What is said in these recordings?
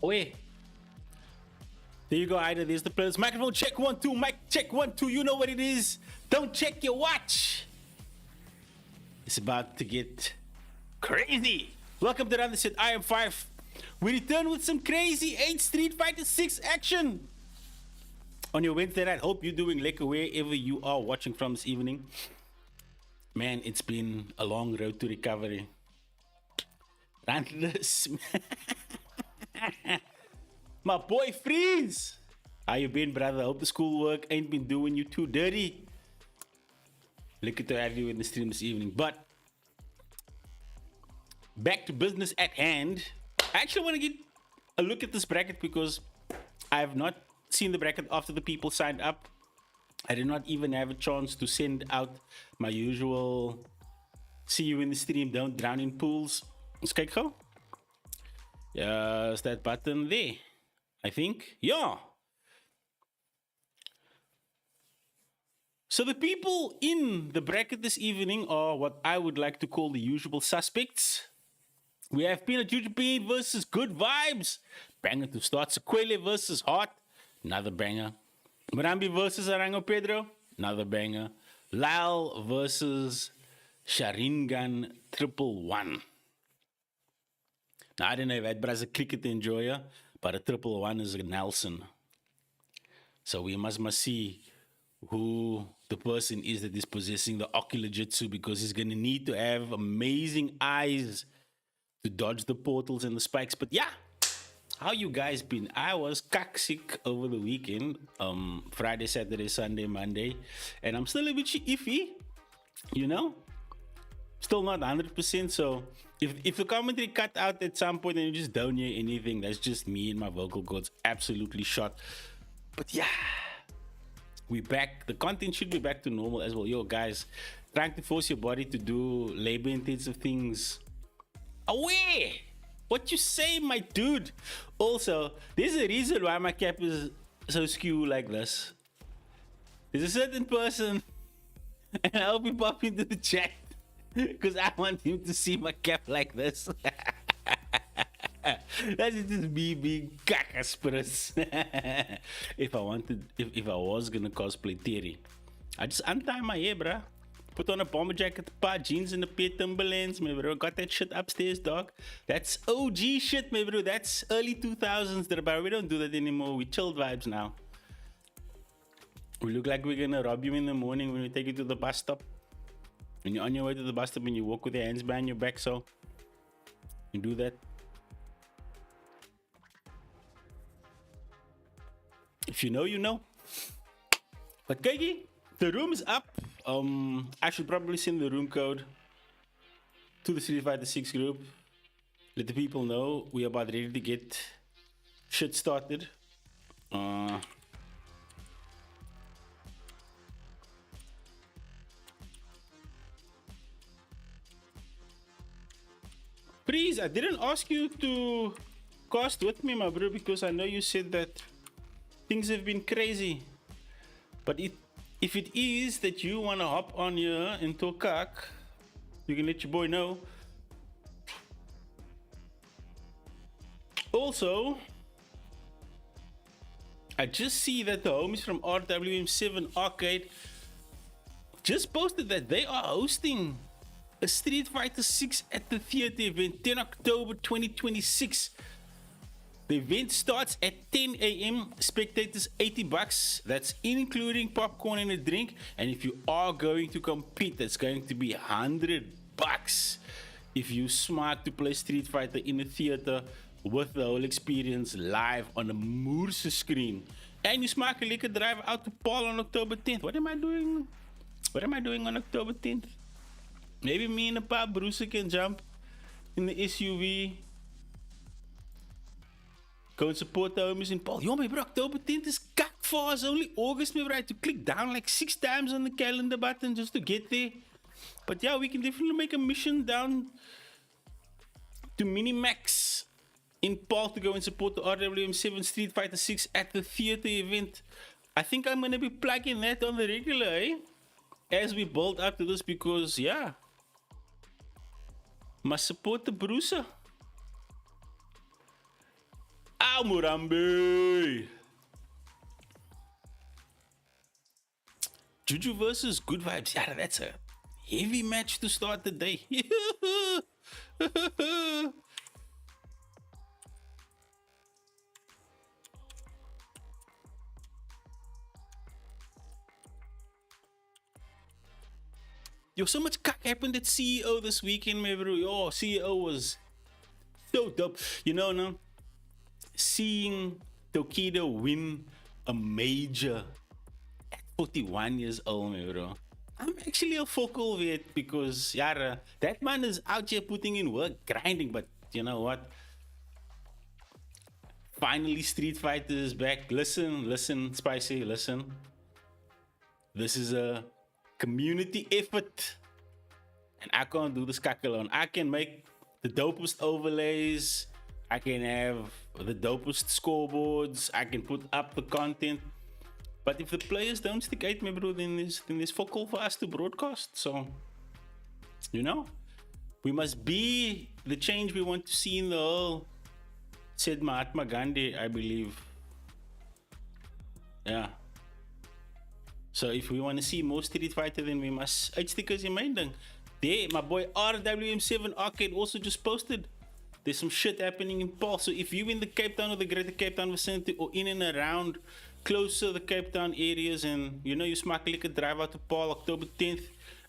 Wait, there you go, Ida. There's the players. Microphone check 1 2. Mic check 1 2. You know what it is. Don't check your watch. It's about to get crazy. Welcome to another set. I am 5. We return with some crazy 8 Street Fighter 6 action on your Wednesday night. Hope you're doing lekker wherever you are watching from this evening. Man, it's been a long road to recovery. Rantless. My boy Freeze. How you been, brother? Hope the schoolwork ain't been doing you too dirty. Lucky to have you in the stream this evening. But back to business at hand. I actually want to get a look at this bracket because I have not seen the bracket after the people signed up. I did not even have a chance to send out my usual see you in the stream, don't drown in pools. Let's kyk gou. Is that button there? I think. Yeah. So the people in the bracket this evening are what I would like to call the usual suspects. We have Peanut Juju versus Good Vibes. Banger to start. Sequele versus Hot. Another banger. Marambi versus Arango Pedro. Another banger. Lyle versus Sharingan 111. Now, I don't know if Edbra's a cricket enjoyer, but a 111 is a Nelson. So we must see who the person is that is possessing the ocular jutsu, because he's going to need to have amazing eyes to dodge the portals and the spikes. But yeah, how you guys been? I was sick over the weekend, Friday, Saturday, Sunday, Monday, and I'm still a bit iffy, you know? Still not 100%, so if the commentary cut out at some point and you just don't hear anything, that's just me and my vocal cords absolutely shot. But yeah, we back. The content should be back to normal as well. Yo, guys, trying to force your body to do labor-intensive things. Away! What you say, my dude? Also, there's a reason why my cap is so skew like this. There's a certain person, and I hope he pop into the chat, because I want him to see my cap like this. That's just me being kakaspris. If I was gonna cosplay Terry, I just untie my hair, bruh. Put on a bomber jacket, a pair jeans, and a pair Timberlands, my bro. Got that shit upstairs, dog. That's OG shit, my bro. That's early 2000s, bro. We don't do that anymore. We chilled vibes now. We look like we're gonna rob you in the morning when we take you to the bus stop. When you're on your way to the bus stop and you walk with your hands behind your back, so you do that. If you know, you know. But Kiki, the room is up. I should probably send the room code to the Street Fighter 6 group. Let the people know we are about ready to get shit started. Please, I didn't ask you to cast with me, my bro, because I know you said that things have been crazy. But if it is that you want to hop on here and talk cock, you can let your boy know. Also, I just see that the homies from RWM7 Arcade just posted that they are hosting a Street Fighter 6 at the theater event, 10 October 2026. The event starts at 10 a.m. Spectators $80. That's including popcorn and a drink. And if you are going to compete, that's going to be $100. If you smart to play Street Fighter in a theater with the whole experience live on a Moorse screen. And you smart to drive out to Paul on October 10th. What am I doing? What am I doing on October 10th? Maybe me and a paar Bruce can jump in the SUV. Go and support the homies in Paul. Yo, my bro, October 10th is kak far. It's only August, my bro. I had to click down like 6 times on the calendar button just to get there. But yeah, we can definitely make a mission down to Minimax in Paul to go and support the RWM7 Street Fighter 6 at the theater event. I think I'm going to be plugging that on the regular, eh? As we build up to this, because, yeah, must support the Bruiser. Ciao, Murambi. Juju versus Good Vibes. Yeah, that's a heavy match to start the day. Yo, so much cock happened at CEO this weekend, man, bro. Yo, CEO was so dope. You know, no? Seeing Tokido win a major at 41 years old, man, bro. I'm actually a focal of it because, Yara, that man is out here putting in work, grinding, but you know what? Finally, Street Fighter is back. Listen, Spicy, listen. This is a community effort. And I can't do this cack alone. I can make the dopest overlays. I can have the dopest scoreboards. I can put up the content. But if the players don't stick at me, bro, then there's fuck all for us to broadcast. So, you know, we must be the change we want to see in the world. Said Mahatma Gandhi, I believe. Yeah. So if we want to see more Street Fighter, then we must 8 stickers in main. There, my boy RWM7 Arcade also just posted. There's some shit happening in Paul. So if you're in the Cape Town or the Greater Cape Town vicinity or in and around closer to the Cape Town areas, and you know you smakelijk a drive out to Paul October 10th.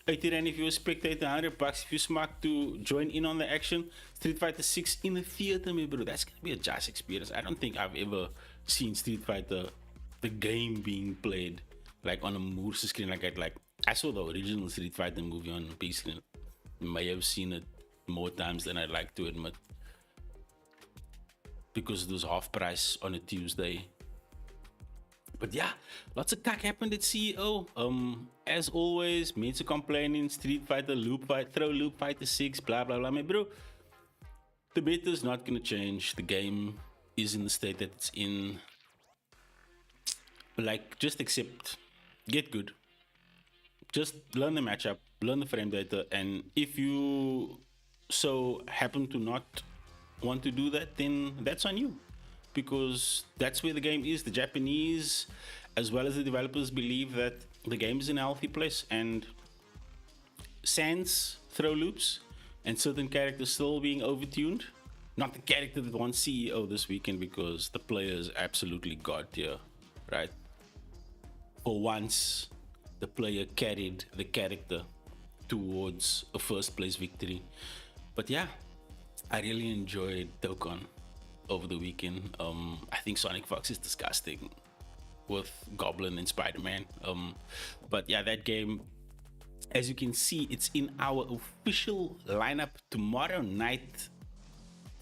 80 Rand if you're a spectator, $100 if you smack to join in on the action. Street Fighter 6 in the theater, man, bro. That's gonna be a jazz experience. I don't think I've ever seen Street Fighter, the game, being played like on a Moorse screen like that. Like I saw the original Street Fighter movie on big screen. May have seen it more times than I'd like to admit, because it was half price on a Tuesday. But yeah, lots of cack happened at CEO. As always, mensen complaining, Street Fighter, Loop Fight, throw Loop Fighter 6, blah blah blah. Man, bro, the beta's not gonna change. The game is in the state that it's in. Like, just accept, get good. Just learn the matchup, learn the frame data, and if you so happen to not want to do that, then that's on you. Because that's where the game is. The Japanese, as well as the developers, believe that the game is in a healthy place, and sans throw loops and certain characters still being overtuned. Not the character that won CEO this weekend, because the player is absolutely god tier, right? For once, the player carried the character towards a first place victory. But yeah, I really enjoyed Dokkan over the weekend. I think Sonic Fox is disgusting with Goblin and Spider-Man. But yeah, that game, as you can see, it's in our official lineup tomorrow night.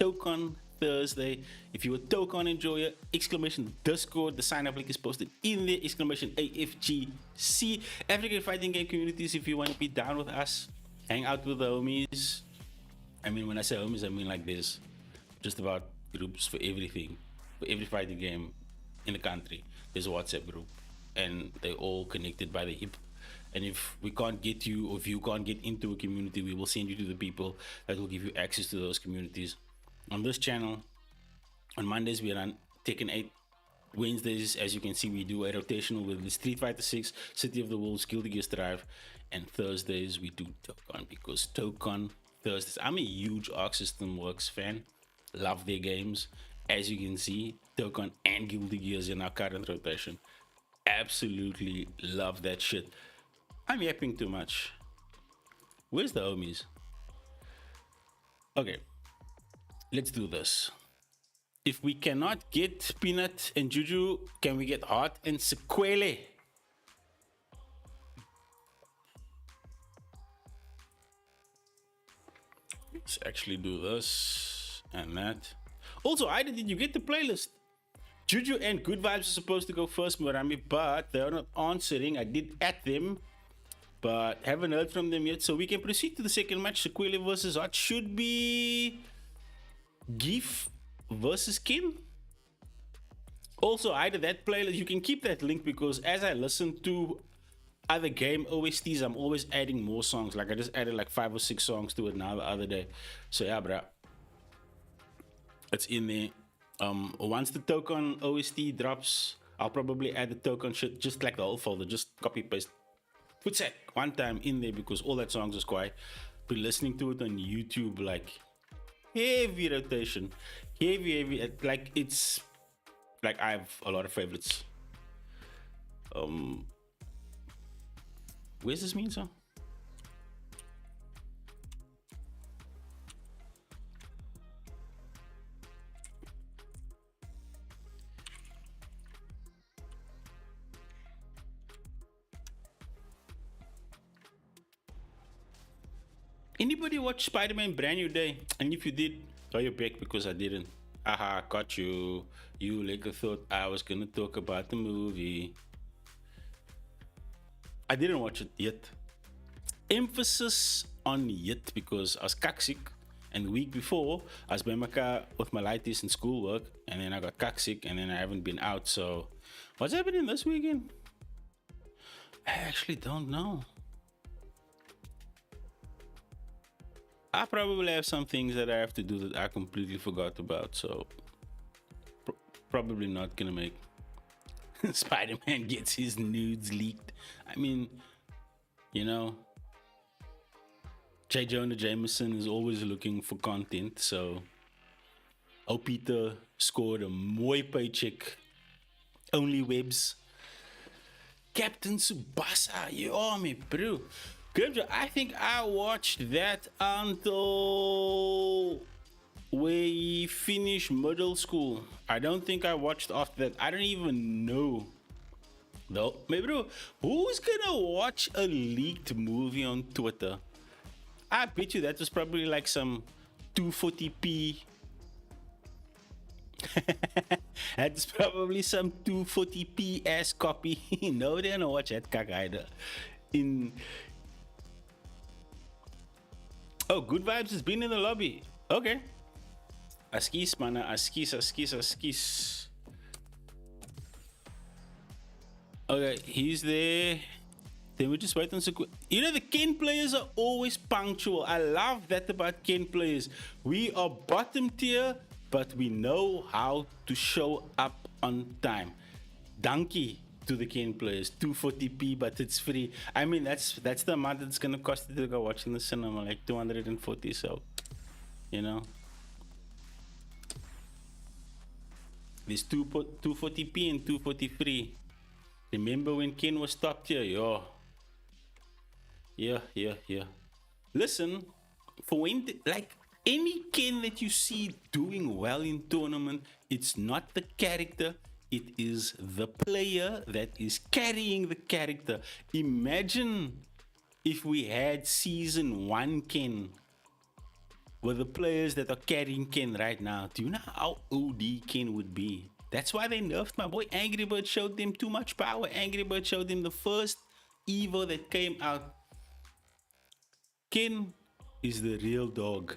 Dokkan Thursday. If you're a Dokkan enjoyer, exclamation Discord. The sign up link is posted in there. Exclamation AFGC. African fighting game communities. If you want to be down with us, hang out with the homies. I mean, when I say homies, I mean like this. Just about groups for everything, for every fighting game in the country. There's a WhatsApp group, and they're all connected by the hip. And if we can't get you, or if you can't get into a community, we will send you to the people that will give you access to those communities. On this channel, on Mondays we run Tekken 8. Wednesdays, as you can see, we do a rotational with the Street Fighter 6, City of the Wolves, Guilty Gear Strive, and Thursdays we do Dokkan, because Dokkan Thursdays. I'm a huge Arc System Works fan. Love their games. As you can see, Dokkan and Guilty Gears in our current rotation. Absolutely love that shit. I'm yapping too much. Where's the homies? Okay, let's do this. If we cannot get Peanut and Juju, can we get Heart and Sequele? Let's actually do this and that. Also, Ida, did you get the playlist? Juju and Good Vibes are supposed to go first, Murami, but they're not answering. I did add them, but haven't heard from them yet. So we can proceed to the second match. Sequele versus Heart should be Gif versus Kim. Also, either that playlist, you can keep that link, because as I listen to other game OSTs, I'm always adding more songs. Like I just added like 5 or 6 songs to it now the other day. So yeah, bruh, it's in there. Once the token OST drops, I'll probably add the token shit, just like the whole folder, just copy paste, put set one time in there because all that songs is quite. Be listening to it on YouTube, like heavy rotation, heavy. Like it's like I have a lot of favorites. Where's this mean song? Anybody watch Spider-Man Brand New Day? And if you did, throw your back because I didn't. Haha, got you. You like I thought I was gonna talk about the movie. I didn't watch it yet. Emphasis on yet because I was kaksick. And the week before, I was by my car with my lighties and schoolwork. And then I got kaksick and then I haven't been out. So, what's happening this weekend? I actually don't know. I probably have some things that I have to do that I completely forgot about, so probably not gonna make. Spider-Man gets his nudes leaked. I mean, you know, J. Jonah Jameson is always looking for content, so Peter scored a mooi paycheck. Only webs. Captain Tsubasa, yo, me bro. I think I watched that until we finished middle school. I don't think I watched after that. I don't even know. Though, maybe bro, who's gonna watch a leaked movie on Twitter? I bet you that was probably like some 240p. That's probably some 240p ass copy. No, they don't watch that kak either. Oh, Good Vibes has been in the lobby. Okay. Askis, mana. Askis. Okay, he's there. Then we just wait on sequence. You know, the Ken players are always punctual. I love that about Ken players. We are bottom tier, but we know how to show up on time. Donkey to the Ken players, 240p, but it's free. I mean, that's the amount it's gonna cost you to go watch in the cinema, like 240. So, you know, there's 240p and 243. Remember when Ken was top tier? Yeah. Listen, for when like any Ken that you see doing well in tournament, it's not the character. It is the player that is carrying the character. Imagine if we had season 1 Ken with the players that are carrying Ken right now. Do you know how OD Ken would be? That's why they nerfed my boy. Angry Bird showed them too much power. Angry Bird showed them the first Evo that came out. Ken is the real dog.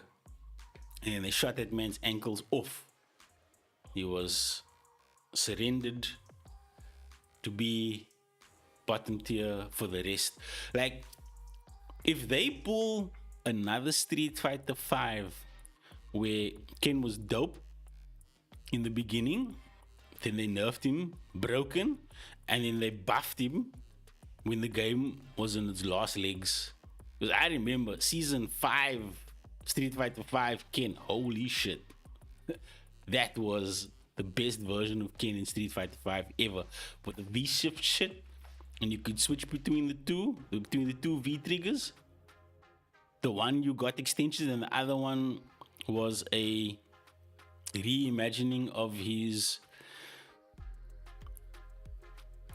And they shot that man's ankles off. He was surrendered to be bottom tier for the rest. Like, if they pull another Street Fighter 5 where Ken was dope in the beginning, then they nerfed him, broken, and then they buffed him when the game was in its last legs. Because I remember season 5 Street Fighter 5 Ken, holy shit. That was the best version of Ken in Street Fighter 5 ever. With the V-shift shit, and you could switch between the two V triggers. The one you got extensions, and the other one was a reimagining of his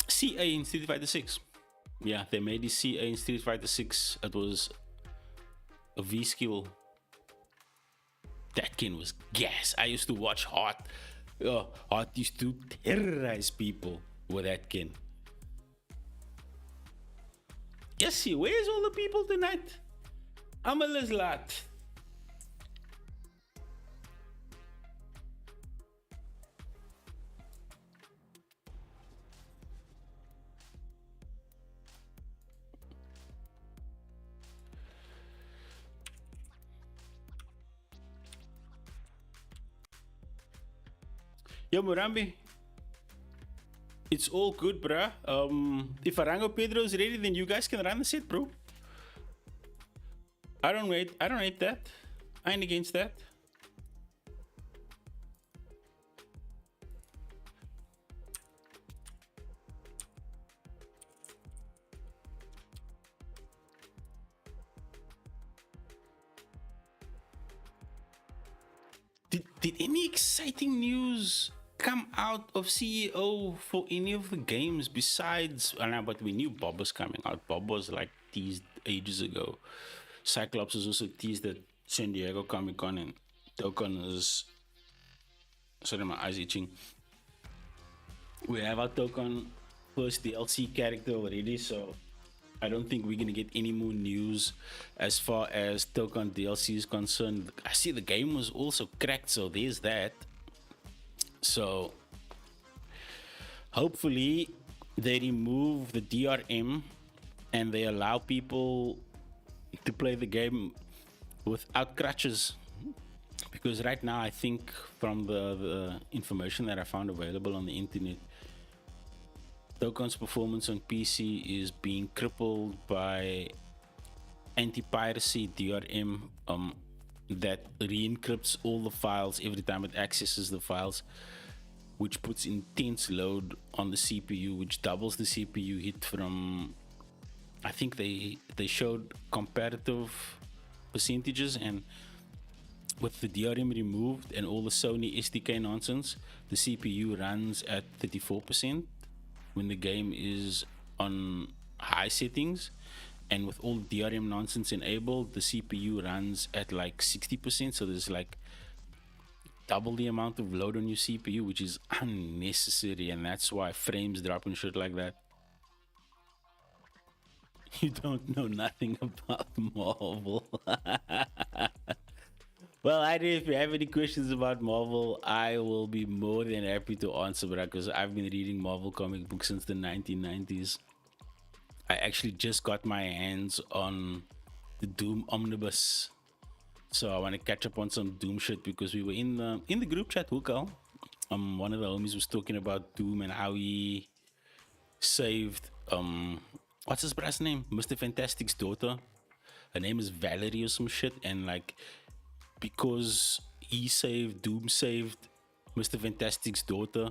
CA in Street Fighter 6. Yeah, they made his CA in Street Fighter 6. It was a V skill. That Ken was gas. I used to watch Heart. Heart used to terrorize people with that Ken. Yes, where's all the people tonight? I'm a little lot. Yo, Murambi, it's all good, bruh. If Arango Pedro is ready, then you guys can run the set, bro. I don't wait. I don't hate that. I ain't against that. Did any exciting news come out of CEO for any of the games besides? I know, but we knew Bob was coming out. Bob was like teased ages ago. Cyclops was also teased at San Diego Comic Con, and Token is. Sorry, my eyes itching. We have our Token first DLC character already, so I don't think we're gonna get any more news as far as Token DLC is concerned. I see the game was also cracked, so there's that. So hopefully they remove the DRM and they allow people to play the game without crutches. Because right now, I think from the information that I found available on the internet, Token's performance on PC is being crippled by anti-piracy DRM that re-encrypts all the files every time it accesses the files, which puts intense load on the CPU, which doubles the CPU hit from. I think they showed comparative percentages, and with the DRM removed and all the Sony SDK nonsense, the CPU runs at 34% when the game is on high settings, and with all the DRM nonsense enabled, the CPU runs at like 60%. So there's like double the amount of load on your CPU, which is unnecessary, and that's why frames drop and shit like that. You don't know nothing about Marvel. Well, I do. If you have any questions about Marvel, I will be more than happy to answer, bro, because I've been reading Marvel comic books since the 1990s. I actually just got my hands on the Doom Omnibus, so I want to catch up on some Doom shit because we were in the group chat. Hookal, one of the homies was talking about Doom and how he saved what's his brother's name? Mr. Fantastic's daughter. Her name is Valerie or some shit, and like because Doom saved Mr. Fantastic's daughter,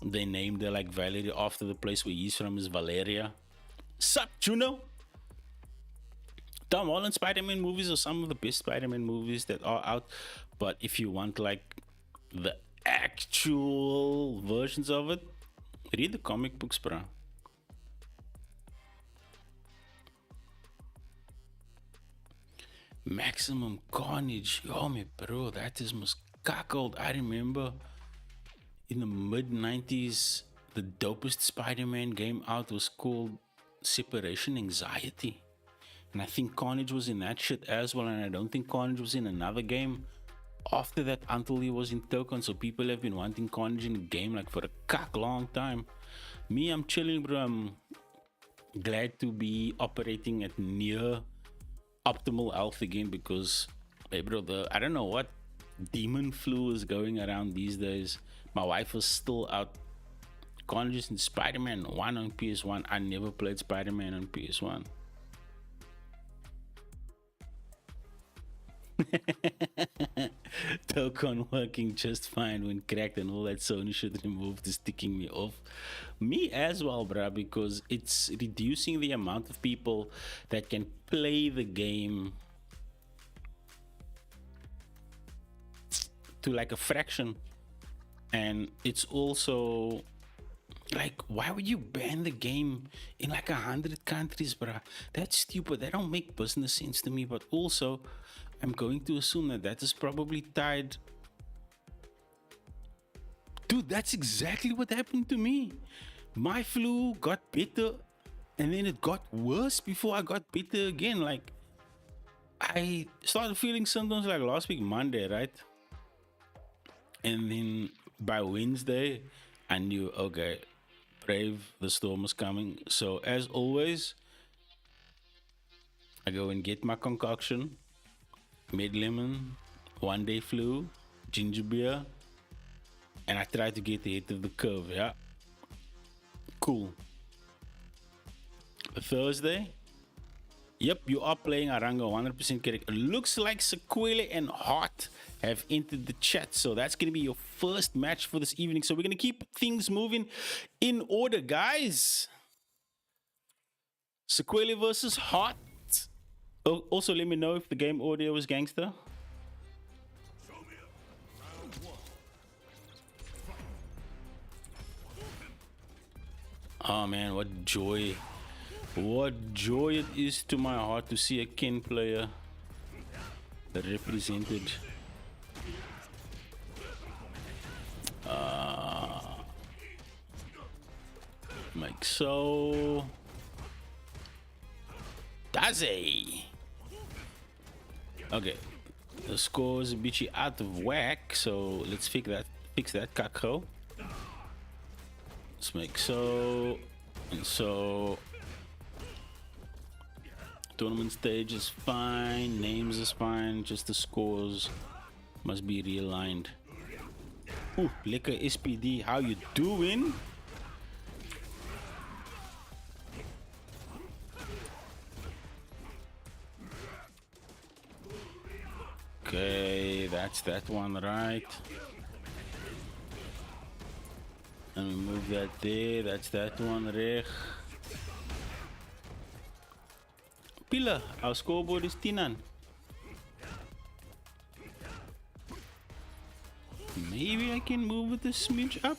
they named her like Valerie after the place where he's from is Valeria. Sup, Juno? Tom Holland Spider-Man movies are some of the best Spider-Man movies that are out, but if you want like the actual versions of it, read the comic books, bro. Maximum Carnage, yo, me bro, that is most cackled. I remember in the mid 90s, the dopest Spider-Man game out was called Separation Anxiety, and I think Carnage was in that shit as well. And I don't think Carnage was in another game after that until he was in Token. So people have been wanting Carnage in the game like for a cock long time. Me, I'm chilling, bro. I'm glad to be operating at near optimal health again because, hey, bro, I don't know what demon flu is going around these days. My wife was still out. Carnage in Spider-Man 1 on PS1. I never played Spider-Man on PS1. Token working just fine when cracked and all that Sony shit removed is ticking me off. Me as well, bruh, because it's reducing the amount of people that can play the game to like a fraction. And it's also like, why would you ban the game in like 100 countries, bruh? That's stupid. That don't make business sense to me. But also, I'm going to assume that is probably tied. Dude, that's exactly what happened to me. My flu got better and then it got worse before I got better again. Like, I started feeling symptoms like last week, Monday, right? And then by Wednesday, I knew, okay, brave, the storm is coming. So, as always, I go and get my concoction, mid lemon, 1 day flu, ginger beer, and I try to get ahead of the curve. Yeah, cool. Thursday. Yep, you are playing Arango, 100% correct. It looks like Sequele and Hart have entered the chat, so that's going to be your first match for this evening. So we're going to keep things moving in order, guys. Sequele versus Hart. Oh, also, let me know if the game audio is gangster. Oh man, what joy. What joy it is to my heart to see a Ken player represented. Like so. CRZY. Okay. The score is a bit out of whack, so let's fix that Kakko. Let's make so and so. Tournament stage is fine, names is fine, just the scores must be realigned. Ooh, lekker SPD, how you doing? Okay, that's that one right. And we move that there, that's that one reg. Pillar, our scoreboard is 10. Maybe I can move it a smidge up.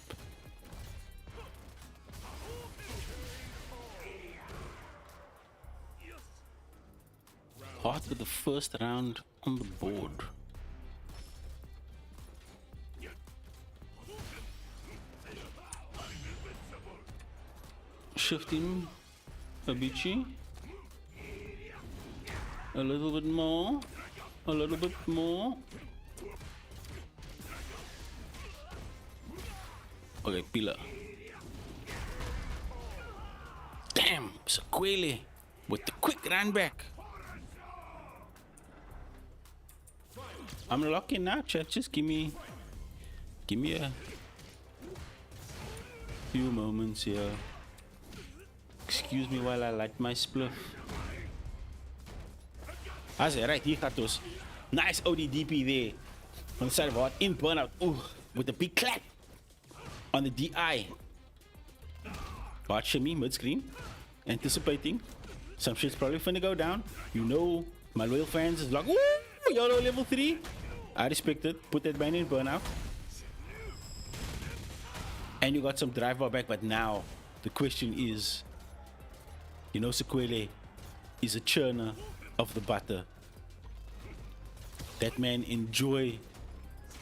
Hard with the first round on the board. Shift him a bitchy. A little bit more. A little bit more. Okay, pillar. Damn, Sequele with the quick run back. I'm locking now, chat. Just give me a few moments here. Excuse me while I light my spliff. CRZY, right, hier gaat dus. Nice ODDP there. On the side of Hart in burnout. Ooh, with a big clap on the DI. Hart shimmy mid screen. Anticipating. Some shit's probably finna go down. You know, my loyal fans is like, ooh, YOLO level 3. I respect it. Put that man in burnout. And you got some drive bar back, but now the question is, you know, Sequele is a churner of the butter. That man enjoy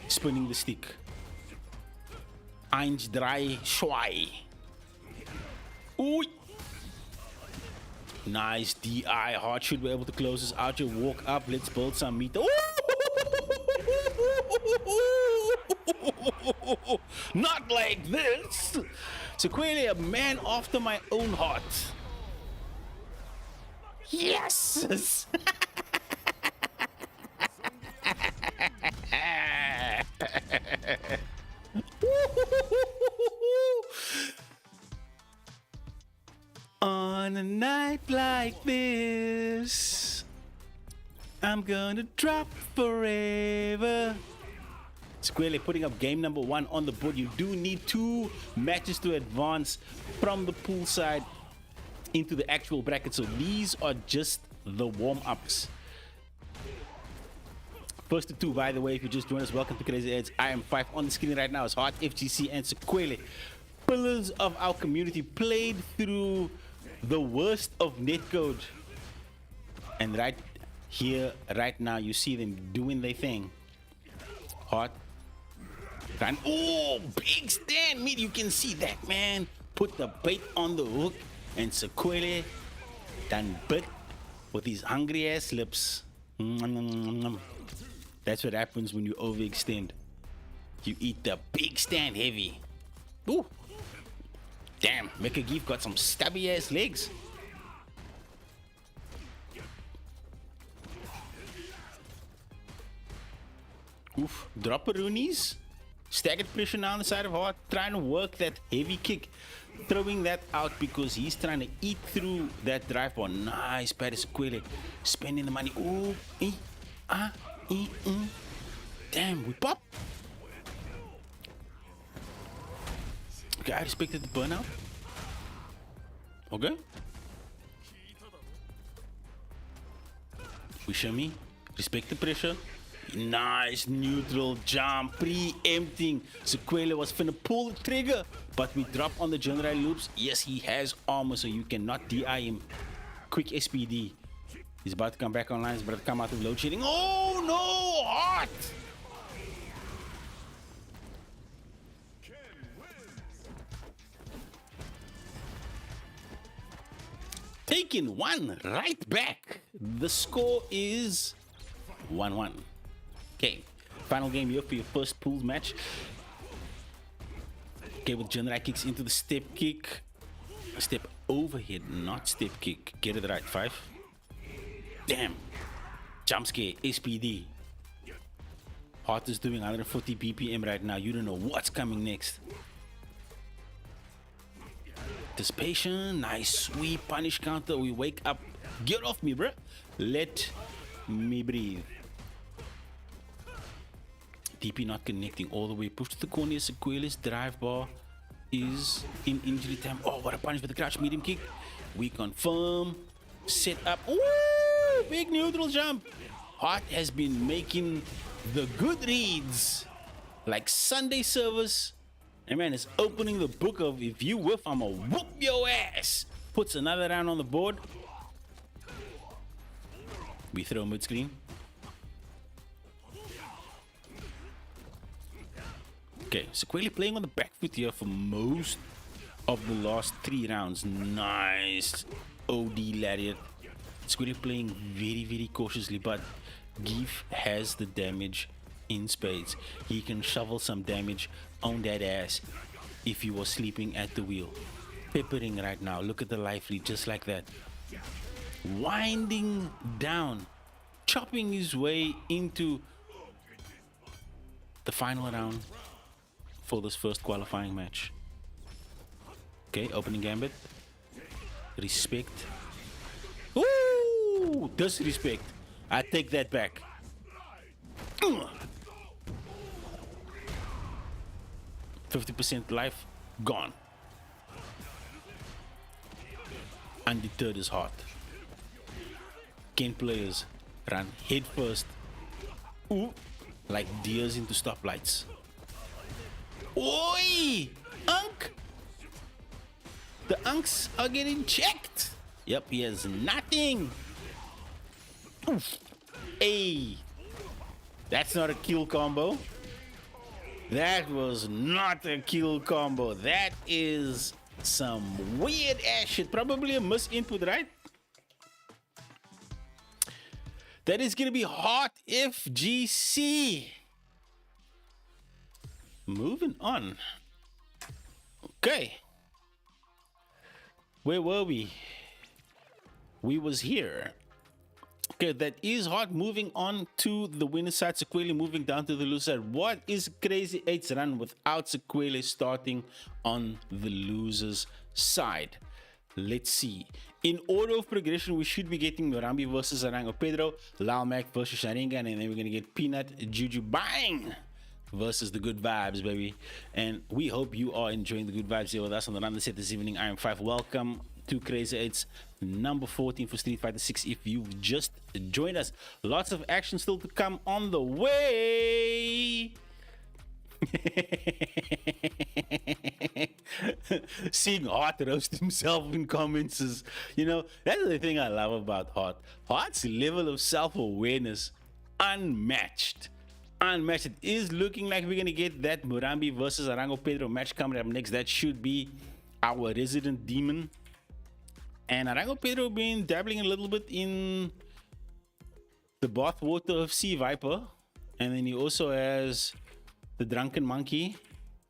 spinning the stick. 1, 3, CRZY. Ooh. Nice DI. Hart should be able to close this out. You walk up. Let's build some meat. Ooh. Not like this. Sequele, a man after my own heart. Yes. On a night like this, I'm gonna drop forever. Sequele putting up game number 1 on the board. You do need 2 matches to advance from the pool side into the actual bracket. So these are just the warm-ups. First to 2, by the way, if you just joined us, welcome to CRZY 8's. I am 5 on the screen right now. It's Hart, FGC, and Sequele. Pillars of our community, played through the worst of netcode. And right here, right now, you see them doing their thing. Hart. Run. Oh, big stand. Meat, you can see that, man. Put the bait on the hook. And Sequele done bit with his hungry ass lips. That's what happens when you overextend. You eat the big stand heavy. Ooh. Damn, Mecha got some stubby ass legs. Oof, dropperoonies. Staggered pressure now on the side of Hart, trying to work that heavy kick. Throwing that out because he's trying to eat through that drive bar. Nice, Paris Sequele. Spending the money. Ooh, Damn, we pop. Okay, I respected the burnout. Okay. We shimmy. Respect the pressure. Nice neutral jump, preempting. Sequele was finna pull the trigger, but we drop on the general loops. Yes, he has armor, so you cannot DI him. Quick SPD. He's about to come back online. He's about to come out of load shedding. Oh no, hot! Taking one right back. The score is 1-1. Okay, final game here for your first pooled match. Okay, with general kicks into the step kick. Step overhead, not step kick. Get it right, 5. Damn. Jump scare, SPD. Hart is doing 140 BPM right now. You don't know what's coming next. Dissipation, nice sweep, punish counter. We wake up. Get off me, bruh. Let me breathe. DP not connecting all the way. Push to the corner. Sequele's drive bar is in injury time. Oh, what a punish with the crouch medium kick. We confirm. Set up. Ooh, big neutral jump. Hart has been making the good reads like Sunday service. And man, it's opening the book of if you whiff, I'ma whoop your ass. Puts another round on the board. We throw mid screen. Okay, Sequele playing on the back foot here for most of the last 3 rounds. Nice OD lariat. Sequele playing very, very cautiously, but Geef has the damage in spades. He can shovel some damage on that ass if you were sleeping at the wheel. Peppering right now. Look at the life lead, just like that. Winding down, chopping his way into the final round for this first qualifying match. Okay, opening gambit. Respect. Ooh, disrespect. I take that back. 50% life gone. Undeterred is hard. Ken players run head first. Ooh, like deers into stoplights. Oi! Unk! The Unks are getting checked. Yep, he has nothing. Oof. Hey, that's not a kill combo. That was not a kill combo. That is some weird ass shit. Probably a miss input, right? That is gonna be hot FGC. Moving on. Okay. Where were we? We was here. Okay, that is hot. Moving on to the winner side. Sequele moving down to the loser side. What is Crazy 8's run without Sequele starting on the loser's side? Let's see. In order of progression, we should be getting Murambi versus Arango Pedro, Lal Mac versus Sharingan, and then we're going to get Peanut Juju Bang versus the Good Vibes, baby. And we hope you are enjoying the Good Vibes here with us on the run set this evening. I am 5. Welcome to Crazy 8's number 14 for Street Fighter 6. If you've just joined us, lots of action still to come on the way. Seeing Hart roast himself in comments is, you know, that's the thing I love about Hart. Hart's level of self-awareness unmatched. It is looking like we're gonna get that Murambi versus Arango Pedro match coming up next. That should be our resident demon. And Arango Pedro been dabbling a little bit in the bathwater of Sea Viper, and then he also has the Drunken Monkey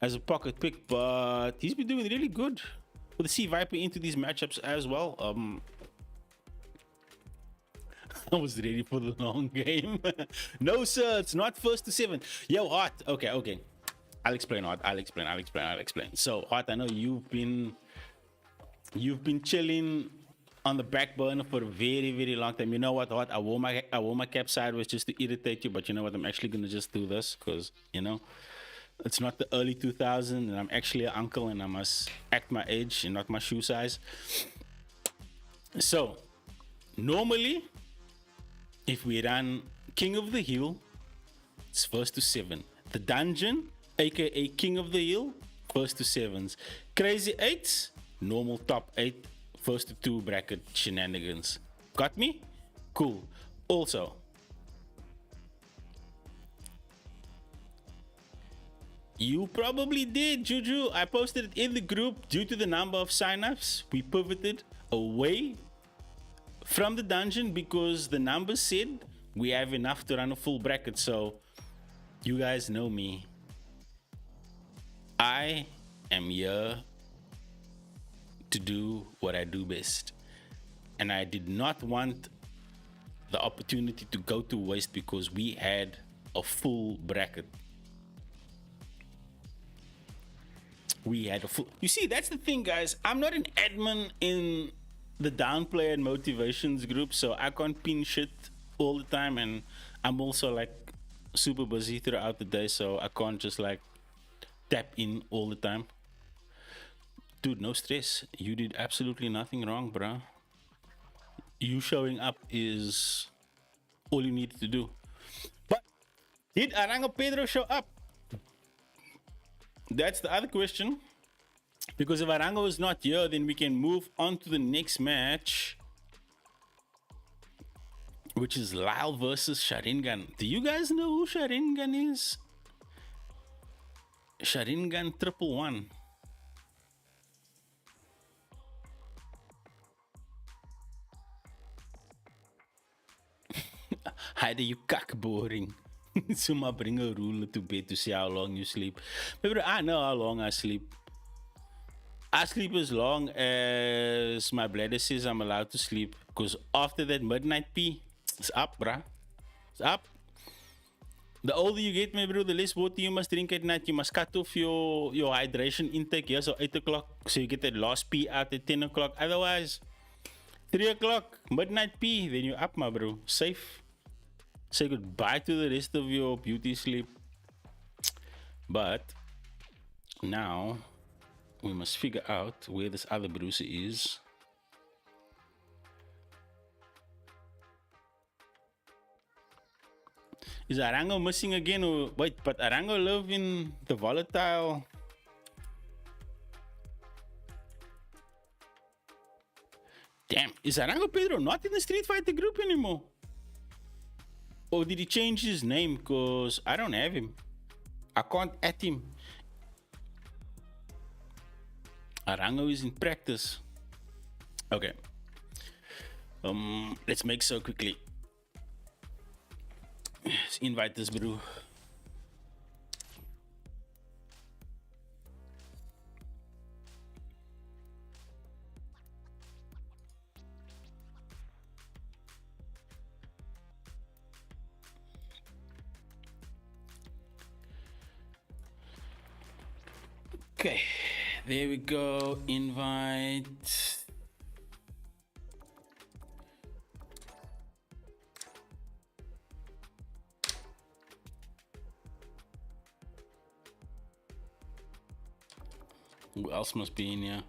as a pocket pick, but he's been doing really good with the Sea Viper into these matchups as well. I was ready for the long game. No sir, it's not first to 7. Yo, Hart. Okay. I'll explain, Hot. I'll explain. So, Hot, I know you've been chilling on the back burner for a very, very long time. You know what? Hot? I wore my cap sideways just to irritate you, but you know what? I'm actually gonna just do this because it's not the early 2000s, and I'm actually an uncle, and I must act my age and not my shoe size. So, normally, if we run King of the Hill, it's first to seven. The dungeon, aka King of the Hill, first to sevens. Crazy eights, normal top eight, first to two bracket shenanigans. Got me? Cool. Also, you probably did, Juju. I posted it in the group. Due to the number of signups, we pivoted away from the dungeon because the numbers said we have enough to run a full bracket. So, you guys know me. I am here to do what I do best. And I did not want the opportunity to go to waste because we had a full bracket. You see, that's the thing, guys. I'm not an admin in the downplay and motivations group, so I can't pin shit all the time, and I'm also like super busy throughout the day, so I can't just like tap in all the time. Dude, no stress. You did absolutely nothing wrong, bro. You showing up is all you need to do. But did Arango Pedro show up? That's the other question. Because if Arango is not here, then we can move on to the next match, which is Lyle versus Sharingan. Do you guys know who Sharingan is? Sharingan 111. How do you cock boring? Suma bring a ruler to bed to see how long you sleep. Maybe I know how long I sleep. I sleep as long as my bladder says I'm allowed to sleep. Because after that midnight pee, it's up, bruh. It's up. The older you get, my bro, the less water you must drink at night. You must cut off your hydration intake here. So 8 o'clock, so you get that last pee out at 10 o'clock. Otherwise, 3 o'clock, midnight pee, then you're up, my bro. Safe. Say goodbye to the rest of your beauty sleep. But now we must figure out where this other Bruce is. Is Arango missing again? Or wait, but Arango live in the volatile. Damn, is Arango Pedro not in the Street Fighter group anymore? Or did he change his name? Because I don't have him. I can't add him. Arango is in practice. Okay. Let's make so quickly. Let's invite this bro. Okay, there we go. Invite. Who else must be in here?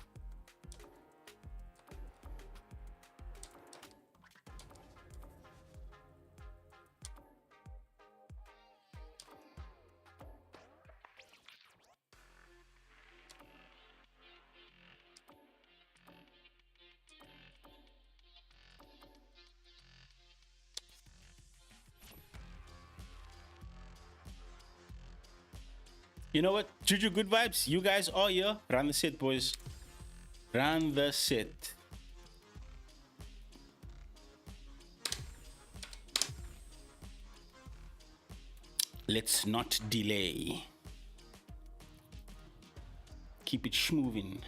You know what? Juju, good vibes. You guys are here. Run the set, boys. Run the set. Let's not delay. Keep it schmoving.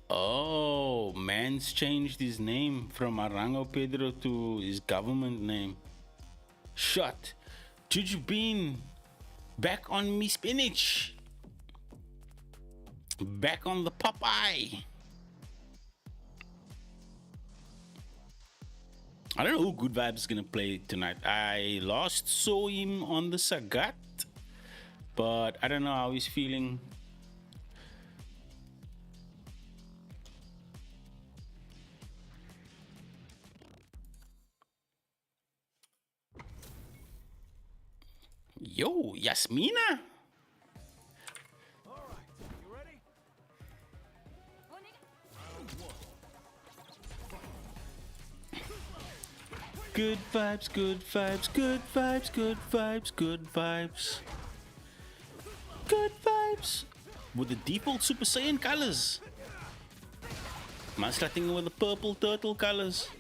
Oh, man's changed his name from Arango Pedro to his government name. shot. Juju Bean back on me spinach. Back on the Popeye. I don't know who Good Vibes is gonna play tonight. I last saw him on the Sagat, but I don't know how he's feeling. Yo, Yasmina. Good vibes, good vibes, good vibes, good vibes, good vibes. Good vibes. With the default Super Saiyan colors. Man starting with the purple turtle colors.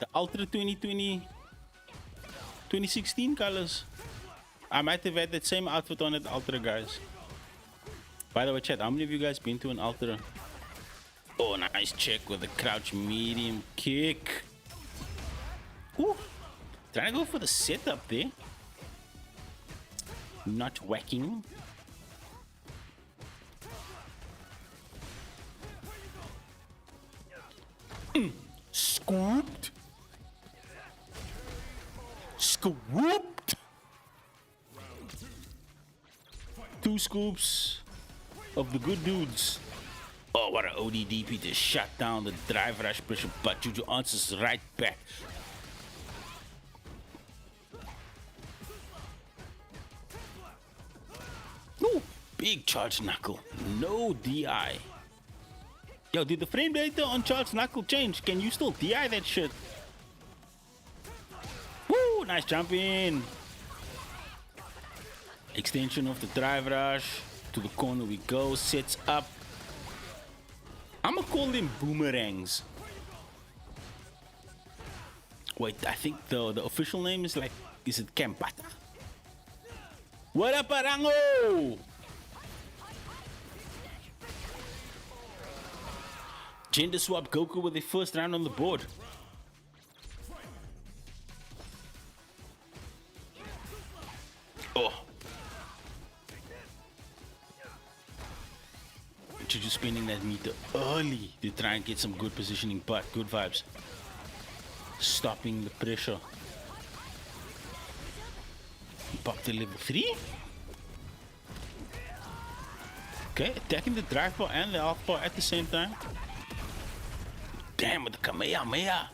The Ultra 2020, 2016 colors. I might have had that same outfit on at Ultra, guys. By the way, chat, how many of you guys been to an Ultra? Oh, nice check with the crouch medium kick. Ooh, trying to go for the setup there. Not whacking. Scooped. Scooped. 2 scoops of the good dudes. Oh, what an ODDP to shut down the drive rush pressure, but Juju answers right back. Ooh, big charge knuckle. No DI. Yo, did the frame data on charge knuckle change? Can you still DI that shit? Woo, nice jump in. Extension of the drive rush. To the corner we go. Sets up. I'm gonna call them boomerangs. Wait, I think the official name is like, is it Campata? What up, Arango? Gender swap Goku with the first round on the board. Oh. Juju spinning that meter early to try and get some good positioning, but good vibes. Stopping the pressure. Pop to level 3. Okay, attacking the drive bar and the health bar at the same time. Damn, with the Kamehameha.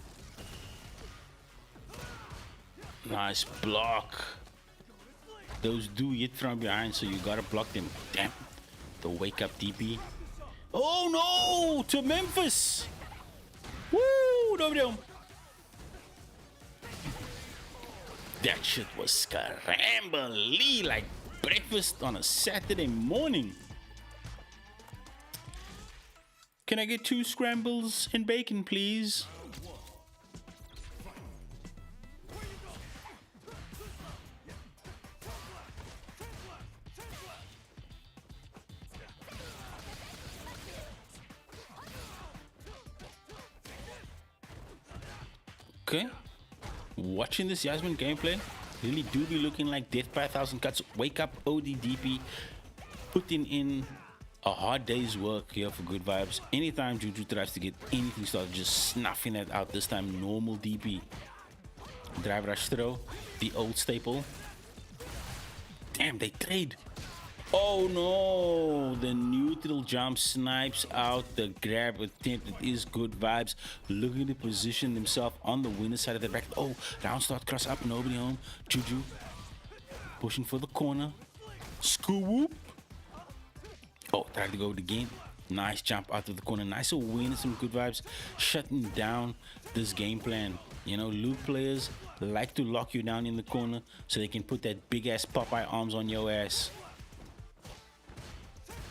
Nice block. Those do hit from behind, so you gotta block them. Damn. The wake up DP. Oh no! To Memphis! Woo! Dobro. That shit was scrambly like breakfast on a Saturday morning. Can I get 2 scrambles and bacon, please? Okay. Watching this Yasmin gameplay, really do be looking like Death by 1,000 Cuts. Wake up ODDP, putting in a hard day's work here for good vibes. Anytime Juju tries to get anything started, just snuffing it out. This time normal DP. Drive rush throw, the old staple. Damn, they trade. Oh no, the neutral jump snipes out the grab attempt. It is good vibes. Looking to position themselves on the winner side of the bracket. Oh, round start, cross up, nobody home. Juju pushing for the corner. Scoop. Oh, tried to go again. Nice jump out of the corner. Nice win, some good vibes. Shutting down this game plan. You know, Luke players like to lock you down in the corner so they can put that big ass Popeye arms on your ass.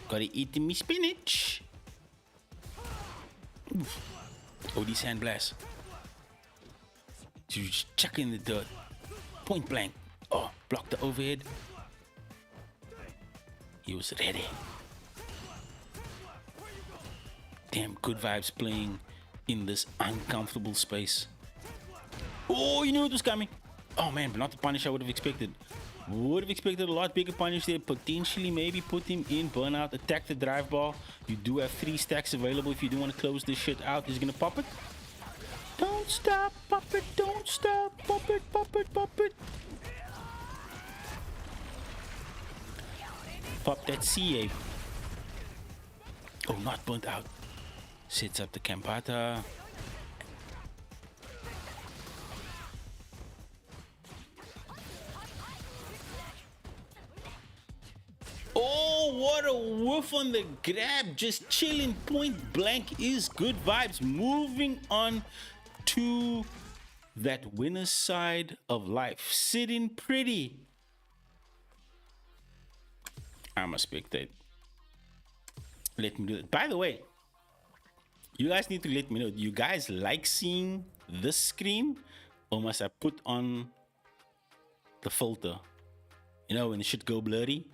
Gotta eat me spinach. Oof. OD sandblast. Just chuck in the dirt. Point blank. Oh, block the overhead. He was ready. Damn, good vibes playing in this uncomfortable space. Oh, you knew it was coming. Oh man, but not the punish I would have expected. Would have expected a lot bigger punish there. Potentially maybe put him in burnout, attack the drive bar. You do have 3 stacks available if you do want to close this shit out. He's gonna pop it. Don't stop, pop it, don't stop, pop it, pop it, pop it. Pop that CA. Oh, not burnt out. Sets up the Campata. Oh, what a whiff on the grab. Just chilling point blank is good vibes. Moving on to that winner's side of life. Sitting pretty. I'm a spectate. Let me do it. By the way, you guys need to let me know. Do you guys like seeing this screen? Or must I put on the filter? You know, when it should go blurry?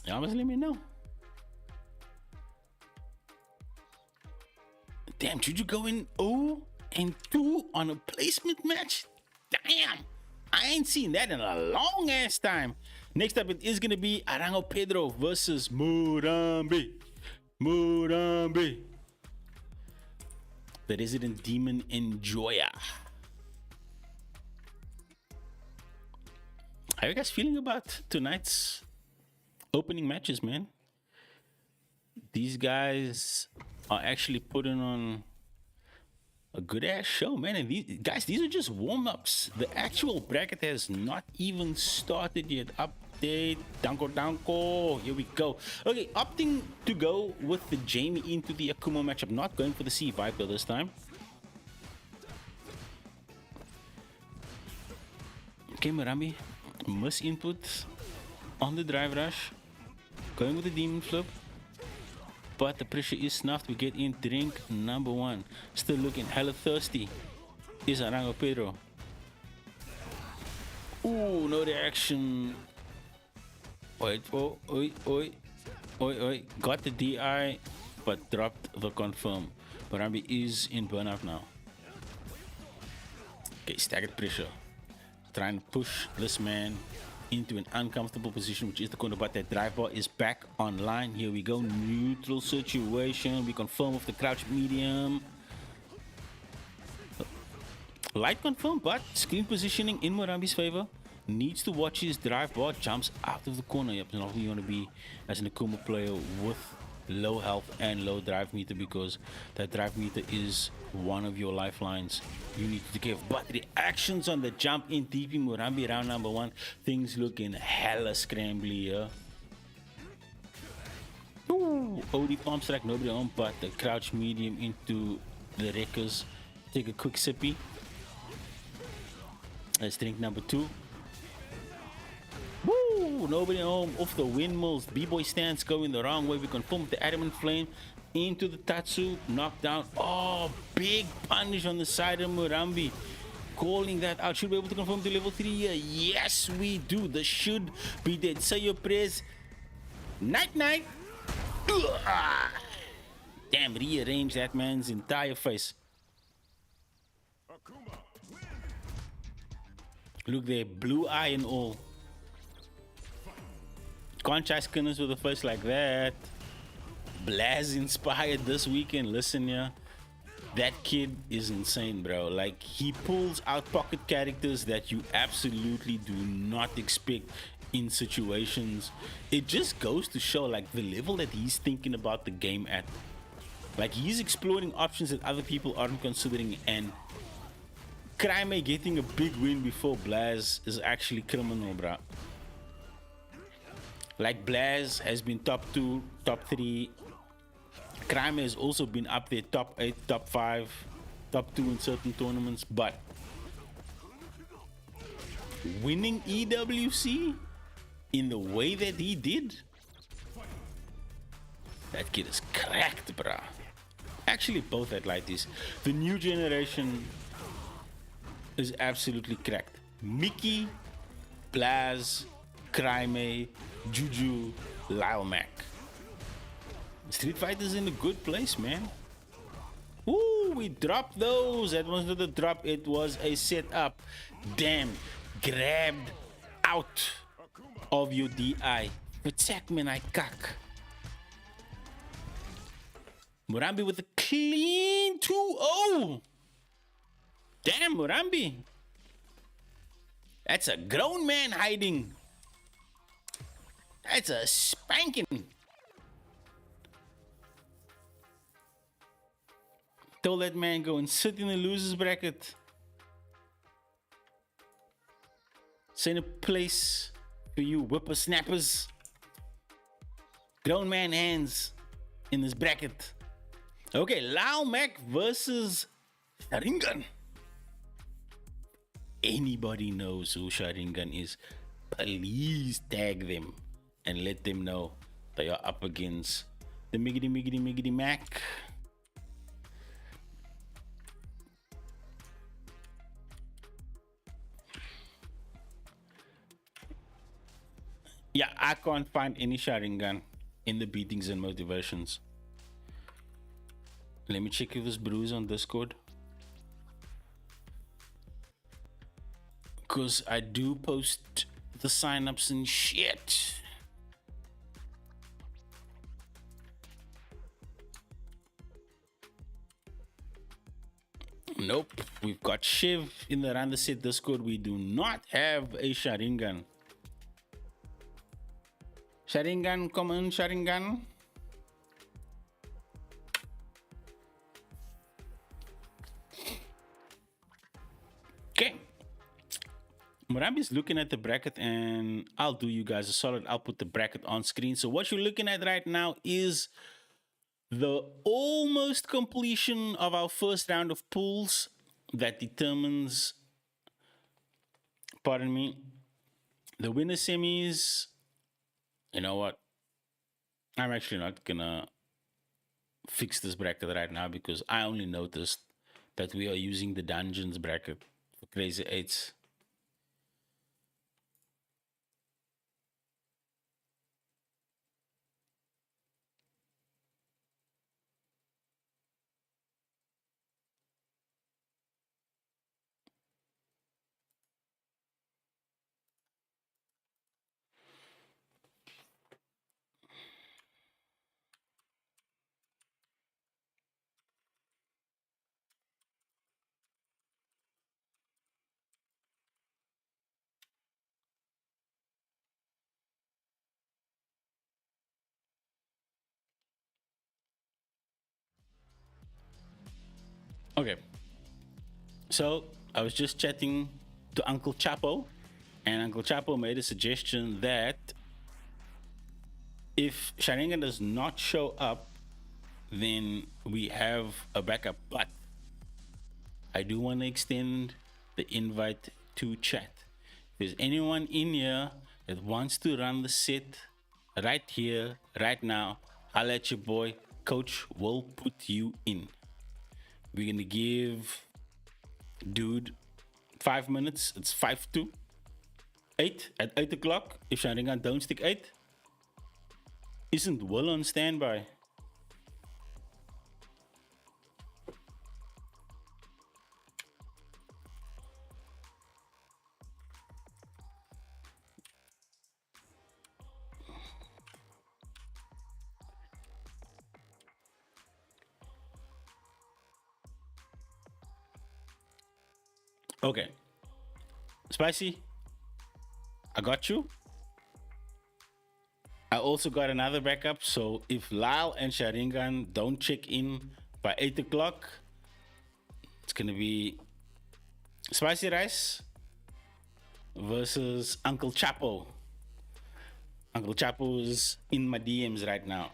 Y'all must let me know. Damn, did you go in 0-2 on a placement match? Damn, I ain't seen that in a long ass time. Next up, it is going to be Arango Pedro versus Murambi. Murambi. The resident demon enjoyer. How are you guys feeling about tonight's opening matches, man? These guys are actually putting on a good ass show, man. And these are just warm-ups. The actual bracket has not even started yet. Update, danko. Here we go. Okay, opting to go with the Jamie into the Akuma matchup. Not going for the C Viper this time. Okay, Murambi, miss input on the drive rush. Going with the demon flip. But the pressure is snuffed. We get in drink number 1. Still looking hella thirsty. Is Arango Pedro. Ooh, no reaction. Wait, oi. Got the DI, but dropped the confirm. Murambi is in burnout now. Okay, staggered pressure. Trying to push this man into an uncomfortable position, which is the corner, but that drive bar is back online. Here we go, neutral situation. We confirm with the crouch medium. Light confirm, but screen positioning in Murambi's favor. Needs to watch his drive bar, jumps out of the corner. Yep, not you want to be as an Akuma player with low health and low drive meter, because that drive meter is one of your lifelines. You need to give, but the actions on the jump in DP Murambi round number 1, things looking hella scrambly here. Ooh, OD palm strike, nobody on, but the crouch medium into the wreckers. Take a quick sippy. Let's drink number 2. Woo! Nobody home off the windmills. B-boy stance going the wrong way. We confirm the adamant flame into the Tatsu. Knockdown. Oh, big punish on the side of Murambi. Calling that out. Should be able to confirm to level 3 here. Yes, we do. This should be dead. Say your prayers. Night, night. Damn, rearrange that man's entire face. Look there, blue eye and all. Can't try skinners with a face like that. Blaz inspired this weekend. Listen here, that kid is insane, bro. Like, he pulls out pocket characters that you absolutely do not expect in situations. It just goes to show, like, the level that he's thinking about the game at. Like, he's exploring options that other people aren't considering, and CRZY getting a big win before Blaz is actually criminal, bro. Like, Blaz has been top 2, top 3. CRZY has also been up there, top 8, top 5, top 2 in certain tournaments. But winning EWC in the way that he did, that kid is cracked, bruh. Actually, both at lighties. The new generation is absolutely cracked. Mickey, Blaz, CRZY, Juju, Lyle Mac. Street Fighter's in a good place, man. Woo! Ooh, we dropped those. That was not a drop, it was a setup. Damn, grabbed out of your DI. Protect me, I cock. Murambi with a clean 2-0. Damn, Murambi. That's a grown man hiding. That's a spanking. Tell that man go and sit in the losers bracket. Send a place for you whippersnappers. Grown man hands in this bracket. Okay, Lao Mac versus Sharingan. Anybody knows who Sharingan is, please tag them and let them know they are up against the Miggity Mac. Yeah, I can't find any Sharingan in the beatings and motivations. Let me check if there's brews on Discord. Because I do post the signups and shit. Nope. We've got Shiv in the Randa Set Discord. We do not have a Sharingan. Sharingan, come on, Sharingan. Okay. Murambi's looking at the bracket and I'll do you guys a solid. I'll put the bracket on screen. So what you're looking at right now is the almost completion of our first round of pools that determines, pardon me, the winner semis. You know what? I'm actually not gonna fix this bracket right now because I only noticed that we are using the dungeons bracket for Crazy 8's. Okay. So I was just chatting to Uncle Chapo, and Uncle Chapo made a suggestion that if Sharingan does not show up, then we have a backup. But I do want to extend the invite to chat. If there's anyone in here that wants to run the set right here, right now, I'll let your boy. Coach will put you in. We're gonna give dude 5 minutes. It's 5 to 8 at 8 o'clock. If Sharingan don't stick 8, isn't Will on standby? Okay. Spicy, I got you. I also got another backup. So if Lyle and Sharingan don't check in by 8 o'clock, it's going to be Spicy Rice versus Uncle Chapo. Uncle Chapo is in my DMs right now.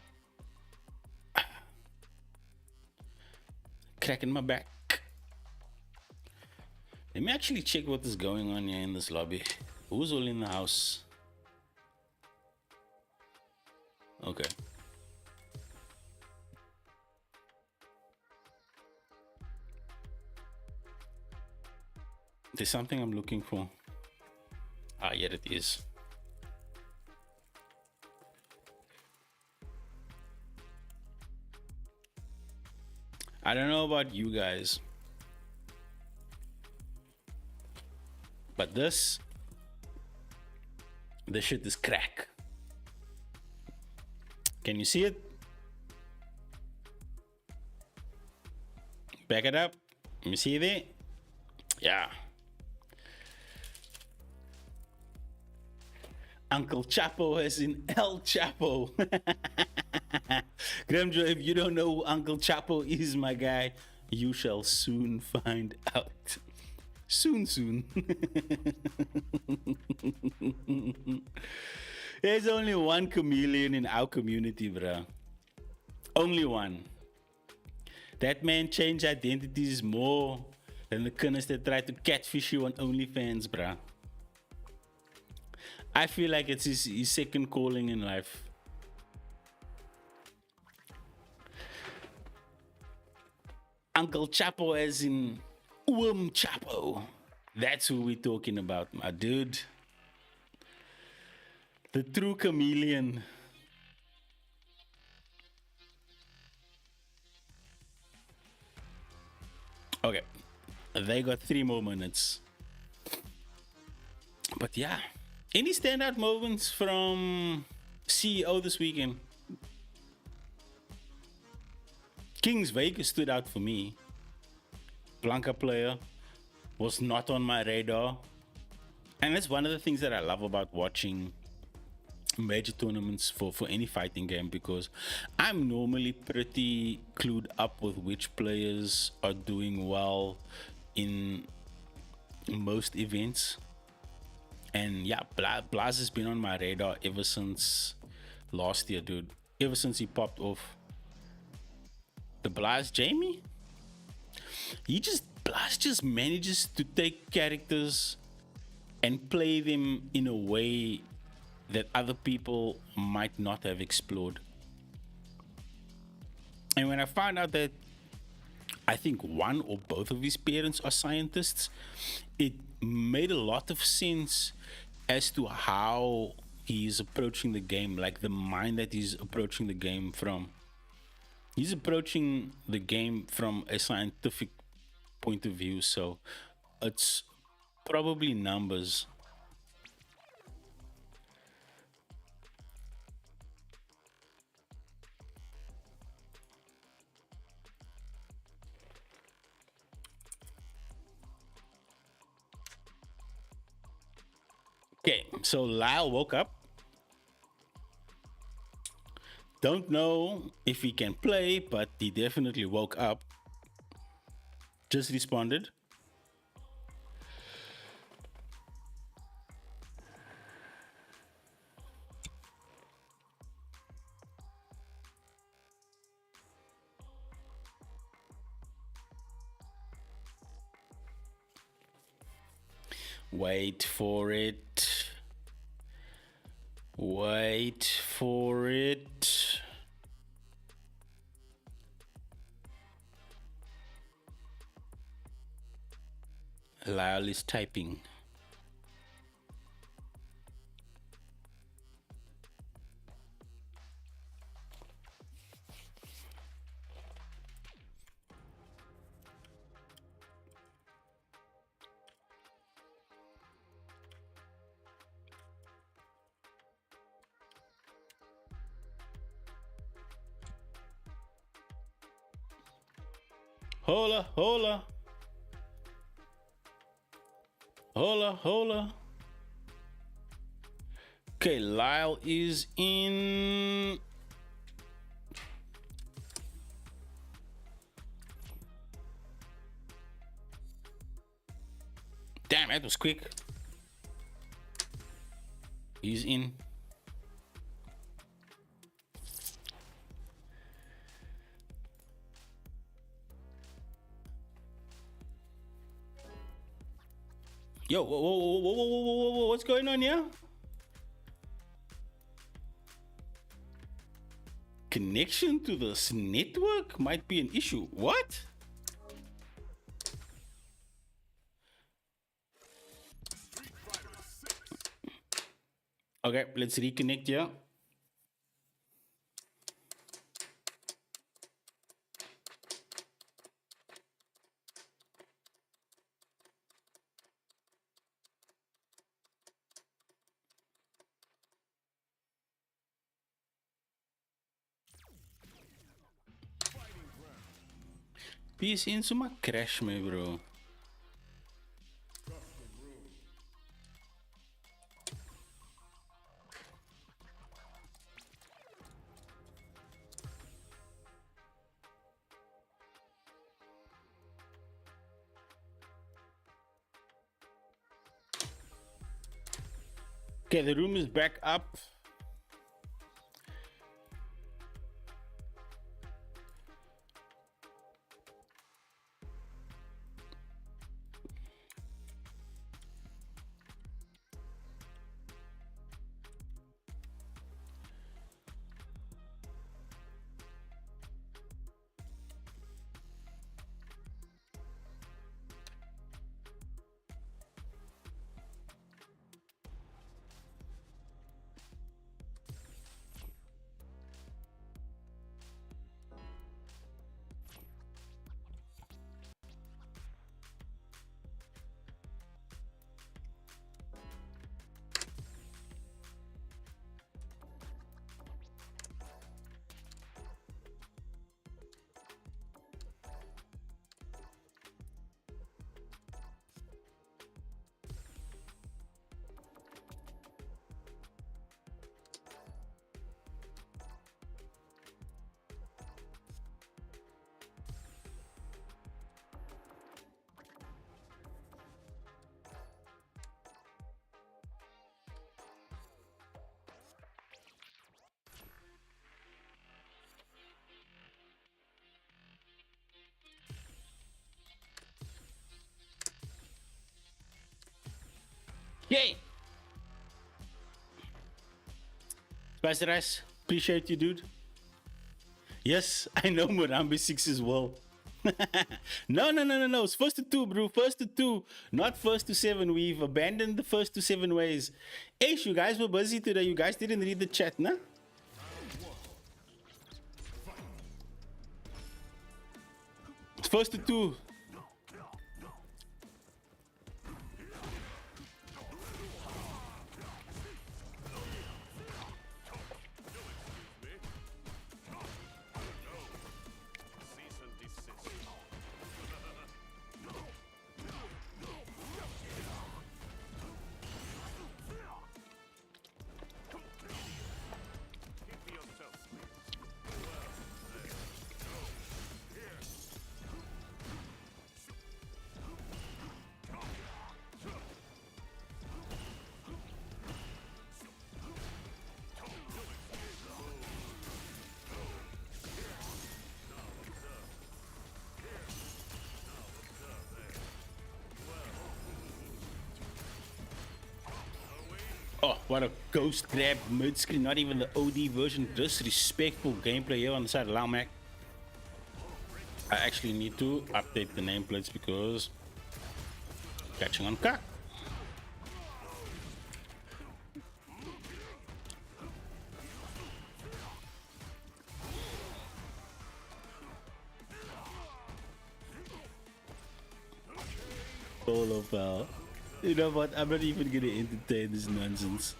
Cracking my back. Let me actually check what is going on here in this lobby. Who's all in the house? Okay. There's something I'm looking for. Ah, yeah, it is. I don't know about you guys, but this shit is crack. Can you see it? Back it up. Let me see there. Yeah. Uncle Chapo as in El Chapo. Gremjo, if you don't know who Uncle Chapo is, my guy, you shall soon find out. Soon. There's only one chameleon in our community, bruh. Only one. That man changed identities more than the kinders that try to catfish you on OnlyFans, bruh. I feel like it's his second calling in life. Uncle Chapo as in Chapo. That's who we're talking about, my dude. The true chameleon. Okay. They got 3 more minutes. But yeah. Any standout moments from CEO this weekend? Kings Vegas stood out for me. Blanca player was not on my radar. And that's one of the things that I love about watching major tournaments for any fighting game, because I'm normally pretty clued up with which players are doing well in most events. And yeah, Blaz has been on my radar ever since last year, dude. Ever since he popped off. The Blaz Jamie? Blaz just manages to take characters and play them in a way that other people might not have explored. And when I found out that I think one or both of his parents are scientists, it made a lot of sense as to how he's approaching the game, like the mind that he's approaching the game from. He's approaching the game from a scientific point of view, so it's probably numbers. Okay, so Lyle woke up. Don't know if he can play, but he definitely woke up. Just responded. Wait for it. Wait for it. Lyle is typing. Hola. Okay, Lyle is in. Damn, that was quick. He's in. Yo, whoa, what's going on here? Connection to this network might be an issue. What? Okay, let's reconnect here. PSN suma crash me, bro. Okay, the room is back up. Yay! Spicy Rice, appreciate you, dude. Yes, I know Murambi 6 as well. No. It's first to two, bro. First to two. Not first to seven. We've abandoned the first to seven ways. Hey, you guys were busy today. You guys didn't read the chat, nah? First to two. Oh, what a ghost grab mid-screen. Not even the OD version. Disrespectful gameplay here on the side of Laumac. I actually need to update the nameplates because catching on cock. Solo pal. You know what? I'm not even gonna entertain this nonsense.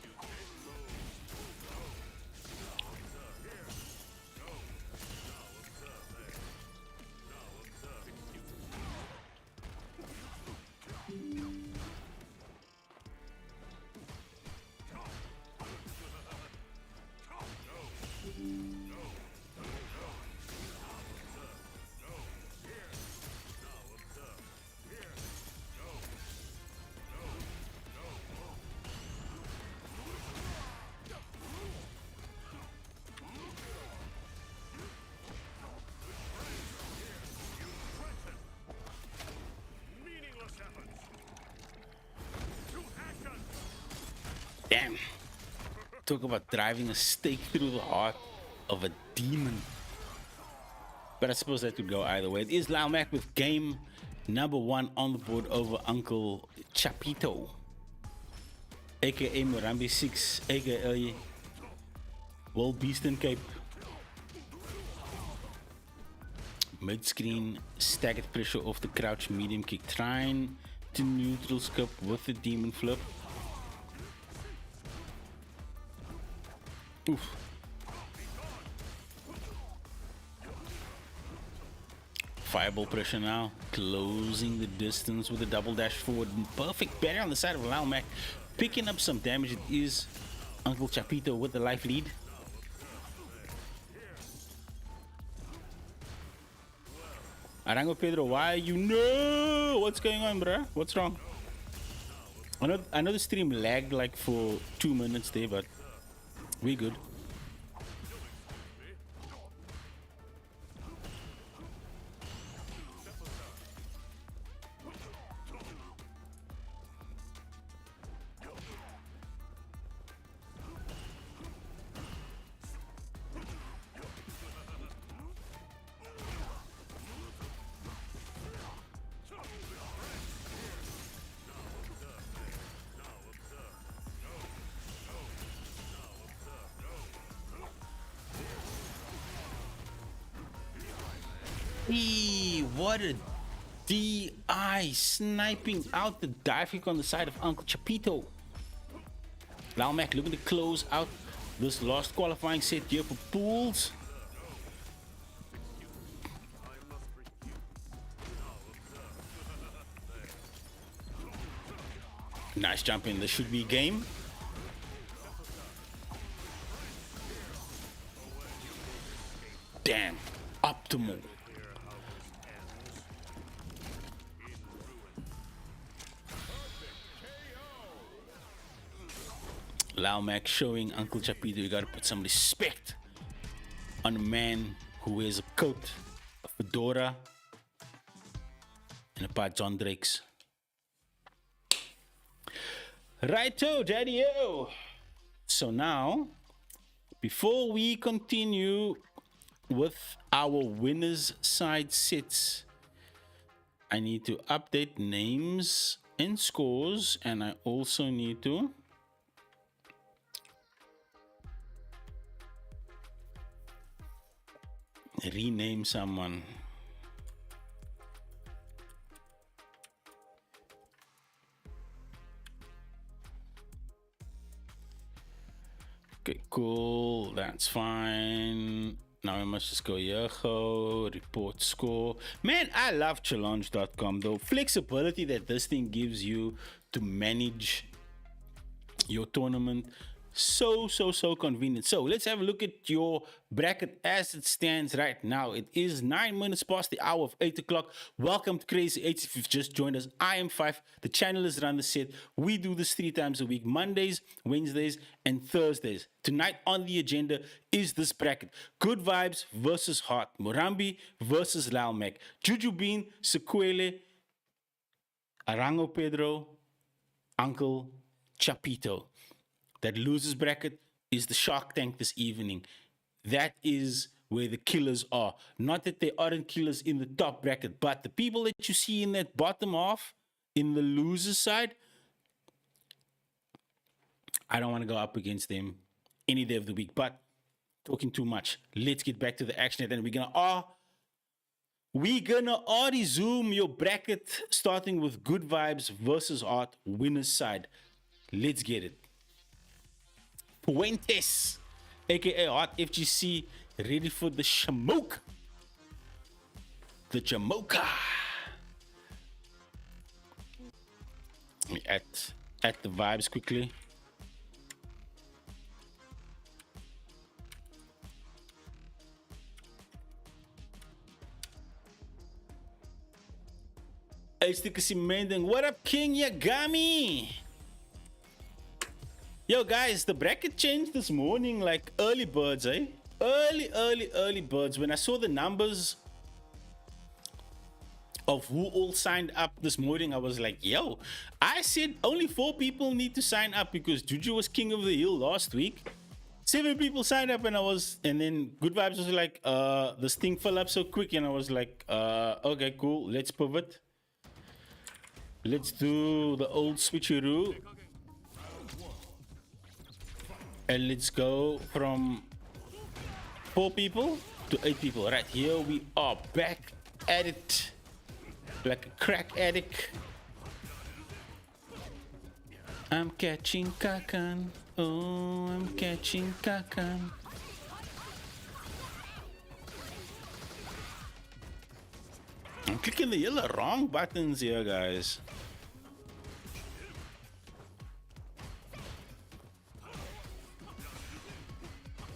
Damn. Talk about driving a stake through the heart of a demon. But I suppose that could go either way. It is Laumac with game number 1 on the board over Uncle Chapito, aka Murambi 6, aka World Beast and Cape. Mid-screen, staggered pressure off the crouch medium kick, trying to neutral scope with the demon flip. Oof. Fireball pressure now, closing the distance with a double dash forward. Perfect parry on the side of Lal Mac, picking up some damage. It is Uncle Chapito with the life lead. Arango Pedro, why are you? No! What's going on, bruh? What's wrong? I know the stream lagged like for 2 minutes there, but we good. What a DI, sniping out the dive kick on the side of Uncle Chapito. Lalmac looking to close out this last qualifying set here for pools. Nice jump in, this should be game. Damn, optimal. Lalmac showing Uncle Chapito you gotta put some respect on a man who wears a coat, a fedora, and a pair of John Drakes. Righto, daddy-o! So now, before we continue with our winners side sets, I need to update names and scores, and I also need to rename someone. Okay, cool, that's fine. Now we must just go here, go report score. Man, I love challenge.com though. Flexibility that this thing gives you to manage your tournament. So convenient. So let's have a look at your bracket as it stands right now. It is 9 minutes past the hour of 8 o'clock. Welcome to CRZY 8's. If you've just joined us, I am 5. The channel is Run the Set. We do this 3 times a week: Mondays, Wednesdays, and Thursdays. Tonight on the agenda is this bracket: Good Vibes versus Heart, Morambi versus Lalmac, Jujubin, Sequele, Arango Pedro, Uncle Chapito. That losers bracket is the Shark Tank this evening. That is where the killers are. Not that there aren't killers in the top bracket, but the people that you see in that bottom half, in the losers side, I don't want to go up against them any day of the week. But talking too much, let's get back to the action. And we're gonna already zoom your bracket, starting with Good Vibes versus Art winners side. Let's get it. Fuentes, aka Hot FGC, ready for the shamoke. The Jamocha. At the vibes quickly. What up, King Yagami? Yo guys, the bracket changed this morning like early birds, eh? Early birds. When I saw the numbers of who all signed up this morning, I was like, yo, I said only 4 people need to sign up because Juju was king of the hill last week. 7 people signed up, and then Good Vibes was like, this thing fell up so quick, and I was like, okay, cool, let's pivot. Let's do the old switcheroo. And let's go from 4 people to 8 people. Right, here we are back at it like a crack addict. I'm catching Kakan. Oh, I'm catching Kakan. I'm clicking the yellow wrong buttons here, guys.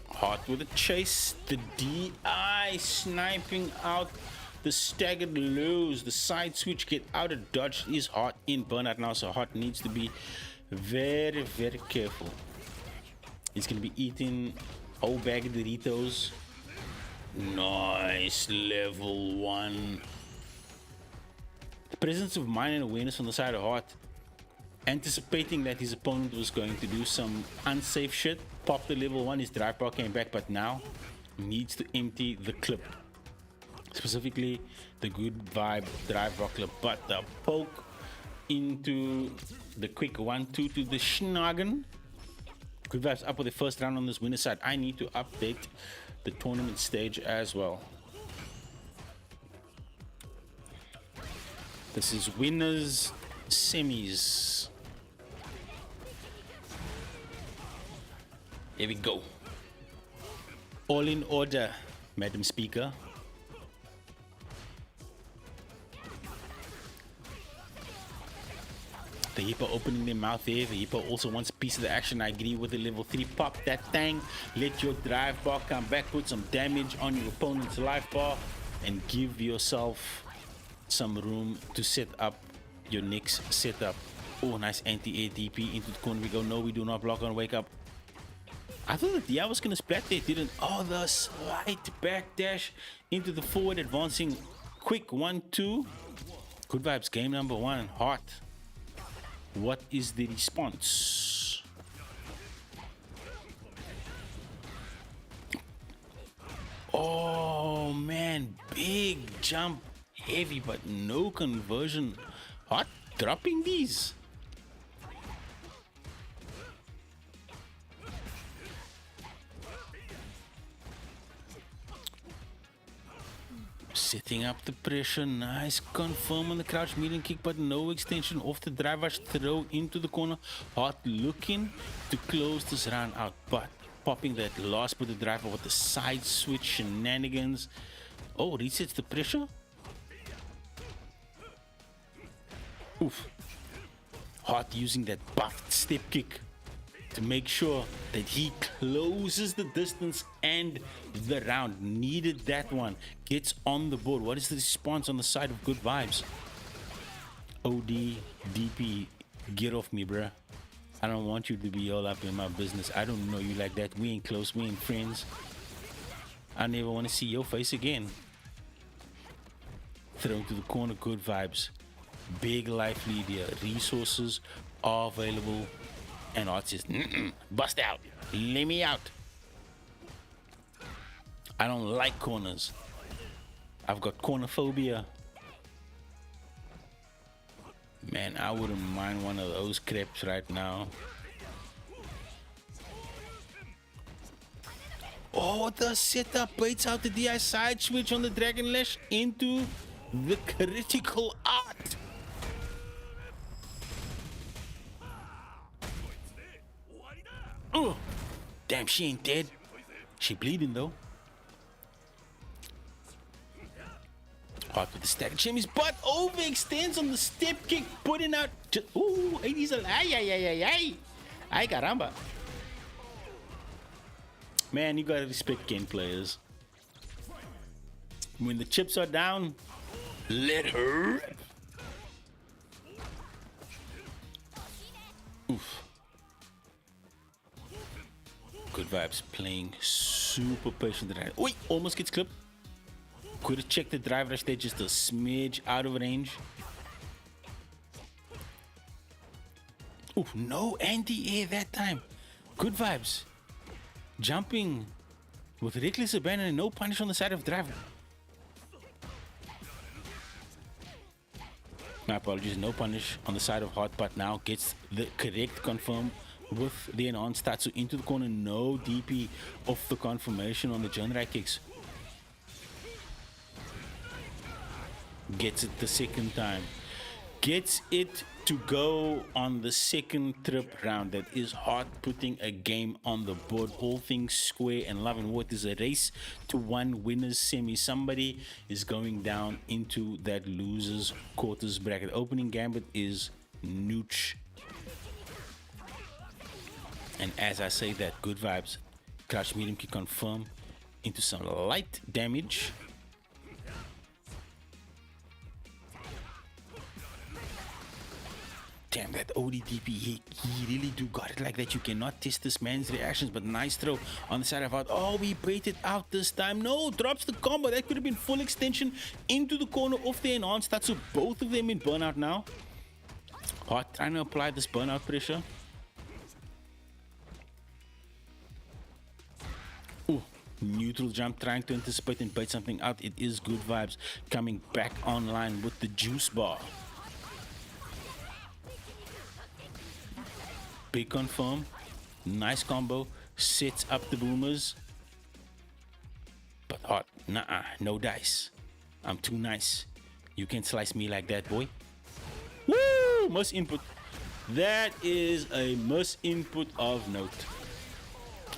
Hot with a chase. The DI sniping out the staggered lows. The side switch get out of dodge is Hot in burnout now, so Hot needs to be very, very careful. He's gonna be eating a whole bag of Doritos. Nice level 1. The presence of mind and awareness on the side of Hot, anticipating that his opponent was going to do some unsafe shit, popped the level 1. His drive bar came back, but now needs to empty the clip, specifically the good vibe drive bar clip. But the poke into the quick 1-2 to the schnagen. Good vibes up with the first round on this winner side. I need to update the tournament stage as well. This is winners semis. Here we go. All in order, Madam Speaker. The Hippo opening their mouth there. The Hippo also wants a piece of the action. I agree with the level 3. Pop that thing. Let your drive bar come back. Put some damage on your opponent's life bar. And give yourself some room to set up your next setup. Oh, nice anti-air DP into the corner we go. No, we do not block on wake up. I thought the DI was going to splat there. It didn't. Oh, the slight backdash into the forward advancing. Quick 1-2. Good vibes. Game number 1. Hot. What is the response? Oh man, big jump, heavy, but no conversion. Hot dropping these. Setting up the pressure, nice confirm on the crouch medium kick, but no extension off the driver's throw into the corner. Hot looking to close this round out, but popping that last with the driver with the side switch shenanigans. Oh, resets the pressure. Oof. Hot using that buffed step kick to make sure that he closes the distance and the round. Needed that one. Gets on the board. What is the response on the side of good vibes? OD, DP, get off me, bruh. I don't want you to be all up in my business. I don't know you like that. We ain't close. We ain't friends. I never want to see your face again. Thrown to the corner, good vibes. Big life lead here. Resources are available. And Hot says, bust out. Let me out. I don't like corners. I've got corner phobia. Man, I wouldn't mind one of those crepes right now. Oh, the setup baits out the DI side switch on the Dragon Lash into the critical art. Oh, damn, she ain't dead. She bleeding though. Hot with the stack. Jimmy's butt overextends on the step kick, putting out. Ooh, 8's a ay. Ay, caramba. Man, you gotta respect game players. When the chips are down, let her rip. Oof. Good vibes, playing super patient. Oi, almost gets clipped. Could have checked the drive rush there, just a smidge out of range. Oh, no anti-air that time. Good vibes. Jumping with reckless abandon and no punish on the side of driver. My apologies, no punish on the side of Hot, but now gets the correct confirm with the enhanced Tatsu into the corner. No DP off the confirmation on the Junrai kicks. Gets it the second time. Gets it to go on the second trip round. That is hard putting a game on the board. All things square and love and war. It is a race to one winner's semi. Somebody is going down into that loser's quarters bracket. Opening gambit is Nooch. And as I say that, good vibes. Crouch medium can confirm into some light damage. Damn, that ODDP, he really do got it like that. You cannot test this man's reactions, but nice throw on the side of out. Oh, we baited out this time. No, drops the combo. That could have been full extension into the corner of the enhanced. That's so both of them in burnout now. Hot trying to apply this burnout pressure. Ooh, neutral jump trying to anticipate and bait something out. It is good vibes coming back online with the juice bar. Big confirm, nice combo, sets up the boomers. But hot, nah, no dice. I'm too nice. You can't slice me like that, boy. Woo! Miss input. That is a miss input of note.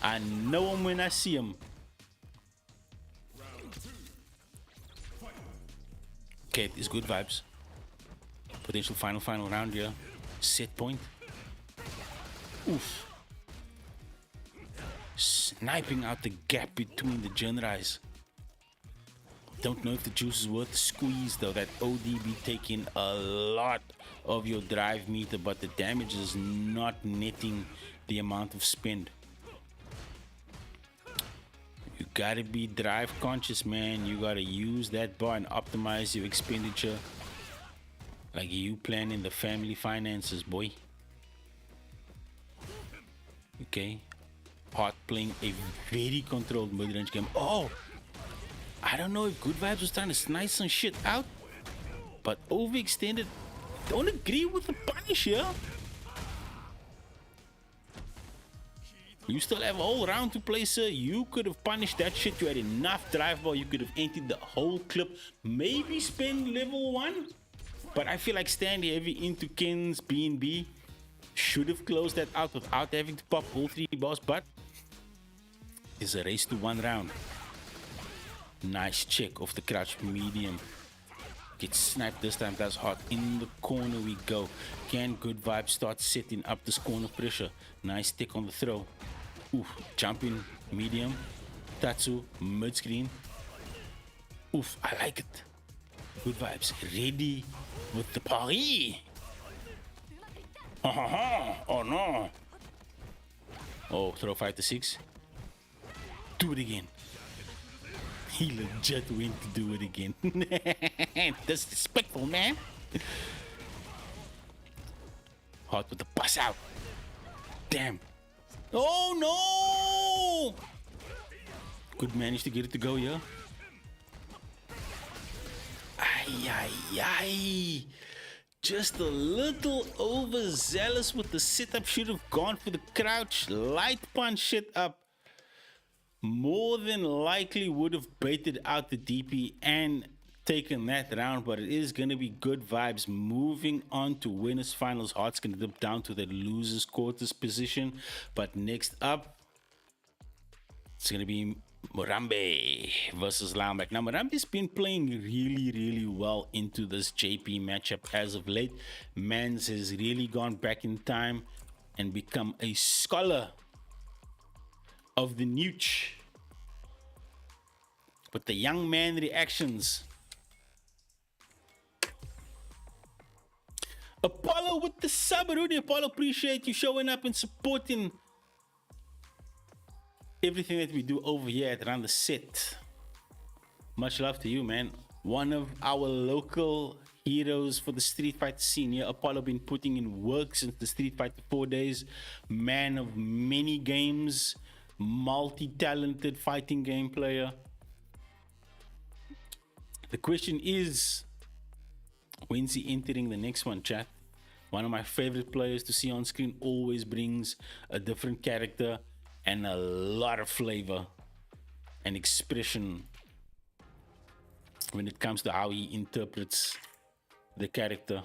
I know him when I see him. Okay, it's good vibes. Potential final round here. Set point. Oof. Sniping out the gap between the generais. Don't know if the juice is worth the squeeze though. That ODB taking a lot of your drive meter, but the damage is not netting the amount of spend. You gotta be drive conscious, man. You gotta use that bar and optimize your expenditure like you planning the family finances, boy. Okay, Hot playing a very controlled mid-range game. Oh, I don't know if Good Vibes was trying to snipe some shit out, but overextended. Don't agree with the punish here. You still have a whole round to play, sir. You could have punished that shit. You had enough drive ball. You could have emptied the whole clip. Maybe spend level 1. But I feel like stand heavy into Ken's B&B. Should have closed that out without having to pop all 3 balls. But it's a race to 1 round. Nice check off the crouch medium. Gets sniped this time. That's Hot. In the corner we go. Can Good Vibes start setting up this corner pressure? Nice stick on the throw. Oof, jumping medium. Tatsu mid screen. Oof, I like it. Good Vibes ready with the parry. Oh no. Oh, throw 5 to 6. Do it again. He legit went to do it again. Disrespectful, man. Hot with the bus out. Damn. Oh no! Good manage to get it to go, yeah. Ay. Just a little overzealous with the setup. Should have gone for the crouch. Light punch shit up. More than likely would have baited out the DP and taken that round, but it is going to be Good Vibes moving on to winners finals. Heart's going to dip down to the losers quarters position, but next up it's going to be Morambe versus Laumbach. Now Morambe's been playing really well into this JP matchup as of late. Mans has really gone back in time and become a scholar of the Nooch. But the young man reactions. Apollo with the sub. Rudy Apollo, appreciate you showing up and supporting everything that we do over here at Around the Set. Much love to you, man. One of our local heroes for the Street Fighter scene here. Apollo been putting in work since the Street Fighter 4 days. Man of many games. Multi-talented fighting game player. The question is, when's he entering the next one, chat? One of my favorite players to see on screen, always brings a different character and a lot of flavor and expression when it comes to how he interprets the character.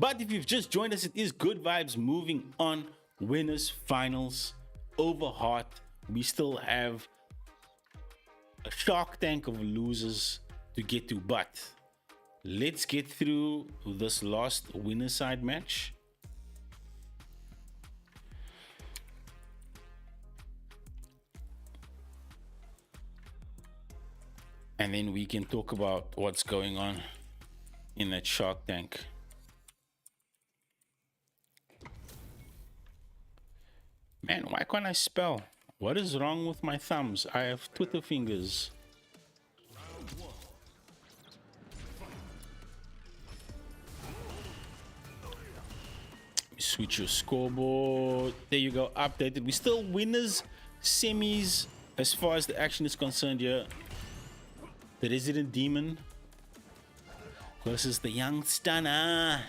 But if you've just joined us, it is Good Vibes moving on. Winners finals over Heart. We still have a shark tank of losers to get to, but let's get through this last winner side match. And then we can talk about what's going on in that shark tank. Man, why can't I spell? What is wrong with my thumbs? I have Twitter fingers. Switch your scoreboard. There you go, updated. We still winners, semis, as far as the action is concerned here. The Resident Demon versus the Young Stunner.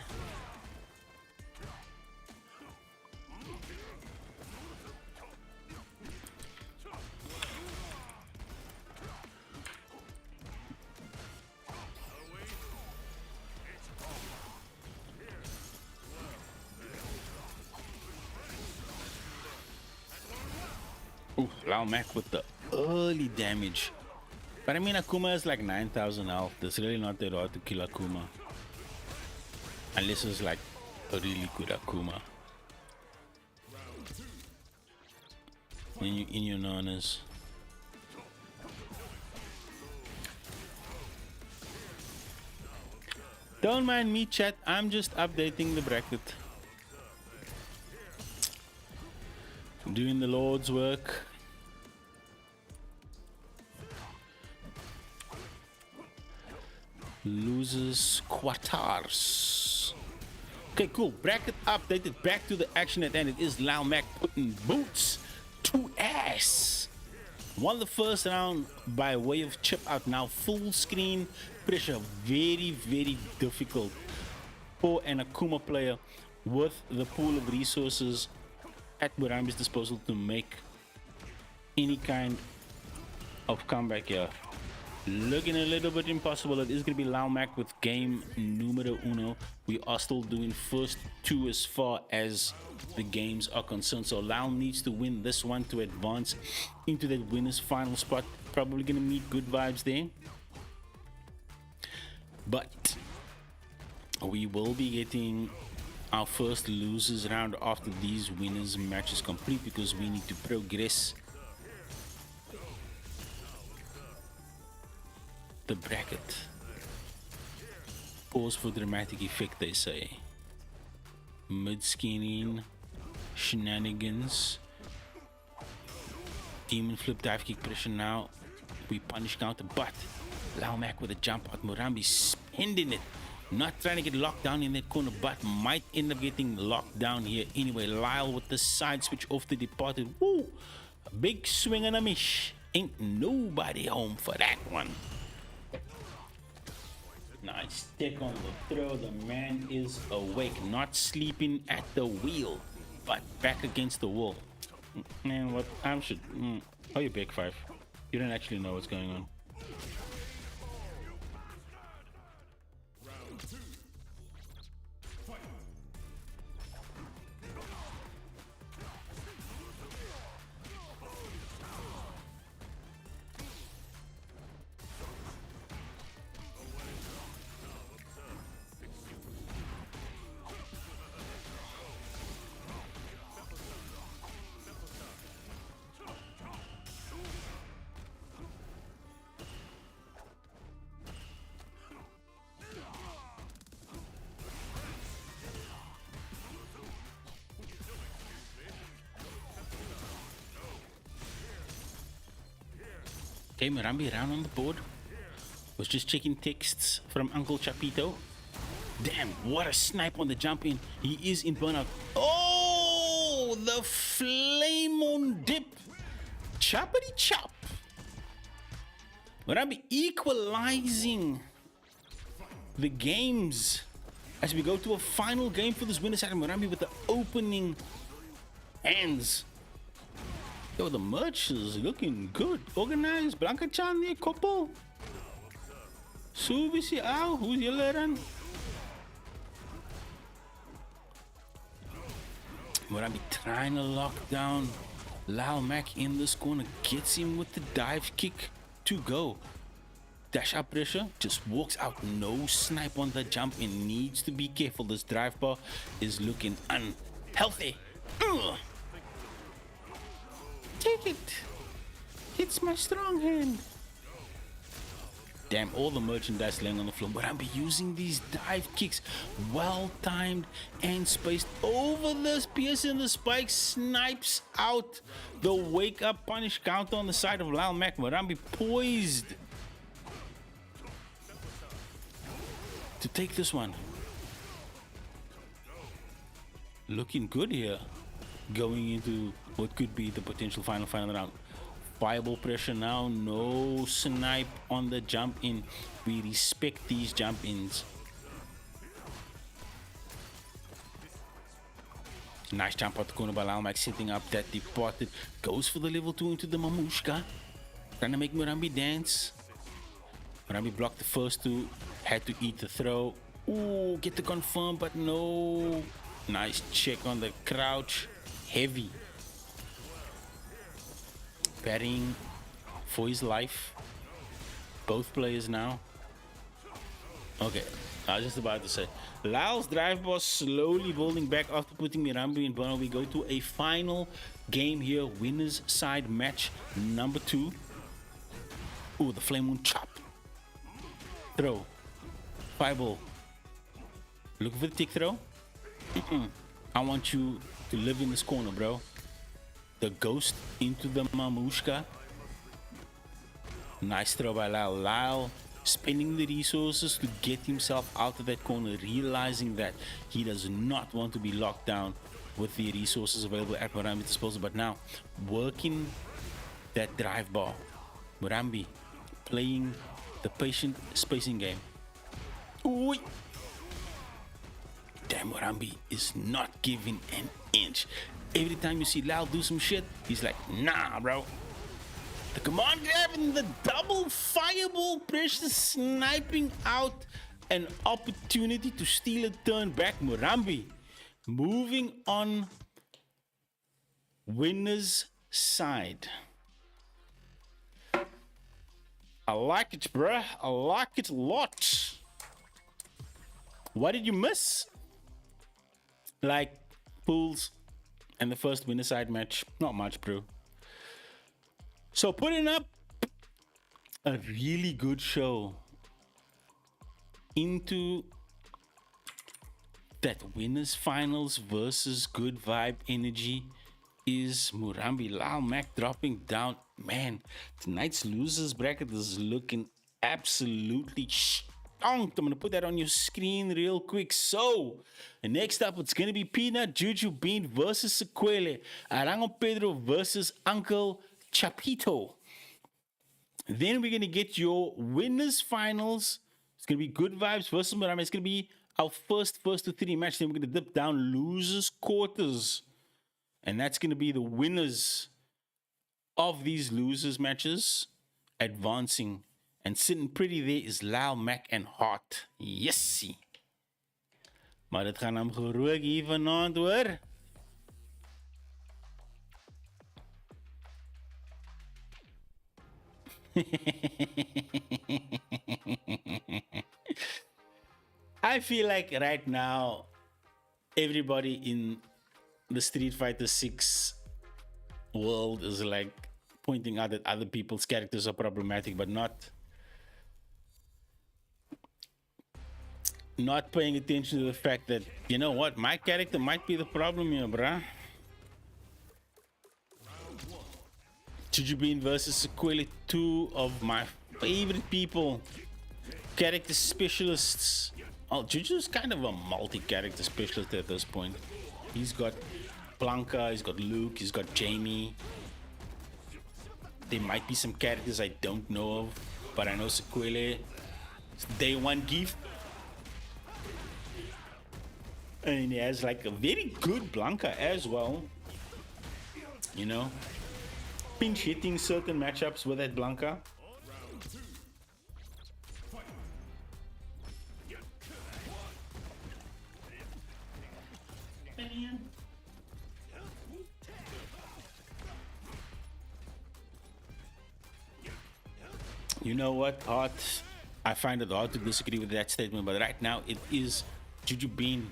Ooh, Lao Mac with the early damage. But I mean, Akuma is like 9,000 health. It's really not that hard to kill Akuma. Unless it's like a really good Akuma. In your nanas. Don't mind me, chat. I'm just updating the bracket. Doing the Lord's work. Losers quarters. Okay, cool. Bracket updated. Back to the action at hand. It is Lao Mac putting boots to ass. Won the first round by way of chip out. Now full screen pressure. Very, very difficult for an Akuma player with the pool of resources at Murambi's disposal to make any kind of comeback here. Looking a little bit impossible. It is going to be Lao Mac with game numero uno. We are still doing first two as far as the games are concerned. So Lao needs to win this one to advance into that winner's final spot. Probably going to meet Good Vibes there. But we will be getting our first losers round after these winners matches complete, because we need to progress the bracket. Pause for dramatic effect, they say. Mid-scanning shenanigans. Demon flip dive kick pressure now. We punish counter, but Lao Mac with a jump out. Murambi spending it. Not trying to get locked down in that corner, but might end up getting locked down here anyway. Lyle with the side switch off the departed. Woo! A big swing and a miss. Ain't nobody home for that one. Nice stick on the throw. The man is awake, not sleeping at the wheel, but back against the wall. Man, what? I should. Oh, you big five. You don't actually know what's going on. Okay, Murambi around on the board. Was just checking texts from Uncle Chapito. Damn, what a snipe on the jump in. He is in burnout. Oh, the flame on dip. Choppity chop. Murambi equalizing the games as we go to a final game for this winner side. Murambi with the opening hands. Yo, the merch is looking good. Organized. Blanca Chan there, couple. Subisi Al, who's your letter? Murambi trying to lock down Lal Mac in this corner. Gets him with the dive kick to go. Dash up pressure, just walks out. No snipe on the jump and needs to be careful. This drive bar is looking unhealthy. Ugh. Take it. It's my strong hand. Damn, all the merchandise laying on the floor. But I'm using these dive kicks. Well timed and spaced over this. Piercing the spike snipes out the wake up punish counter on the side of Lal Mac. Murambi poised to take this one. Looking good here. Going into what could be the potential final round. Fireball pressure now, no snipe on the jump in. We respect these jump ins. Nice jump out the corner by Lal Mac, setting up that departed. Goes for the level 2 into the Mamushka. Trying to make Murambi dance. Murambi blocked the first two, had to eat the throw. Ooh, get the confirm, but no. Nice check on the crouch. Heavy. Parrying for his life. Both players now. Okay, I was just about to say. Lal's drive was slowly building back after putting Murambi in burn. We go to a final game here. Winners side match number 2. Ooh, the flame moon chop. Throw. Fireball. Look for the tick throw. I want you to live in this corner, bro. The ghost into the Mamushka. Nice throw by Lal. Lal spending the resources to get himself out of that corner, realizing that he does not want to be locked down with the resources available at Murambi's disposal. But now, working that drive bar. Murambi playing the patient spacing game. Ooh. Damn, Murambi is not giving an inch. Every time you see Lal do some shit, he's like, nah, bro. The command grab and the double fireball pressure, sniping out an opportunity to steal a turn back. Murambi moving on winner's side. I like it, bruh. I like it a lot. What did you miss? Like pools and the first winner side match, not much, bro. So putting up a really good show into that winners finals versus good vibe energy is Murambi. Lal Mac dropping down. Man, tonight's losers bracket is looking absolutely stonked. I'm gonna put that on your screen real quick. So next up, it's gonna be Peanut Juju Bean versus Sequele, Arango Pedro versus Uncle Chapito. Then we're gonna get your winners finals. It's gonna be good vibes versus Murambi. It's gonna be our first to 3 match. Then we're gonna dip down losers quarters, and that's gonna be the winners of these losers matches advancing. And sitting pretty there is Lal Mac and Hart. Yessie. Maar dit gaan hem gerook hier vanavond hoor. I feel like right now everybody in the Street Fighter 6 world is like pointing out that other people's characters are problematic, but not paying attention to the fact that, you know what, my character might be the problem here, bruh. Jujubin versus Sequele, 2 of my favorite people, character specialists. Oh, Juju's kind of a multi-character specialist at this point. He's got Blanca, he's got Luke, he's got Jamie. There might be some characters I don't know of, but I know Sequele. Day 1 gift. And he has like a very good Blanca as well. You know, pinch hitting certain matchups with that Blanca. You know what, Hart? I find it hard to disagree with that statement, but right now it is Juju Bean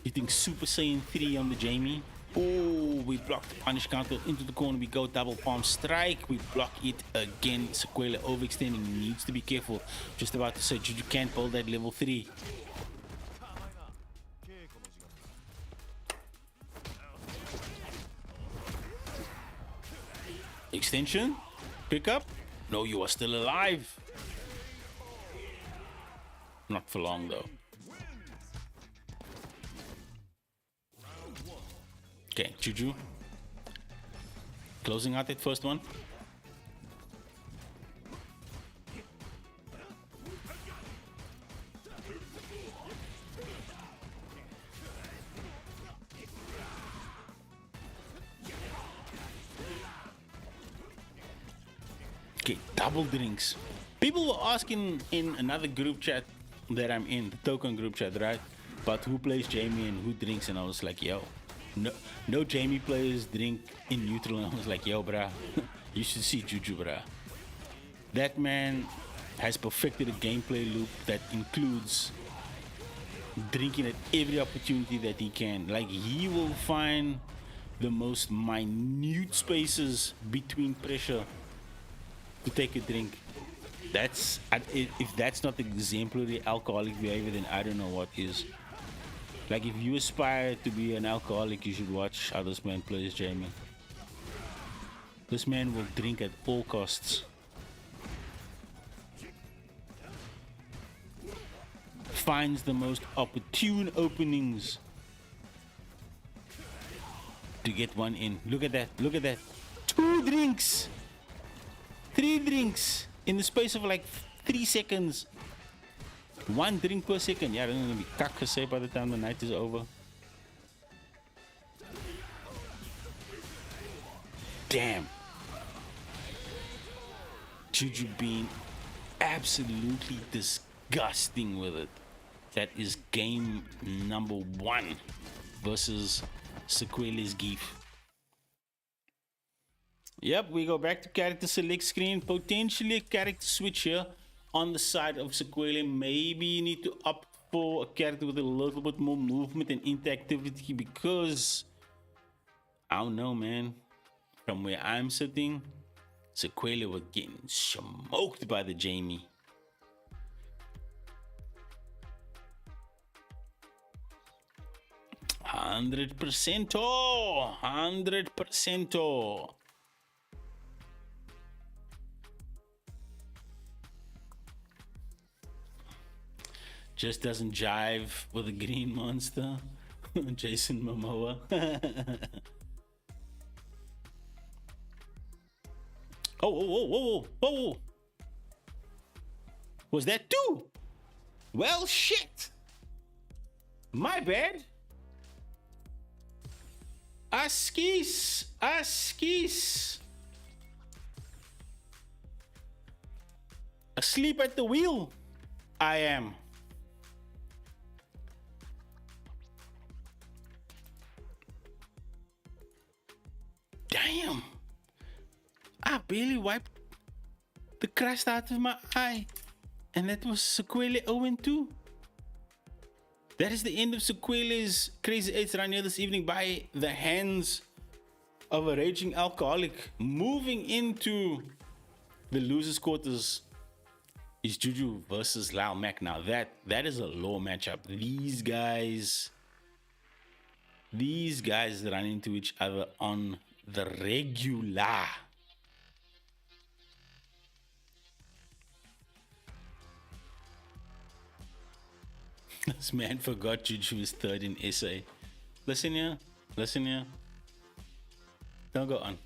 hitting Super Saiyan 3 on the Jamie. Oh, we block the punish counter into the corner. We go double palm strike. We block it again. Sequela overextending. Needs to be careful. Just about to say, Juju can't pull that level 3. Extension. Pick up. No, you are still alive. Not for long, though. Okay, Juju. Closing out that first one. Okay, double drinks. People were asking in another group chat that I'm in, the token group chat, right? But who plays Jamie and who drinks? And I was like, yo, no Jamie players drink in neutral. And I was like, yo, bruh, you should see Juju, bruh. That man has perfected a gameplay loop that includes drinking at every opportunity that he can. Like, he will find the most minute spaces between pressure to take a drink. That's, if that's not exemplary alcoholic behavior, then I don't know what is. Like, if you aspire to be an alcoholic, you should watch how this man plays Jamie. This man will drink at all costs. Finds the most opportune openings to get one in. Look at that, look at that. 2 drinks! 3 drinks in the space of like 3 seconds. 1 drink per second. Yeah, then gonna be kak gesê by the time the night is over. Damn. Juju being absolutely disgusting with it. That is game number 1 versus Sequela's Geef. Yep, we go back to character select screen. Potentially a character switch here on the side of Sequela. Maybe you need to opt for a character with a little bit more movement and interactivity because, I don't know, man. From where I'm sitting, Sequela was getting smoked by the Jamie. $100%. 100%. Just doesn't jive with a green monster. Jason Momoa. Oh. Was that 2? Well, shit. My bad. Askis. Asleep at the wheel. I am. Damn. I barely wiped the crust out of my eye. And that was Sequela 0-2. That is the end of Sequela's Crazy 8's run here this evening by the hands of a raging alcoholic. Moving into the losers quarters is Juju versus Lal Mac. Now that is a low matchup. These guys run into each other on the regular. This man forgot Juju was 3rd in SA. Listen here. Don't go on.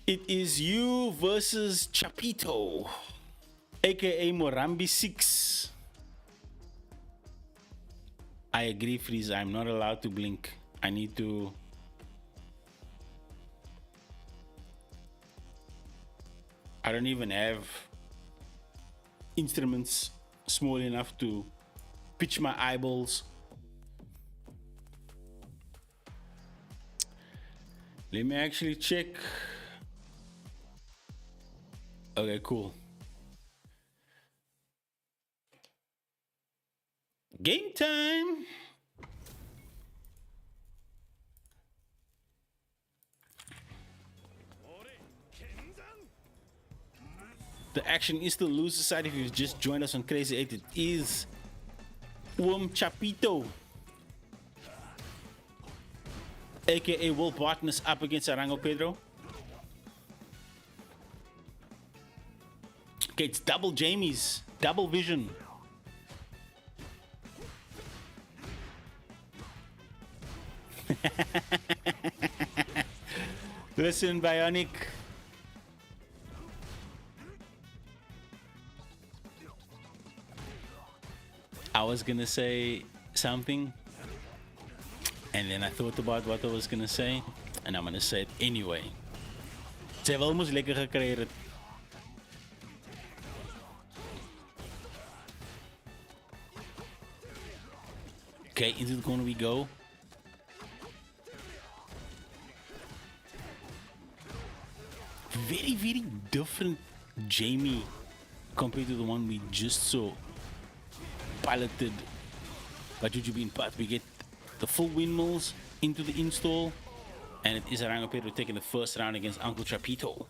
It is you versus Chapito, aka Morambi 6. I agree, Freeze. I'm not allowed to blink. I need to. I don't even have instruments small enough to pitch my eyeballs. Let me actually check. Okay, cool. Game time. The action is still loser side if you've just joined us on CRZY. It is Chapito, aka Will Partners, up against Arango Pedro. Okay, it's double Jamie's, double vision. Listen, Bionic. I was gonna say something, and then I thought about what I was gonna say, and I'm gonna say it anyway. Ze hebben almost lekker gecreëerd. Okay, into the corner we go. Very, very different Jamie compared to the one we just saw piloted by Jujubee in Path. We get the full windmills into the install, and it is Arango Pedro taking the first round against Uncle Chapito.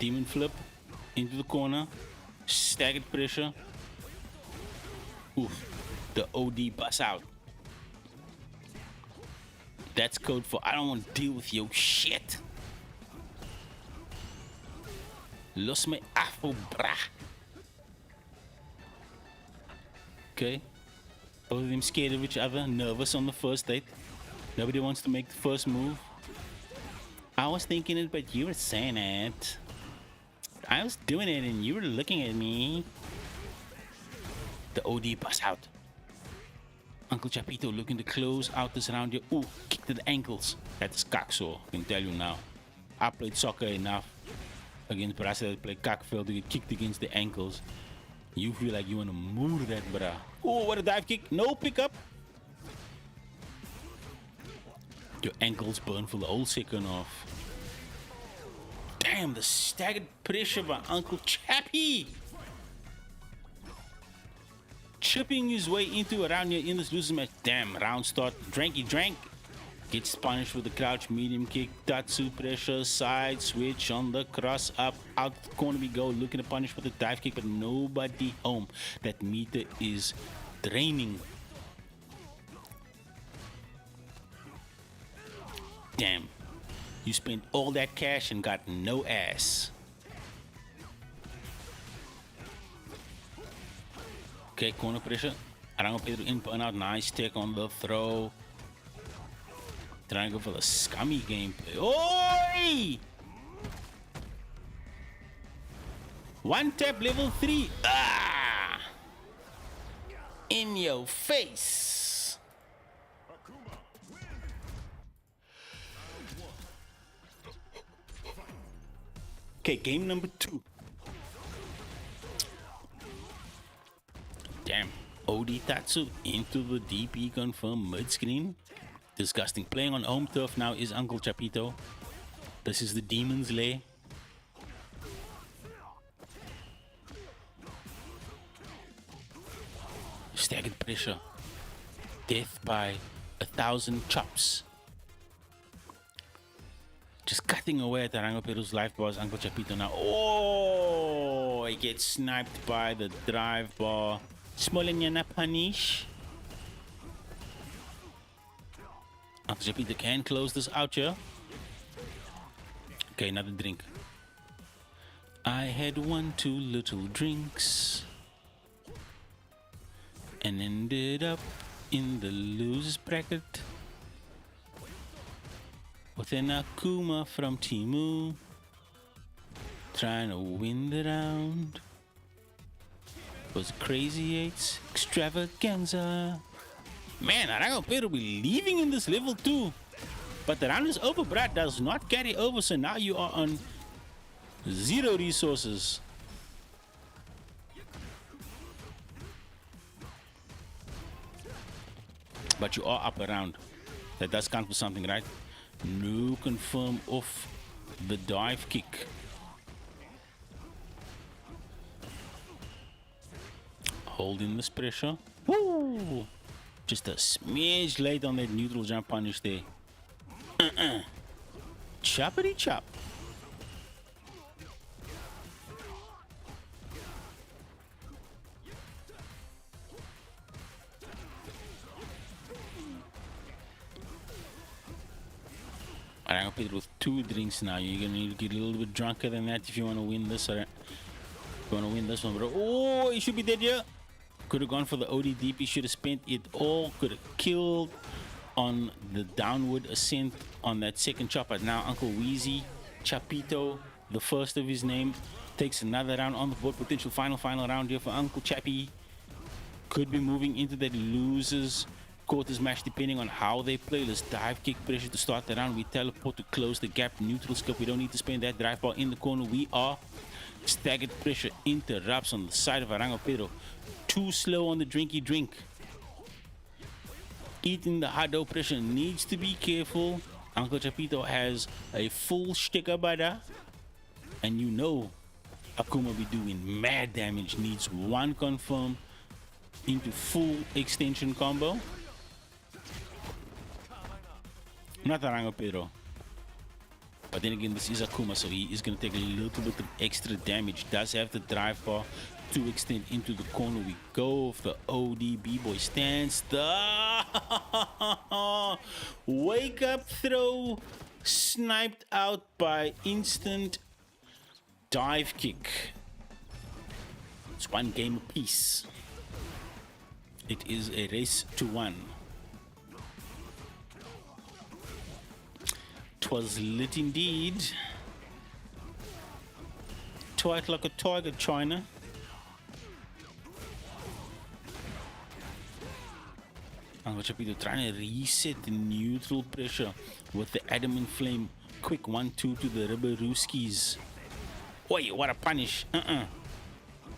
Demon flip into the corner, staggered pressure. Oof, the OD bust out. That's code for I don't want to deal with your shit. Los me afo bra. Okay. Both of them scared of each other, nervous on the first date. Nobody wants to make the first move. I was thinking it, but you were saying it. I was doing it and you were looking at me. The OD bust out. Uncle Chapito looking to close out this round here. Ooh, kick to the ankles. That's kakso, I can tell you now. I played soccer enough against Brazil that played kakveld to get kicked against the ankles. You feel like you want to move that, bruh. Oh, what a dive kick. No pickup. Your ankles burn for the whole second off. Damn, the staggered pressure by Uncle Chappy. Chipping his way into a round here in this losing match. Damn, round start. Dranky drank. Gets punished with the crouch medium kick. Tatsu pressure. Side switch on the cross up. Out the corner we go. Looking to punish with the dive kick, but nobody home. That meter is draining. Damn. You spent all that cash and got no ass. Okay, corner pressure. Arango Pedro in, burn out. Nice take on the throw. Trying to go for the scummy gameplay. Oi! One tap level 3. Ah! In your face. Okay, game number 2. Damn. OD Tatsu into the DP confirm mid-screen. Disgusting. Playing on home turf now is Uncle Chapito. This is the Demon's Lair. Staggered pressure. Death by 1,000 chops. Just cutting away at Arango Pedro's life bars. Uncle Chapito now. Oh, he gets sniped by the drive bar. Smoleniana punish. Uncle Chapito can close this out here. Okay, another drink. I had 1 2 little drinks and ended up in the losers bracket with an Akuma from Timu trying to win the round. Was CRZY 8's extravaganza. Man, Arango Pedro will be leaving in this level 2. But the round is over, Brad. Does not carry over. So now you are on Zero resources. But you are up around. That does count for something, right? No confirm off the dive kick. Holding this pressure. Woo! Just a smidge late on that neutral jump punish there. Choppity chop. I'm gonna put it with 2 drinks now. You're gonna need to get a little bit drunker than that if you wanna win this. Or if you wanna win this one, bro. Oh, he should be dead here. Could have gone for the ODDP. Should have spent it all. Could have killed on the downward ascent on that second chop. But now Uncle Wheezy, Chapito, the first of his name, takes another round on the board. Potential final round here for Uncle Chappy. Could be moving into that losers quarters match depending on how they play. Let's dive kick pressure to start the round. We teleport to close the gap. Neutral scope. We don't need to spend that drive ball in the corner. We are staggered pressure interrupts on the side of Arango Pedro. Too slow on the drinky drink. Eating the hado pressure, needs to be careful. Uncle Chapito has a full sticker butter, and you know Akuma be doing mad damage. Needs 1 confirm into full extension combo. Not Arango Pedro. But then again, this is Akuma, so he is going to take a little bit of extra damage. Does have the drive bar to extend into the corner. We go for the ODB boy stance. The wake up throw sniped out by instant dive kick. It's 1 game apiece. It is a race to 1. 'Twas lit indeed. Twice like a tiger, China. Uncle Chapito trying to reset the neutral pressure with the adamant flame. Quick 1-2 to the Ribberuskis. Oi, what a punish.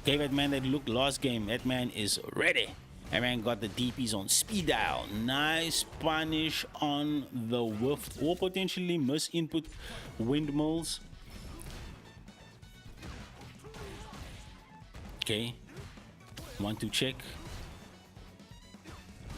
Gave that man that look last game. That man is ready. That man got the DPs on speed dial. Nice punish on the whiff or potentially miss input windmills. Okay. 1-2 check.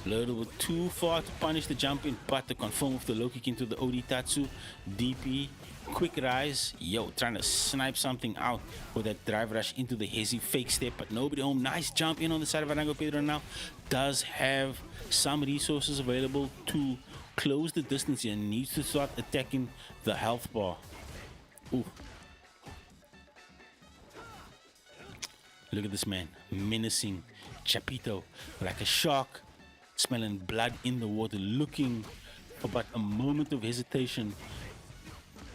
A little bit too far to punish the jump in, but to confirm with the low kick into the OD Tatsu. DP, quick rise. Yo, trying to snipe something out with that drive rush into the hazy fake step, but nobody home. Nice jump in on the side of Arango Pedro now. Does have some resources available to close the distance and needs to start attacking the health bar. Ooh. Look at this man, menacing Chapito like a shark. Smelling blood in the water, looking for but a moment of hesitation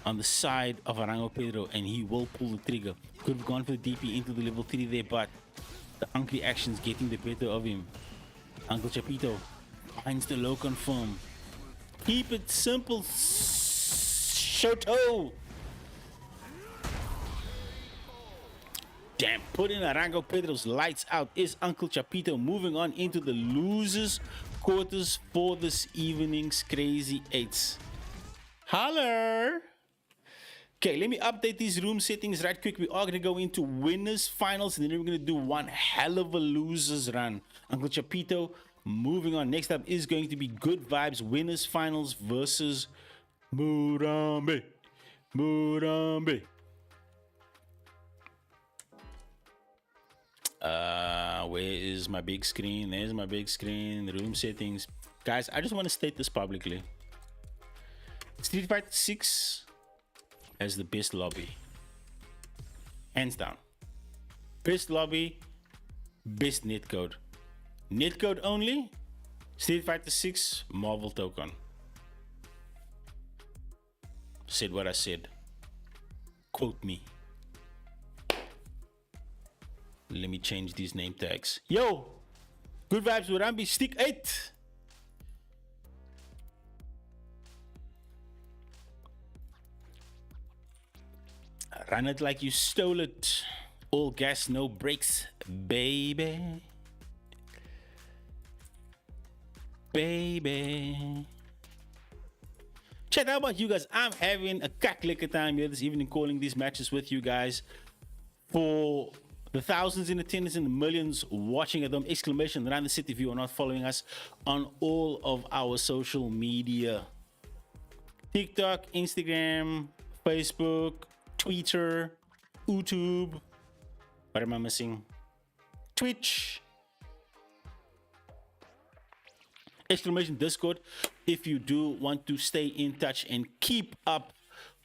on the side of Arango Pedro, and he will pull the trigger. Could have gone for the DP into the level 3 there, but the ugly actions getting the better of him. Uncle Chapito finds the low confirm. Keep it simple, Shoto. Damn, putting Arango Pedro's lights out is Uncle Chapito. Moving on into the losers quarters for this evening's Crazy 8's. Holler! Okay, let me update these room settings right quick. We are going to go into winners finals, and then we're going to do one hell of a losers run. Uncle Chapito moving on. Next up is going to be Good Vibes winners finals versus Murambe. Where is my big screen? There's my big screen. The room settings. Guys, I just want to state this publicly. Street Fighter 6 has the best lobby. Hands down. Best lobby, best netcode. Netcode only, Street Fighter 6, Marvel Token. Said what I said. Quote me. Let me change these name tags. Yo! Good Vibes with Rambi, stick 8! Run it like you stole it. All gas, no brakes, baby. Baby. Chat, how about you guys? I'm having a kaklikker time here this evening calling these matches with you guys. For the thousands in attendance and the millions watching at them, exclamation around the city if you are not following us on all of our social media. TikTok, Instagram, Facebook, Twitter, YouTube. What am I missing? Twitch. Exclamation Discord if you do want to stay in touch and keep up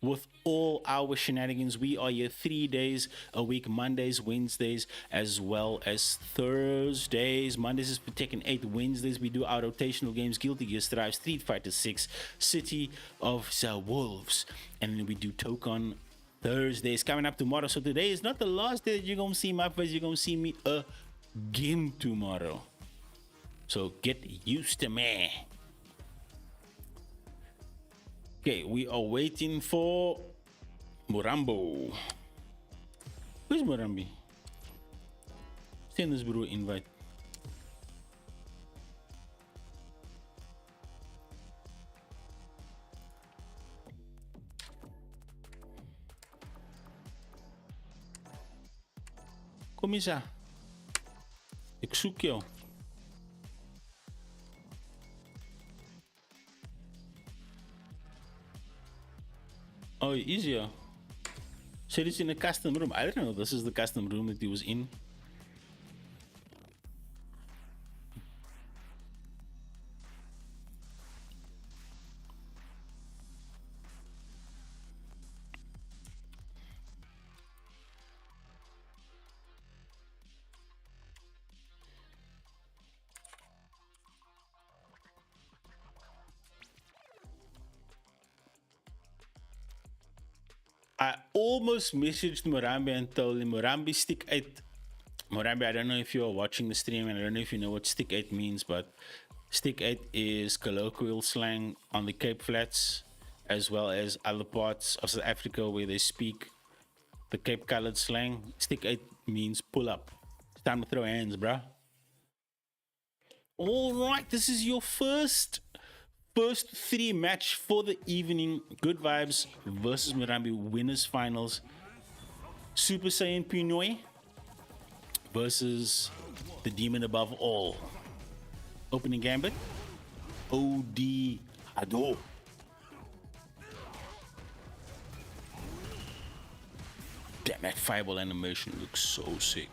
with all our shenanigans. We are here 3 days a week, Mondays, Wednesdays, as well as Thursdays. Mondays is for Tekken 8. Wednesdays we do our rotational games, Guilty Gear Strive, Street Fighter 6, City of the Wolves, and then we do Tokon Thursdays coming up tomorrow. So today is not the last day that you're gonna see my face. You're gonna see me again tomorrow. So get used to me. Okay, we are waiting for Murambo. Where's Murambi? Send this bro invite. Kom eens aan. Ik zoek jou. Oh, easier. So it's in a custom room. I don't know. This is the custom room that he was in. I almost messaged Murambi and told him, Murambi, stick 8. Murambi, I don't know if you are watching the stream and I don't know if you know what stick 8 means, but stick 8 is colloquial slang on the Cape Flats as well as other parts of South Africa where they speak the Cape Colored slang. Stick 8 means pull up. It's time to throw hands, bruh. All right, this is your first 3 match for the evening. Good Vibes versus Murambi winners finals. Super Saiyan Pinoy versus the demon above all. Opening gambit. OD Hado. Damn, that fireball animation looks so sick.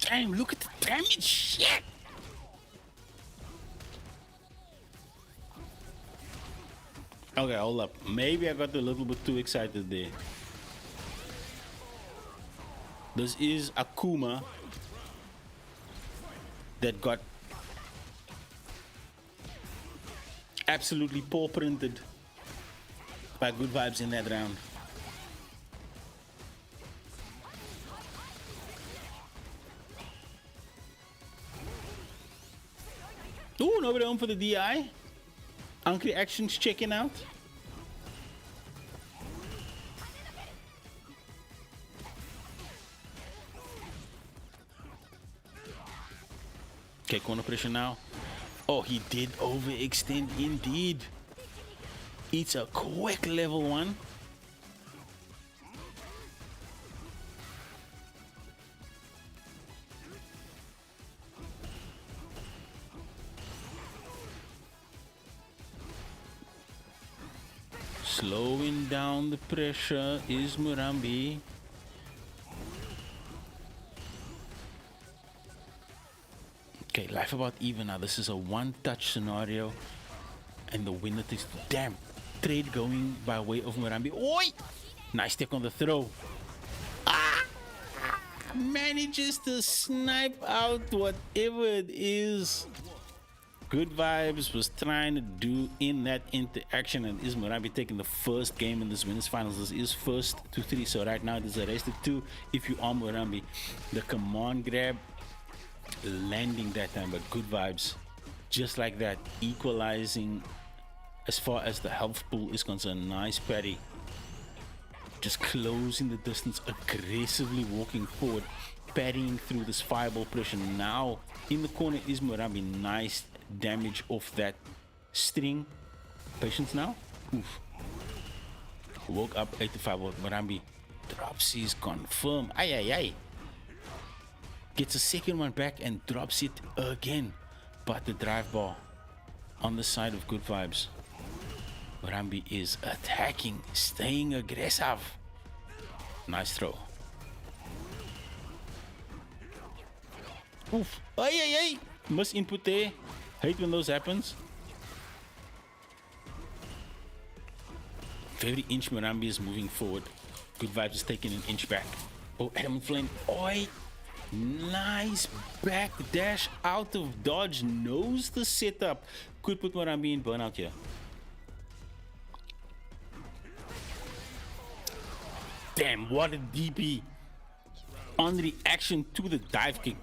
Damn, look at the damage. Shit. Okay, hold up. Maybe I got a little bit too excited there. This is Akuma that got absolutely paw printed by Good Vibes in that round. Ooh, nobody home for the DI. Angry Actions checking out. Okay, corner pressure now. Oh, he did overextend indeed. It's a quick level 1. Slowing down the pressure is Murambi. Okay, life about even now. This is a one-touch scenario. And the winner takes... Damn. Trade going by way of Murambi. Oi! Nice take on the throw. Ah! Manages to snipe out whatever it is Good Vibes was trying to do in that interaction. And is Murambi taking the first game in this winners finals? This is first to 3. So right now it is a race to 2 if you are Murambi. The command grab landing that time, but Good Vibes just like that, equalizing as far as the health pool is concerned. Nice parry, just closing the distance, aggressively walking forward, parrying through this fireball pressure. Now in the corner is Murambi. Nice damage off that string. Patience now. Oof. Woke up 85 with Murambi. Drops is confirmed. Ay ay ay. Gets a second one back and drops it again. But the drive bar on the side of Good Vibes. Murambi is attacking, staying aggressive. Nice throw. Oof. Ay ay ay. Miss input there. Hate when those happens. Every inch Murambi is moving forward. Good Vibes is taking an inch back. Oh, Adam Flame. Oi. Nice back dash out of dodge. Knows the setup. Could put Murambi in burnout here. Damn, what a DP. On reaction to the dive kick.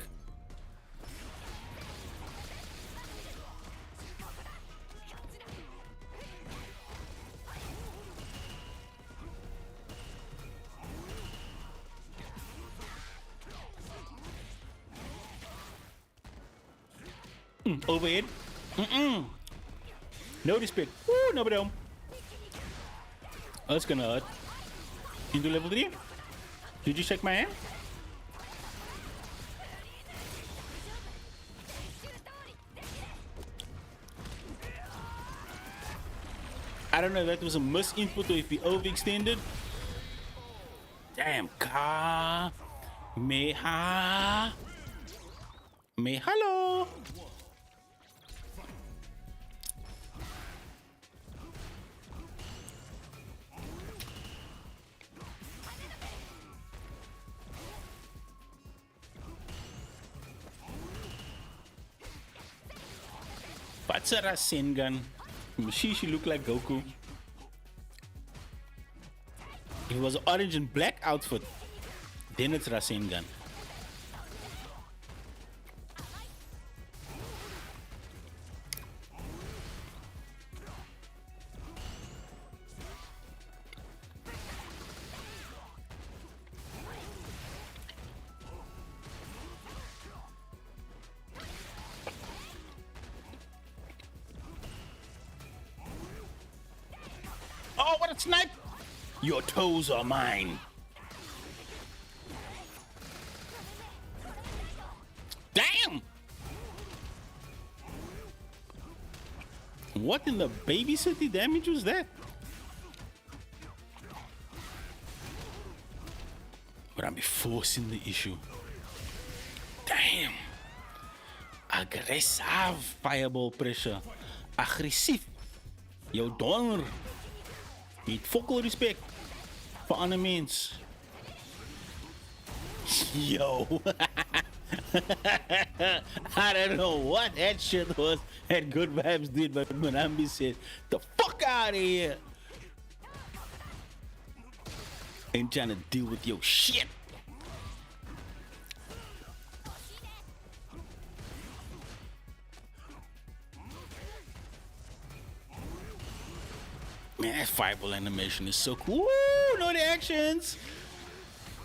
Overhead. No respect. Woo, nobody home. Oh, that's gonna hurt. Into level 3. Did you check my hand? I don't know if that was a misinput or if he overextended. Damn, Ka. Meha. Hello. What's a Rasengan? She look like Goku. If it was an orange and black outfit, then it's Rasengan. Oh, what a snipe! Your toes are mine. Damn! What in the baby city damage was that? But I'm forcing the issue. Damn! Aggressive fireball pressure. Aggressief. Jou donder. Met full respect for ander mens. Yo. I don't know what that shit was. Had good vibes, dude, but Murambi said, the fuck out of here. Ain't trying to deal with your shit. Man, that fireball animation is so cool. Woo, no reactions.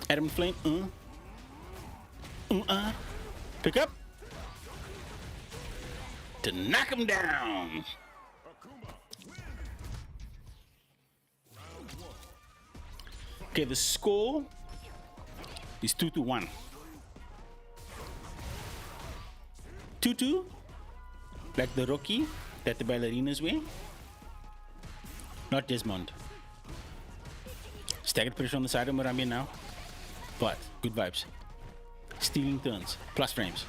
Adam Flame. Pick up. To knock him down. Okay, the score is 2-1. 2-2. Like the Rocky that the ballerinas wear. Not Desmond. Staggered pressure on the side of Murambi now. But good vibes. Stealing turns. Plus frames.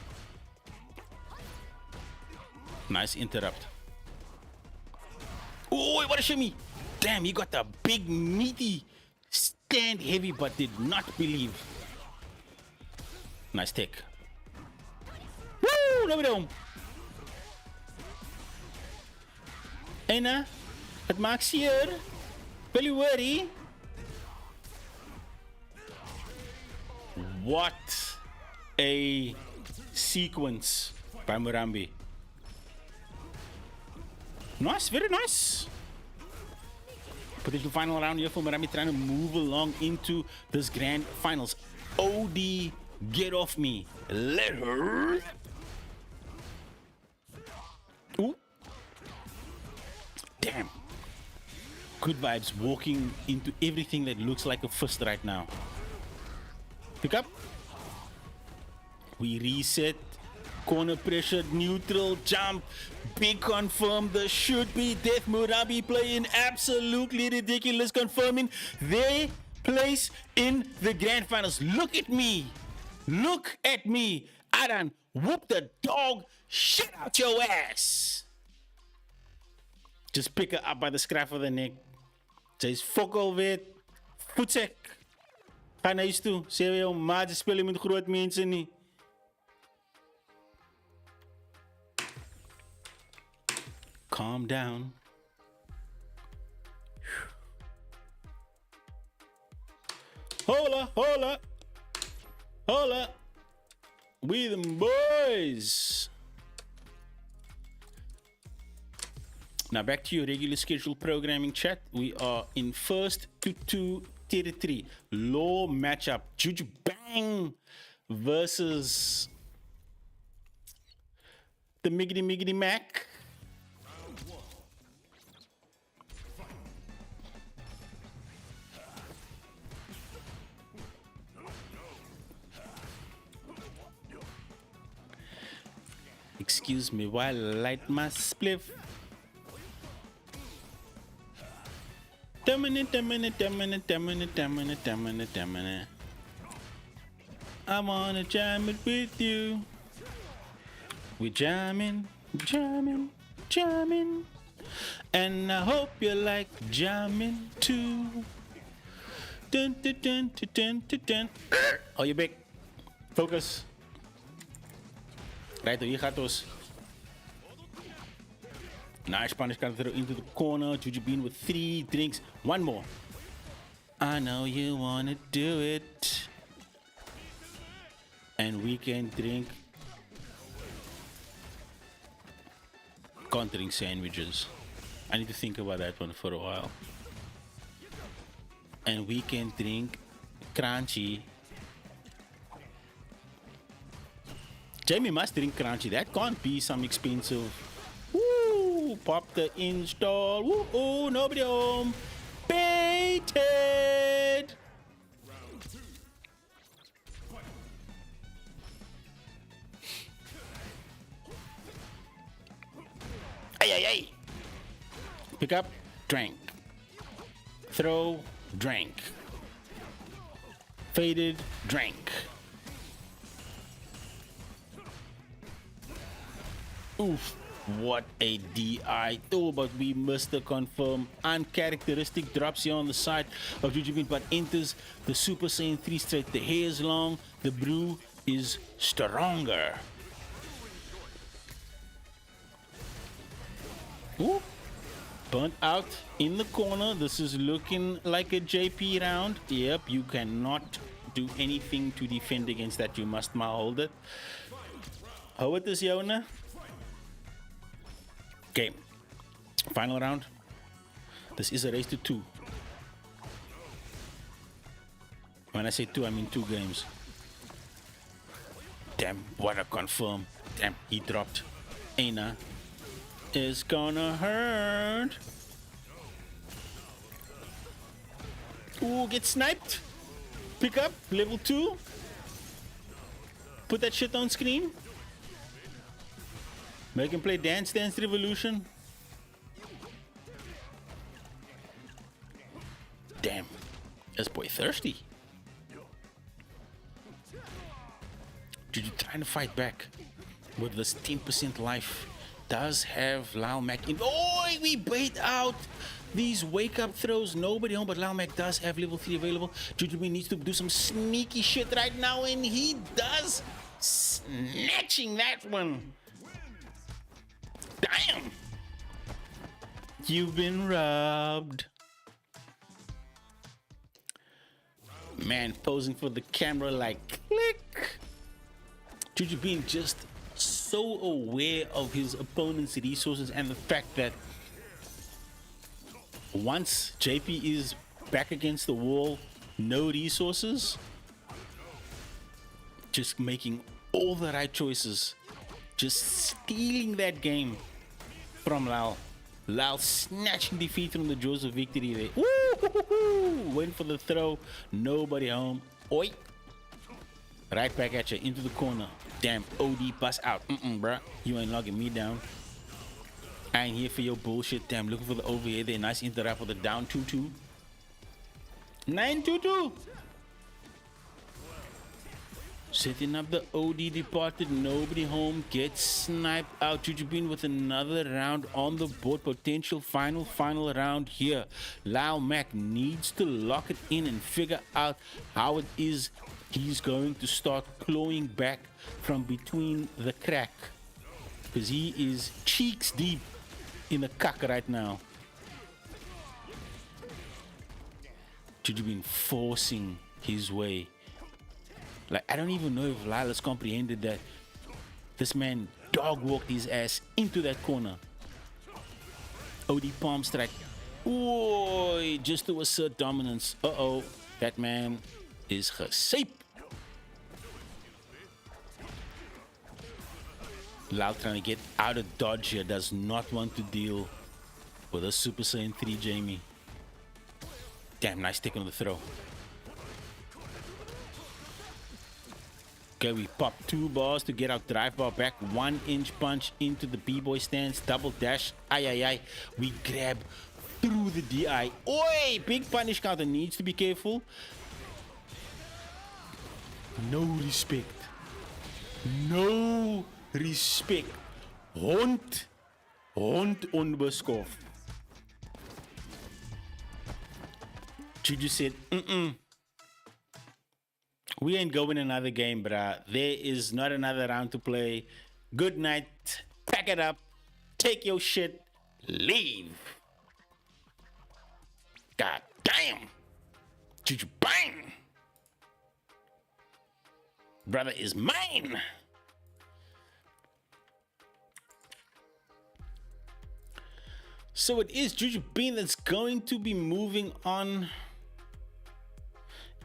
Nice interrupt. Oh, what a shimmy. Damn, he got the big meaty stand heavy but did not believe. Nice take. Woo! No home. Ena, het maakt zeer. Will you worry? What a sequence by Murambi. Nice, very nice. Potential final round here for Murambi trying to move along into this grand finals. OD, get off me. Let her. Ooh. Damn. Good vibes walking into everything that looks like a fist right now. Pick up. We reset. Corner pressure, neutral, jump. Big confirm. There should be death. Murambi playing absolutely ridiculous, confirming their place in the grand finals. Look at me. Look at me. I done whoop the dog shit out your ass. Just pick her up by the scruff of the neck. Sy's fokol weet. Voetsek. Ga naar huis toe. Sê vir jou ma, jy speel met groot mense nie. Calm down. Hola, hola. Hola. We them boys. Now back to your regular scheduled programming chat. We are in first to 2 territory. Law matchup. Juju Bang versus the Miggity Mac. Excuse me while I light my spliff. I wanna jam it with you. We jamming, jamming, jamming. And I hope you like jamming too. Dun, dun, dun, dun, dun, dun, dun. Oh, you big. Focus. Right, hier gaat ons. Nice Spanish can throw into the corner. Juju Bean with 3 drinks. One more. I know you wanna do it. And we can drink. Can't drink sandwiches. I need to think about that one for a while. And we can drink crunchy. Jamie must drink crunchy. That can't be some expensive. Woo! Pop the install. Woo! Oh, nobody home. Baited. Ay, ay, ay. Pick up, drank. Throw, drank. Faded, drank. Oof, what a DI though, but we missed the confirm. Uncharacteristic drops here on the side of Jujubin, but enters the Super Saiyan 3 straight. The hair is long, the brew is stronger. Ooh. Burnt out in the corner. This is looking like a JP round. Yep, you cannot do anything to defend against that. You must hold it. How it is, Yona? Okay. Final round. This is a race to 2. When I say 2, I mean 2 games. Damn, what a confirm. Damn, he dropped. Aina is gonna hurt. Ooh, get sniped. Pick up, level 2. Put that shit on screen. Make him play Dance Dance Revolution. Damn, this boy thirsty. Juju trying to fight back with this 10% life. Does have Lal Mac in. Oh, we bait out these wake up throws. Nobody home, but Lal Mac does have level 3 available. Juju needs to do some sneaky shit right now, and he does. Snatching that one. Damn. You've been robbed. Man posing for the camera like click. Juju being just so aware of his opponent's resources and the fact that once JP is back against the wall, no resources, just making all the right choices, just stealing that game from Lal. Lal snatching defeat from the jaws of victory there. Woo! Went for the throw, nobody home. Oi! Right back at you, into the corner. Damn, OD bust out. Bruh. You ain't logging me down. I ain't here for your bullshit. Damn, looking for the overhead there. Nice interrupt for the down 2-2. 9-2-2. Setting up the OD departed. Nobody home. Gets sniped out. Juju Bean with another round on the board. Potential final round here. Lal Mac needs to lock it in and figure out how it is he's going to start clawing back from between the crack. Because he is cheeks deep in the cack right now. Juju Bean forcing his way. Like, I don't even know if Lal has comprehended that this man dog walked his ass into that corner. OD palm strike. Oy, just to assert dominance. Uh-oh, that man is gesape. Lal trying to get out of dodge here. Does not want to deal with a Super Saiyan 3 Jamie. Damn, nice stick on the throw. Okay, we pop 2 bars to get our drive bar back. 1-inch punch into the B-boy stance. Double dash. Ay. We grab through the DI. Oi! Big punish counter. Needs to be careful. No respect. No respect. Hond onbeskoft. Juju said, we ain't going another game, bruh. There is not another round to play. Good night. Pack it up. Take your shit. Leave. God damn. Juju bang. Brother is mine. So it is Juju Bean that's going to be moving on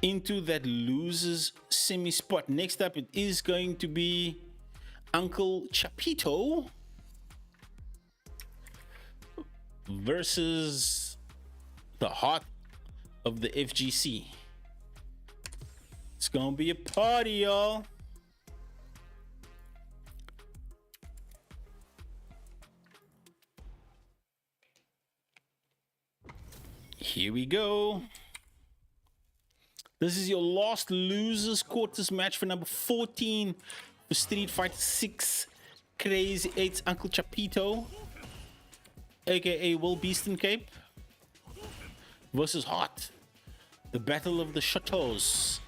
into that losers semi spot. Next up, it is going to be Uncle Chapito versus the heart of the FGC. It's gonna be a party, y'all. Here we go. This is your last losers quarters match for number 14 for Street Fighter 6. Crazy 8's Uncle Chapito, aka Will Beeston Cape, versus Heart. The Battle of the Chateaus.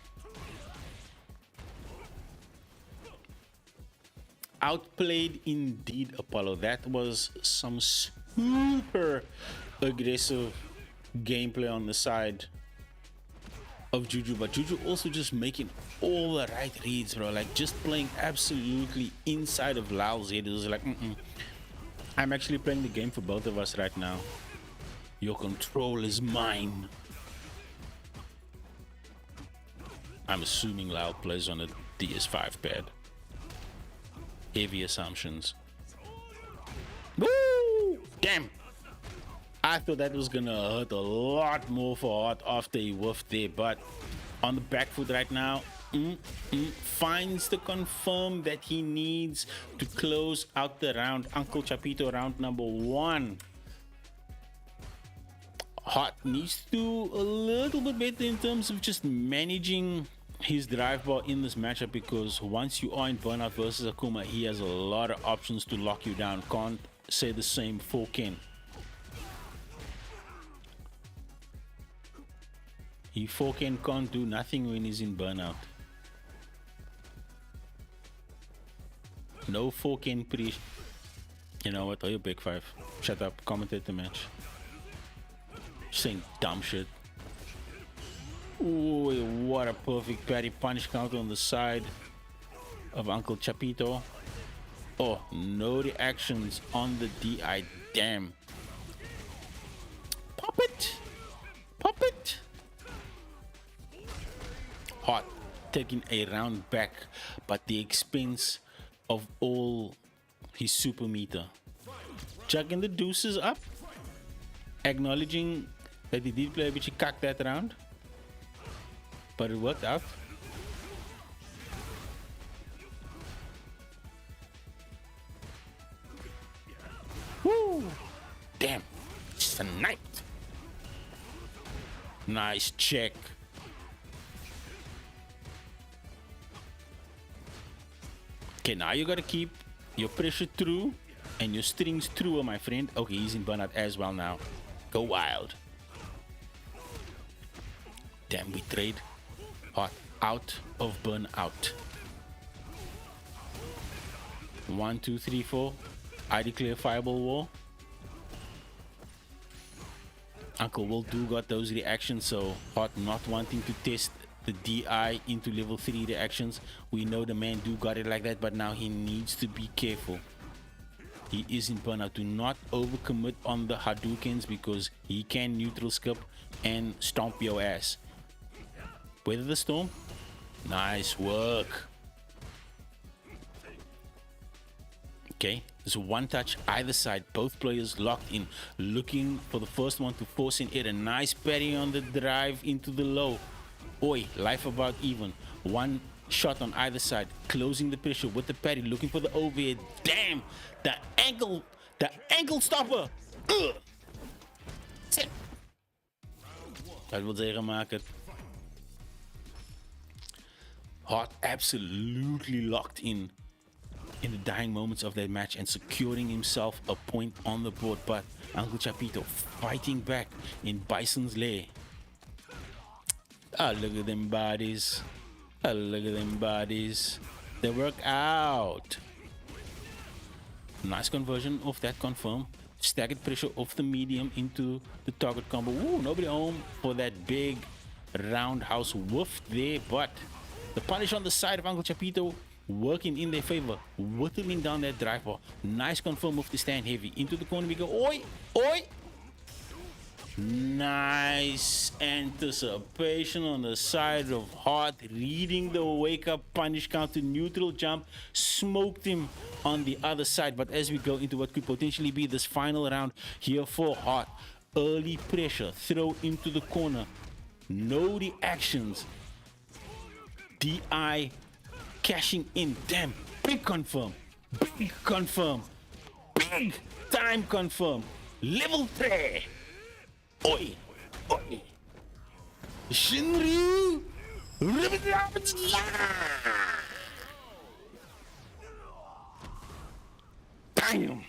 outplayed indeed, Apollo. That was some super aggressive gameplay on the side of Juju, but Juju also just making all the right reads, bro. Like just playing absolutely inside of Lau's head. It was like, I'm actually playing the game for both of us right now. Your control is mine. I'm assuming Lau plays on a DS5 pad. Heavy assumptions. Woo! Damn! I thought that was gonna hurt a lot more for Hart after he whiffed there, but on the back foot right now, finds the confirm that he needs to close out the round. Uncle Chapito, round number 1. Hart needs to do a little bit better in terms of just managing his drive bar in this matchup, because once you are in burnout versus Akuma, he has a lot of options to lock you down. Can't say the same for Ken. He 4Ken can't do nothing when he's in burnout. No 4Ken pre. You know what? Oh, you big 5. Shut up. Commentate the match. Saying dumb shit. Ooh, what a perfect parry punish counter on the side of Uncle Chapito. Oh, no reactions on the DI. Damn. Pop it. Pop it. Hot taking a round back, but the expense of all his super meter. Chucking the deuces up, acknowledging that he did play a bit cock that round, but it worked out. Woo! Damn, sniped. Nice check. Okay, now you gotta keep your pressure true and your strings true, my friend. Okay, he's in burnout as well now. Go wild. Damn, we trade. Hot out of burnout. 1, 2, 3, 4. I declare fireball war. Uncle Will do got those reactions, so Hot not wanting to test the DI into level 3 reactions. We know the man do got it like that, but now he needs to be careful. He is in burnout. Do not overcommit on the Hadoukens, because he can neutral skip and stomp your ass. Weather the storm. Nice work. Okay, there's one touch either side. Both players locked in, looking for the first one to force in it. A nice parry on the drive into the low. Oi, life about even. One shot on either side, closing the pressure with the parry, looking for the overhead. Damn, the ankle stopper. Dat wil zeggen, maak het. Hart absolutely locked in the dying moments of that match and securing himself a point on the board, but Uncle Chapito fighting back in Bison's lair. Oh, look at them bodies. Oh, look at them bodies. They work out. Nice conversion of that confirm. Staggered pressure off the medium into the target combo. Ooh, nobody home for that big roundhouse woof there, but the punish on the side of Uncle Chapito working in their favor, whittling down that drive bar. Nice confirm of the stand heavy. Into the corner we go. Oi! Oi! Nice anticipation on the side of Hart, reading the wake up punish counter, neutral jump, smoked him on the other side. But as we go into what could potentially be this final round here for Hart, early pressure, throw into the corner, no reactions, DI cashing in. Damn, big confirm, big time confirm, level 3. Oi, oi. Shinryu. Damn.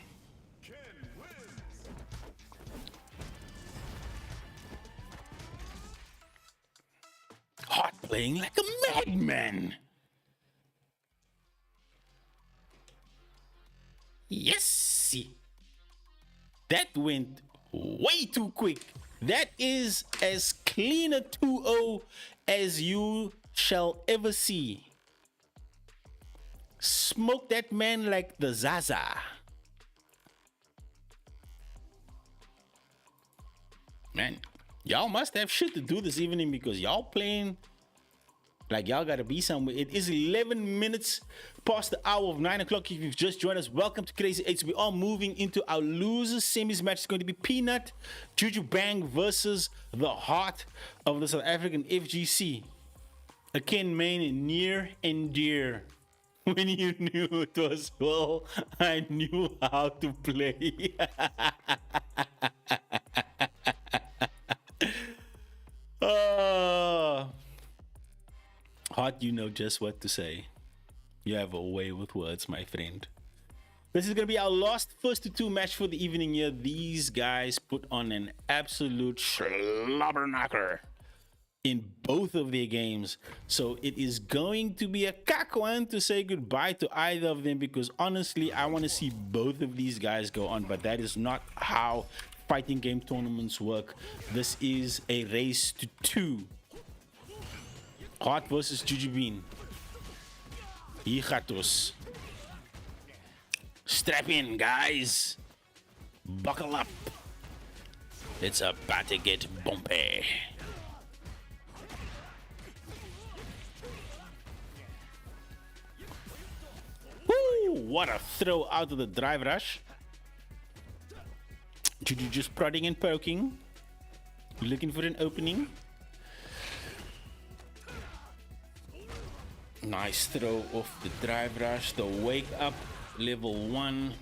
Hart playing like a madman. Yes! That went way too quick. That is as clean a 2-0 as you shall ever see. Smoke that man like the Zaza. Man, y'all must have shit to do this evening because y'all playing like y'all gotta be somewhere. It is 11 minutes past the hour of 9 o'clock. If you've just joined us, welcome to Crazy 8's. We are moving into our losers semis match. It's going to be Peanut Juju Bang versus the heart of the South African FGC. Again, main near and dear. When you knew it was well, I knew how to play. Heart, you know just what to say. You have a way with words, my friend. This is going to be our last first to two match for the evening here. These guys put on an absolute slobber knocker in both of their games. So it is going to be a cack one to say goodbye to either of them because honestly, I want to see both of these guys go on, but that is not how fighting game tournaments work. This is a race to two. Heart versus Jujubin. Higatos. Strap in, guys. Buckle up. It's about to get bumpy. Woo! What a throw out of the drive rush. Juju just prodding and poking. Looking for an opening. Nice throw off the drive rush. The wake up level 1.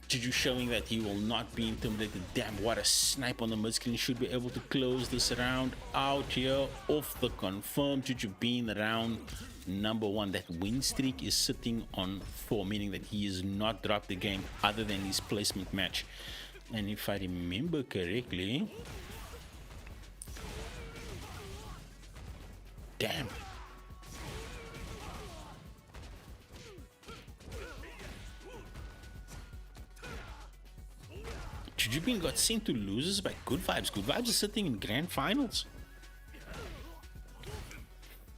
Juju showing that he will not be intimidated. Damn, what a snipe on the mid screen. Should be able to close this round out here off the confirm. Juju being round number 1. That win streak is sitting on 4, meaning that he has not dropped the game other than his placement match. And if I remember correctly, damn. Jujubin got sent to losers by Good Vibes. Good Vibes is sitting in grand finals.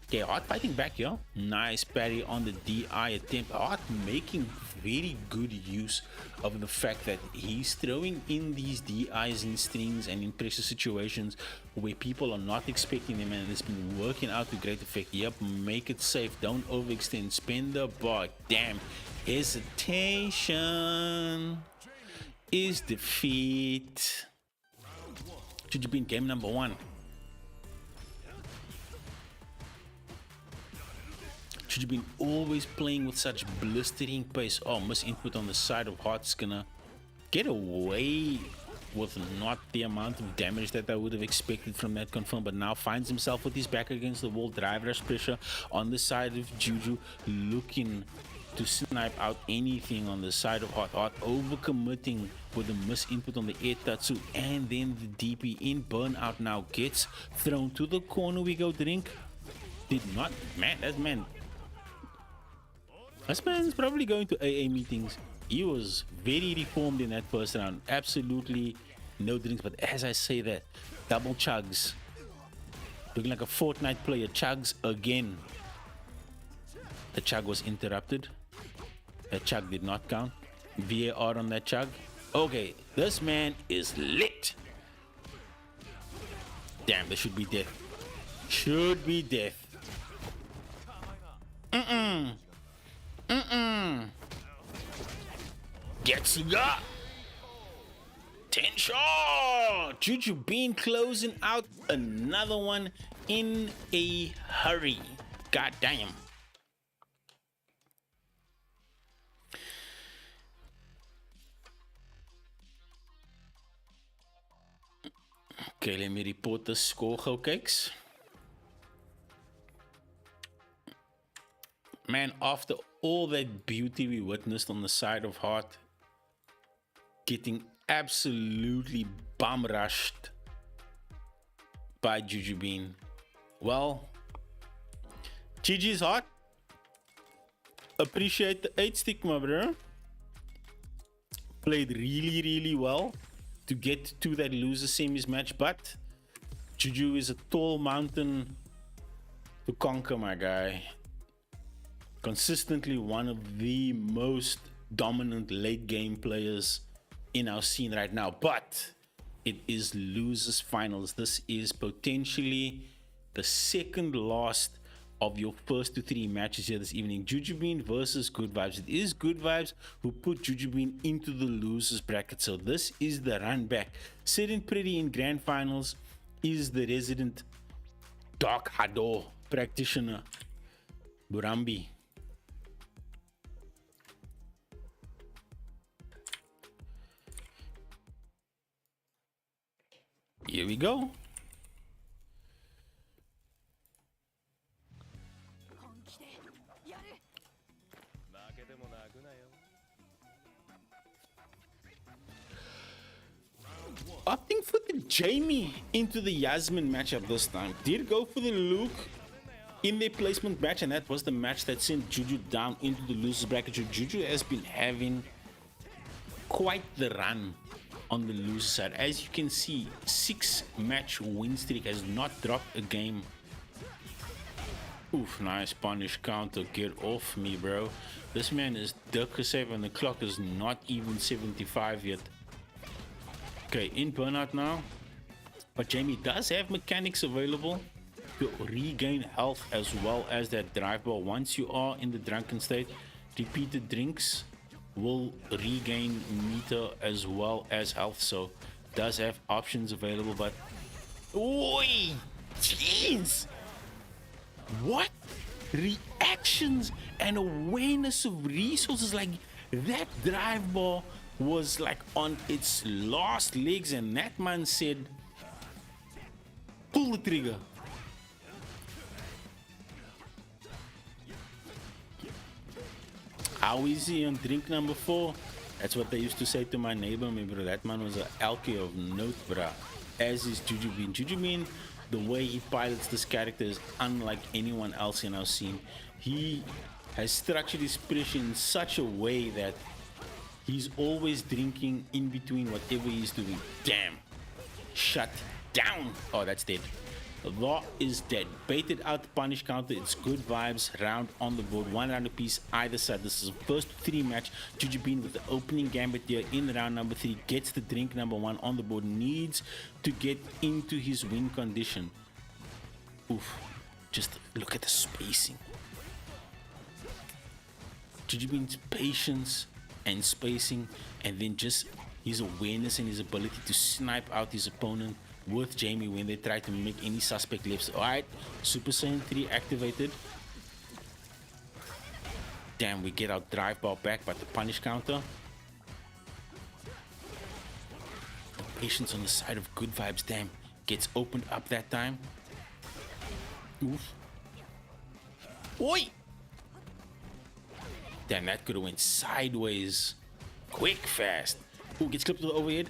Okay, Heart fighting back here. Nice parry on the DI attempt. Heart making very good use of the fact that he's throwing in these DIs in strings and in pressure situations where people are not expecting them, and it's been working out to great effect. Yep, make it safe. Don't overextend. Spend the bar. Damn. Hesitation is defeat. Jujubin game number 1. Jujubin always playing with such blistering pace. Oh, miss input on the side of Heart's gonna get away with not the amount of damage that I would have expected from that confirm, but now finds himself with his back against the wall. Drive rush pressure on the side of Juju, looking to snipe out anything on the side of Heart. Heart overcommitting with a miss input on the air tatsu, and then the DP in burnout now gets thrown to the corner. We go drink. Did not, man, that man. This man's probably going to AA meetings. He was very reformed in that first round. Absolutely no drinks, but as I say that, double chugs. Looking like a Fortnite player. Chugs again. The chug was interrupted. That chug did not count. VAR on that chug. Okay, this man is lit. Damn, there should be death. Should be death. Gets ya. 10 shot. Jujubin closing out another one in a hurry. God damn. Okay, let me report the score, gou kyks. Man, after all that beauty we witnessed on the side of Heart, getting absolutely bum rushed by Jujubin. Well, GG's Heart. Appreciate the 8 stick, my bro. played really, really well to get to that loser semis match, but Juju is a tall mountain to conquer, my guy. Consistently one of the most dominant late game players in our scene right now, but it is losers finals. This is potentially the second last of your first to three matches here this evening. Jujubin versus Good Vibes. It is Good Vibes who put Jujubin into the losers bracket, so this is the run back. Sitting pretty in grand finals is the resident Dark Hado practitioner, Burambi. Here we go. Opting for the Jamie into the Yasmin matchup this time. Did go for the Luke in their placement match, and that was the match that sent Juju down into the losers bracket. Juju has been having quite the run on the loser side. As you can see, 6-match win streak, has not dropped a game. Oof, nice punish counter. Get off me, bro. This man is duck save and the clock is not even 75 yet. Okay, in burnout now, but Jamie does have mechanics available to regain health as well as that drive ball. Once you are in the drunken state, repeated drinks will regain meter as well as health, so does have options available. But oi, jeez, what reactions and awareness of resources. Like, that drive ball was like on its last legs and that man said pull the trigger. How is he on drink number 4? That's what they used to say to my neighbor, me, bro. That man was an alky of note, bro. As is Jujubin. Jujubin, the way he pilots this character is unlike anyone else in our scene. He has structured his pressure in such a way that he's always drinking in between whatever he's doing. Damn. Shut down. Oh, that's dead. Law is dead. Baited out the punish counter. It's Good Vibes round on the board. 1 round apiece either side. This is a first 3 match. Jujubin with the opening gambit here in round number 3. Gets the drink number 1 on the board. Needs to get into his win condition. Oof. Just look at the spacing. Jujubin's patience and spacing, and then just his awareness and his ability to snipe out his opponent with Jamie when they try to make any suspect lifts. Alright, Super Saiyan 3 activated. Damn, we get our drive ball back, but the punish counter. The patience on the side of Good Vibes, damn, gets opened up that time. Oof. Oi! Damn, that could have went sideways. Quick, fast. Ooh, gets clipped to the overhead.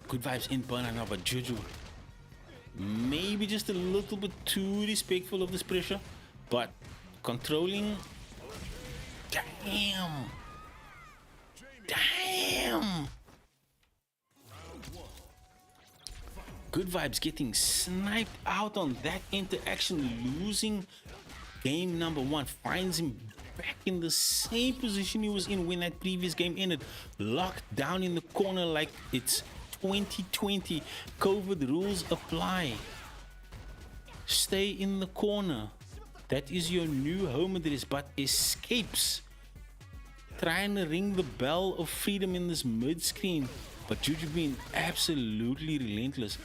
Good Vibes in burnout now, but Juju maybe just a little bit too respectful of this pressure, but controlling. Damn. Damn. Good Vibes getting sniped out on that interaction, losing game number 1. Finds him back in the same position he was in when that previous game ended. Locked down in the corner like it's 2020. COVID rules apply. Stay in the corner. That is your new home address, but escapes. Trying to ring the bell of freedom in this mid-screen. But Juju being absolutely relentless.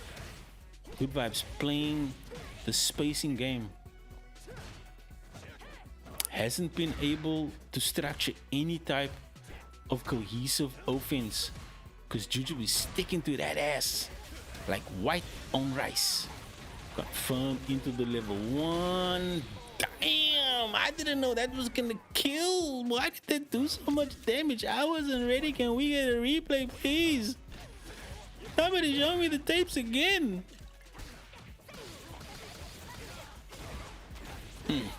Good Vibes playing the spacing game. Hasn't been able to structure any type of cohesive offense because Juju is sticking to that ass like white on rice. Got firm into the level 1. Damn, I didn't know that was gonna kill. Why did that do so much damage? I wasn't ready. Can we get a replay, please? Somebody show me the tapes again.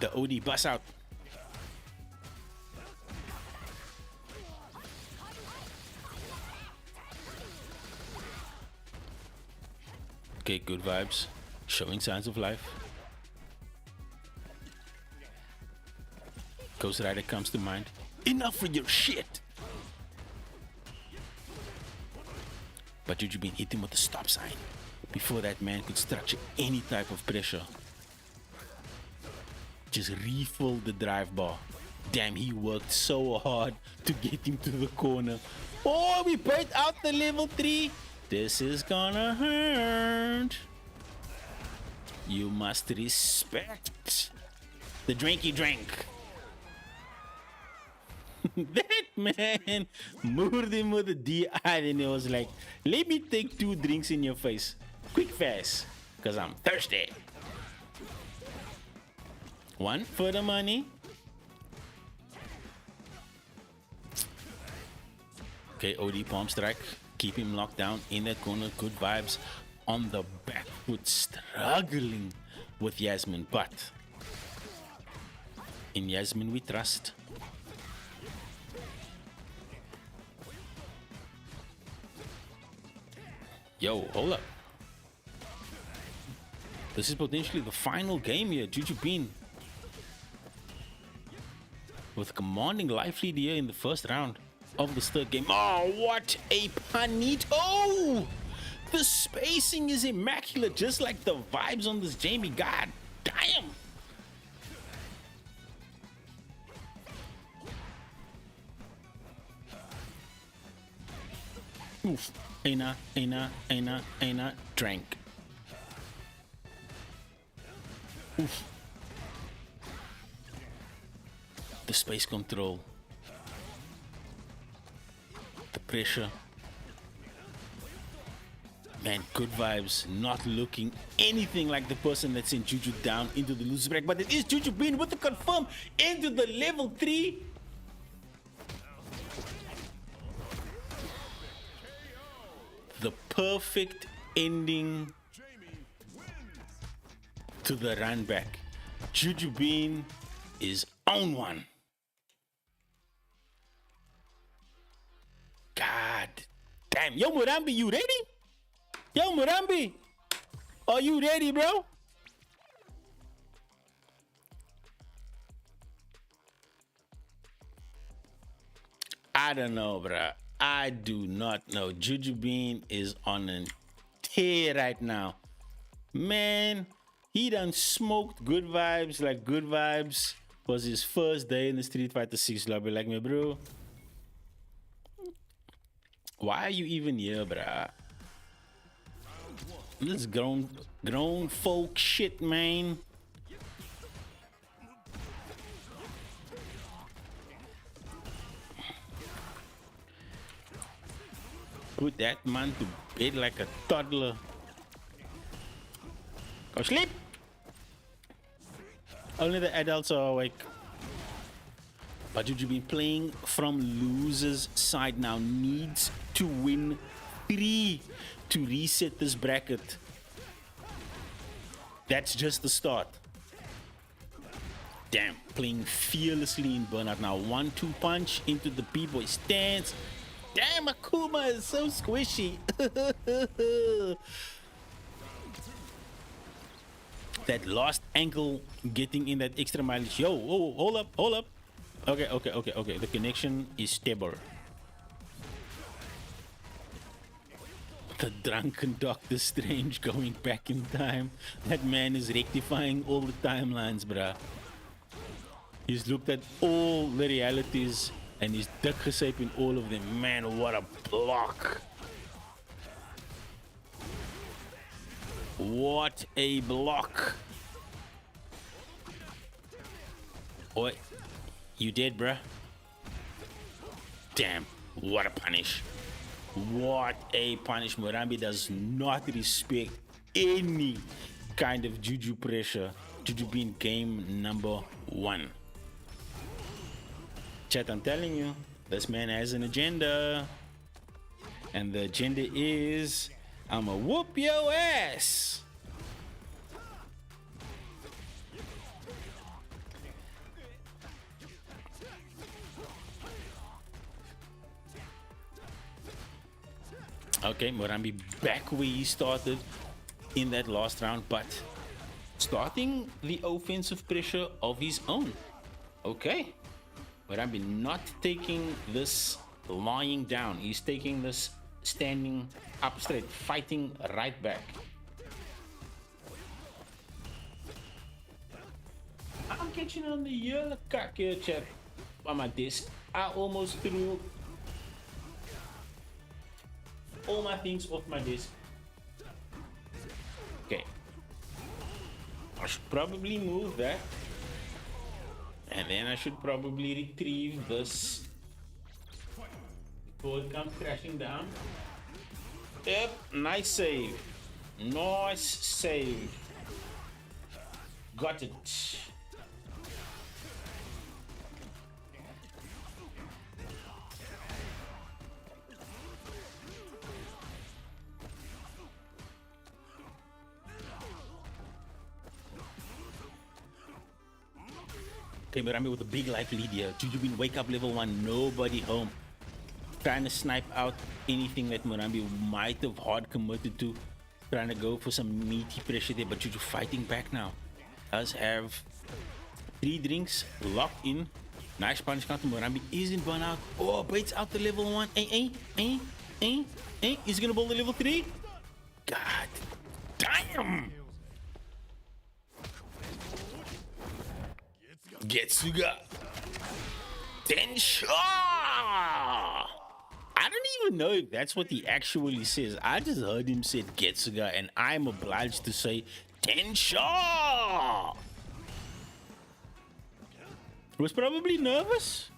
The OD bust out. Okay, good vibes. Showing signs of life. Ghost Rider comes to mind. Enough with your shit! But Jujubin hit him with a stop sign before that man could structure any type of pressure. Just refilled the drive bar. Damn, he worked so hard to get him to the corner. Oh, we burnt out the level 3. This is gonna hurt. You must respect the drink you drank. That man moved him with a DI and it was like, let me take 2 drinks in your face. Quick fast, because I'm thirsty. 1 for the money. Okay, OD palm strike. Keep him locked down in that corner. Good vibes on the back foot, struggling with Yasmin. But in Yasmin we trust. Yo, hold up. This is potentially the final game here. Jujubin with a commanding life lead here in the first round of this third game. Oh, what a panito! The spacing is immaculate, just like the vibes on this Jamie. God damn! Oof. Aina, drank. Oof. The space control. The pressure. Man, good vibes. Not looking anything like the person that sent Juju down into the loser bracket. But it is Jujubin with the confirm into the level 3. The perfect ending to the run back. Jujubin is on one. God damn. Yo, Murambi, you ready? Yo, Murambi, are you ready, bro? I don't know, bro. I do not know. Jujubin is on a tear right now. Man, he done smoked good vibes. Like, good vibes was his first day in the Street Fighter 6 lobby. Like, me, bro. Why are you even here, bruh? This grown folk shit, man. Put that man to bed like a toddler. Go sleep. Only the adults are awake. But Jujubin playing from loser's side now. Needs to win 3 to reset this bracket. That's just the start. Damn, playing fearlessly in burnout now. 1-2 punch into the B-boy stance. Damn, Akuma is so squishy. That last ankle getting in that extra mileage. Yo, oh, hold up. Okay. The connection is stable. The drunken Doctor Strange going back in time. That man is rectifying all the timelines, bruh. He's looked at all the realities and he's dik gesyp in all of them. Man, what a block. What a block. Oi, you dead, bruh? Damn, what a punish. What a punish. Murambi does not respect any kind of juju pressure. Jujubin game number 1. Chat, I'm telling you, this man has an agenda. And the agenda is, I'ma whoop your ass. Okay, Murambi back where he started. in that last round, but starting the offensive pressure of his own. Okay, but I've been not taking this lying down. He's taking this standing up straight, fighting right back. I'm catching on the yellow cock here, chat, on my disc. I almost threw all my things off my disc. Okay. I should probably move that. And then I should probably retrieve this before it comes crashing down. Yep, nice save. Nice save. Got it. Okay, but I'm with a big life lead here. Jujubin wake up level 1, nobody home. Trying to snipe out anything that Murambi might have hard committed to. Trying to go for some meaty pressure there, but Juju fighting back now. Does have 3 drinks locked in. Nice punish counter. Murambi isn't burn out. Oh, baits out the level 1. He's gonna build the level 3. God damn! Getsuga. Tensha! I don't even know if that's what he actually says. I just heard him say Getsuga, and I'm obliged to say Tensha! Was probably nervous.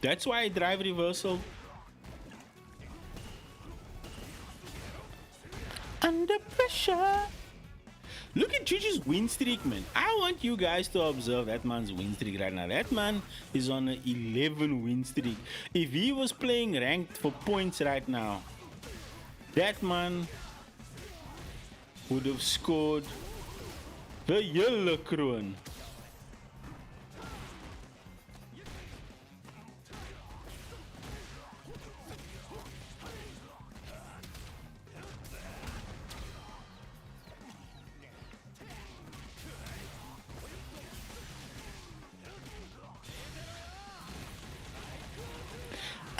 That's why I drive reversal. Under pressure. Look at Juju's win streak, man. I want you guys to observe that man's win streak right now. That man is on an 11 win streak. If he was playing ranked for points right now, that man would have scored the yellow crown.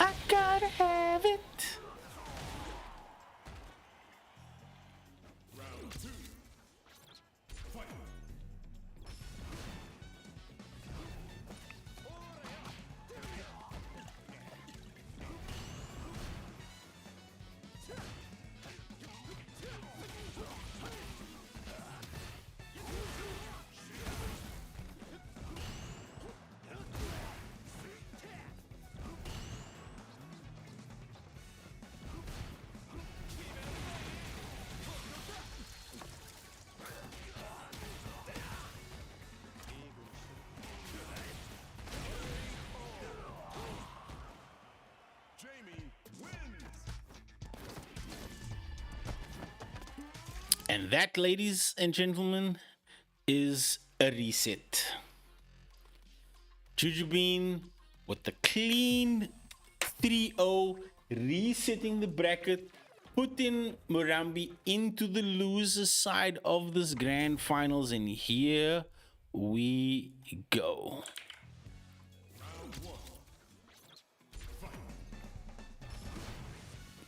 I gotta have it. And that, ladies and gentlemen, is a reset. Jujubin with the clean 3-0, resetting the bracket, putting Murambi into the loser side of this grand finals, and here we go.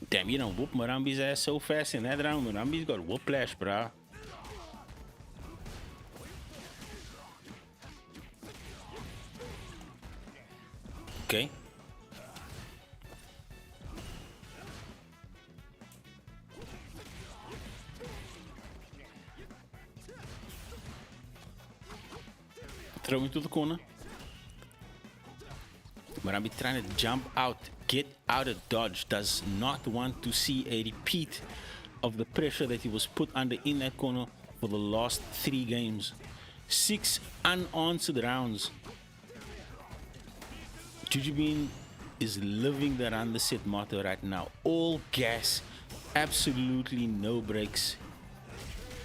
Damn, you don't whoop Murambi's ass so fast in that round. Murambi's got whooplash, bruh. Okay. Throw into the corner. Murambi trying to jump out, get out of dodge, does not want to see a repeat of the pressure that he was put under in that corner for the last 3 games. 6 unanswered rounds. Jujubin is living the run the set motto right now. All gas, absolutely no brakes.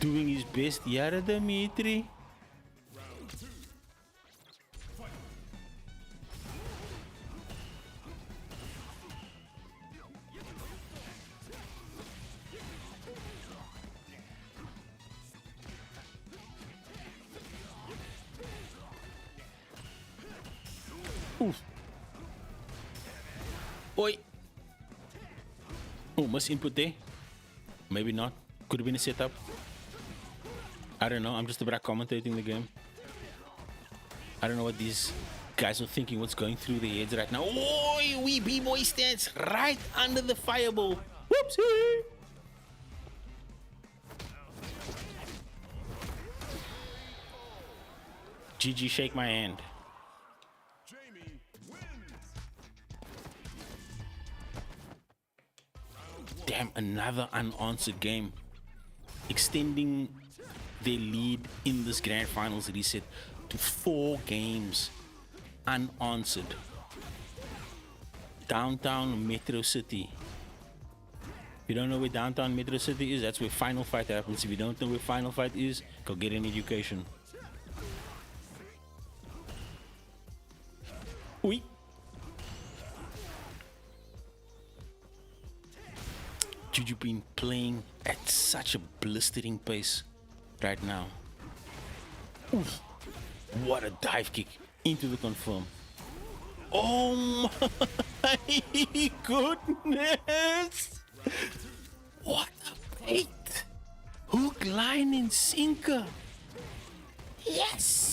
Doing his best. Yara Dimitri. Oof. Oi. Oh, must input there. Maybe not. Could have been a setup. I don't know. I'm just about commentating the game. I don't know what these guys are thinking. What's going through their heads right now? Oi, wee B-boy stance right under the fireball. Whoopsie. GG, shake my hand. Damn, another unanswered game. Extending their lead in this grand finals reset to 4 games unanswered. Downtown Metro City. If you don't know where downtown Metro City is, that's where Final Fight happens. If you don't know where Final Fight is, go get an education. Oui. Juju been playing at such a blistering pace right now. Oof. What a dive kick into the confirm. Oh my goodness! What a bait! Hook, line, and sinker. Yes!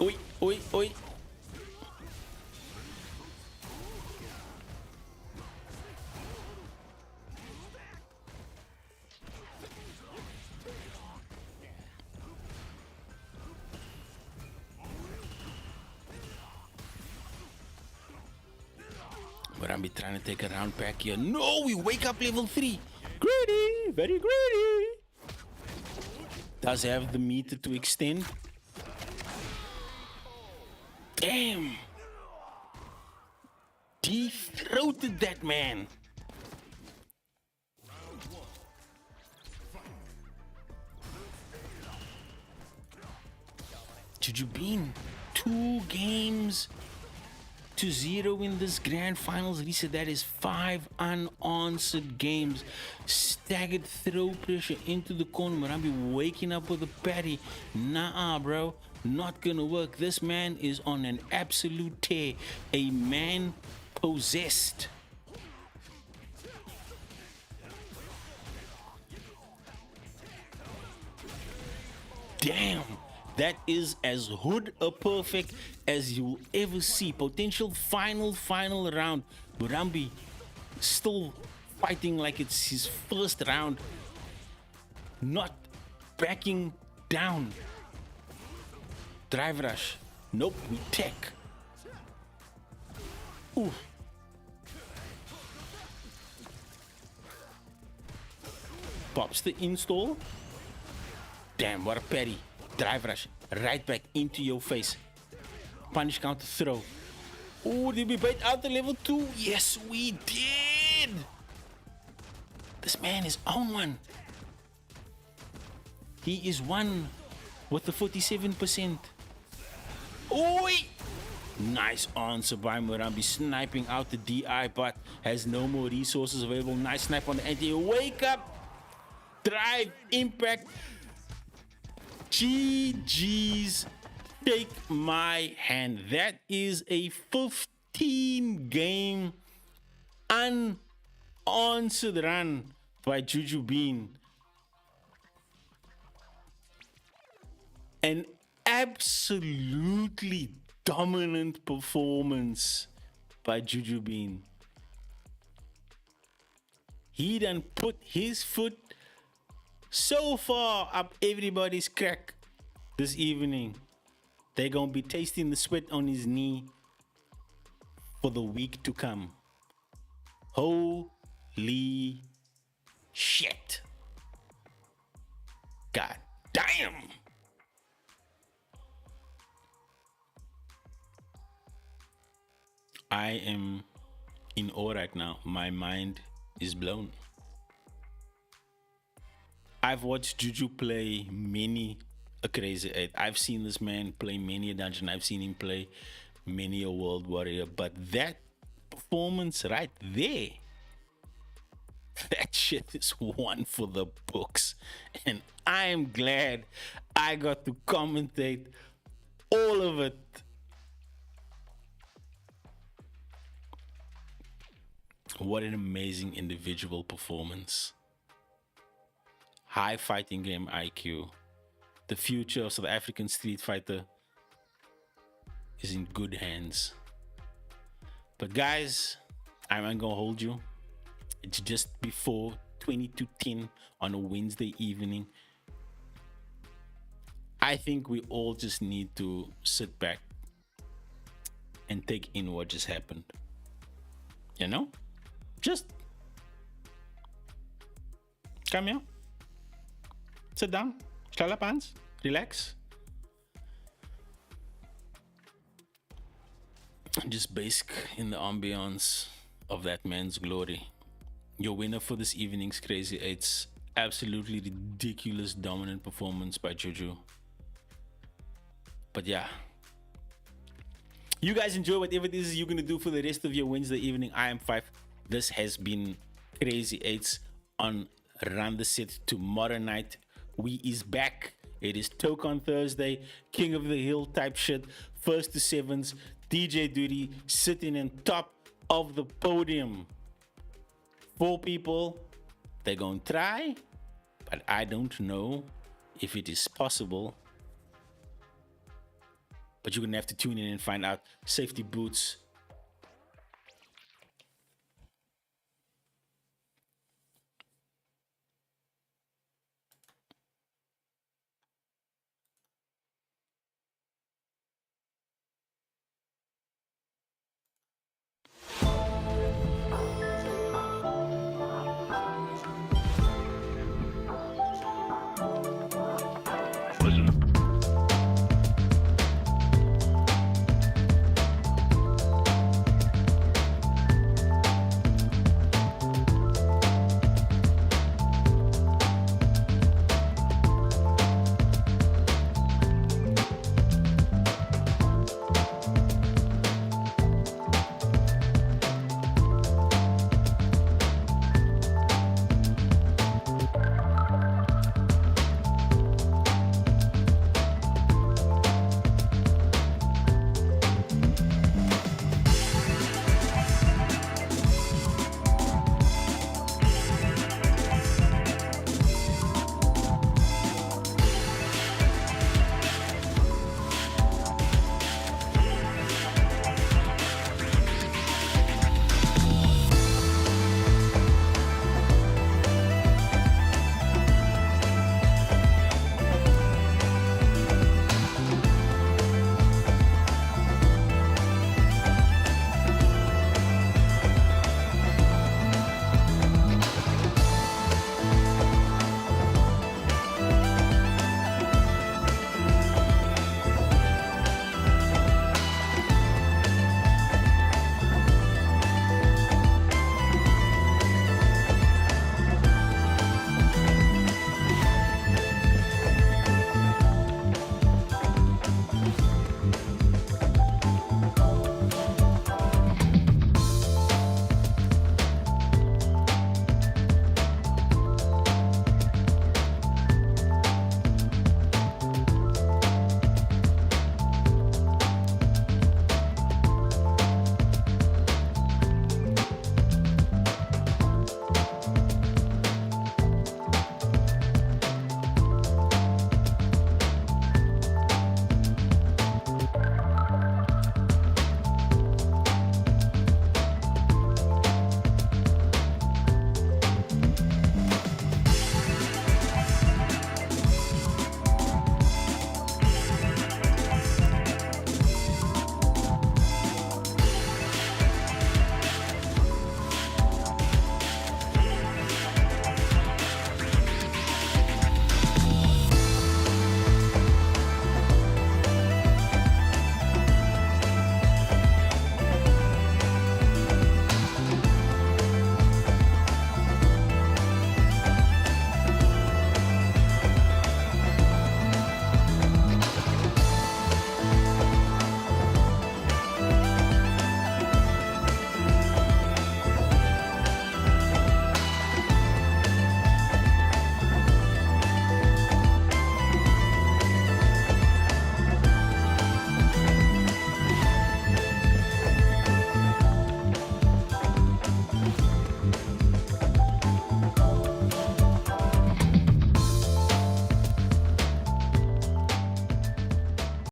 Oi, oi, oi. But I'm trying to take a round back here. No, we wake up level 3. Greedy, very greedy. Does have the meter to extend. Damn. Defroated that man. Juju been 2 games to 0 in this grand finals reset. That is 5 unanswered games. Staggered throw pressure into the corner. Murambi waking up with a patty. Nah, bro. Not gonna work. This man is on an absolute tear. A man possessed. Damn. That is as hood a perfect as you'll ever see. Potential final round. Murambi still fighting like it's his first round. Not backing down. Drive rush. Nope, we tech. Ooh. Pops the install. Damn, what a parry. Drive rush. Right back into your face. Punish counter throw. Oh, did we bait out the level 2? Yes, we did. This man is on one. He is one with the 47%. Oi! Nice answer by Murambi, sniping out the DI, but has no more resources available. Nice snipe on the anti. Wake up! Drive, impact. GG's. Take my hand. That is a 15 game unanswered run by Juju Bean. An absolutely dominant performance by Juju Bean. He done put his foot so far up everybody's crack this evening. They're gonna be tasting the sweat on his knee for the week to come. Holy shit. God damn. I am in awe right now. My mind is blown. I've watched Juju play many a Crazy 8. I've seen this man play many a dungeon. I've seen him play many a World Warrior. But that performance right there. That shit is one for the books. And I am glad I got to commentate all of it. What an amazing individual performance. High fighting game IQ. The future of South African Street Fighter is in good hands. But guys, I'm not gonna hold you. It's just before 20 to 10 on a Wednesday evening. I think we all just need to sit back and take in what just happened. You know? Just come here. Sit down. Stell up hands. Relax. Just bask in the ambiance of that man's glory. Your winner for this evening's Crazy 8's absolutely ridiculous dominant performance by Juju. But yeah, you guys enjoy whatever it is you're gonna do for the rest of your Wednesday evening. I am 5. This has been Crazy 8's on Run the Set. Tomorrow night we is back. It is Toke on Thursday, King of the Hill type shit, 1st to 7s, DJ Duty sitting on top of the podium. 4 people, they're gonna try, but I don't know if it is possible. But you're gonna have to tune in and find out. Safety boots,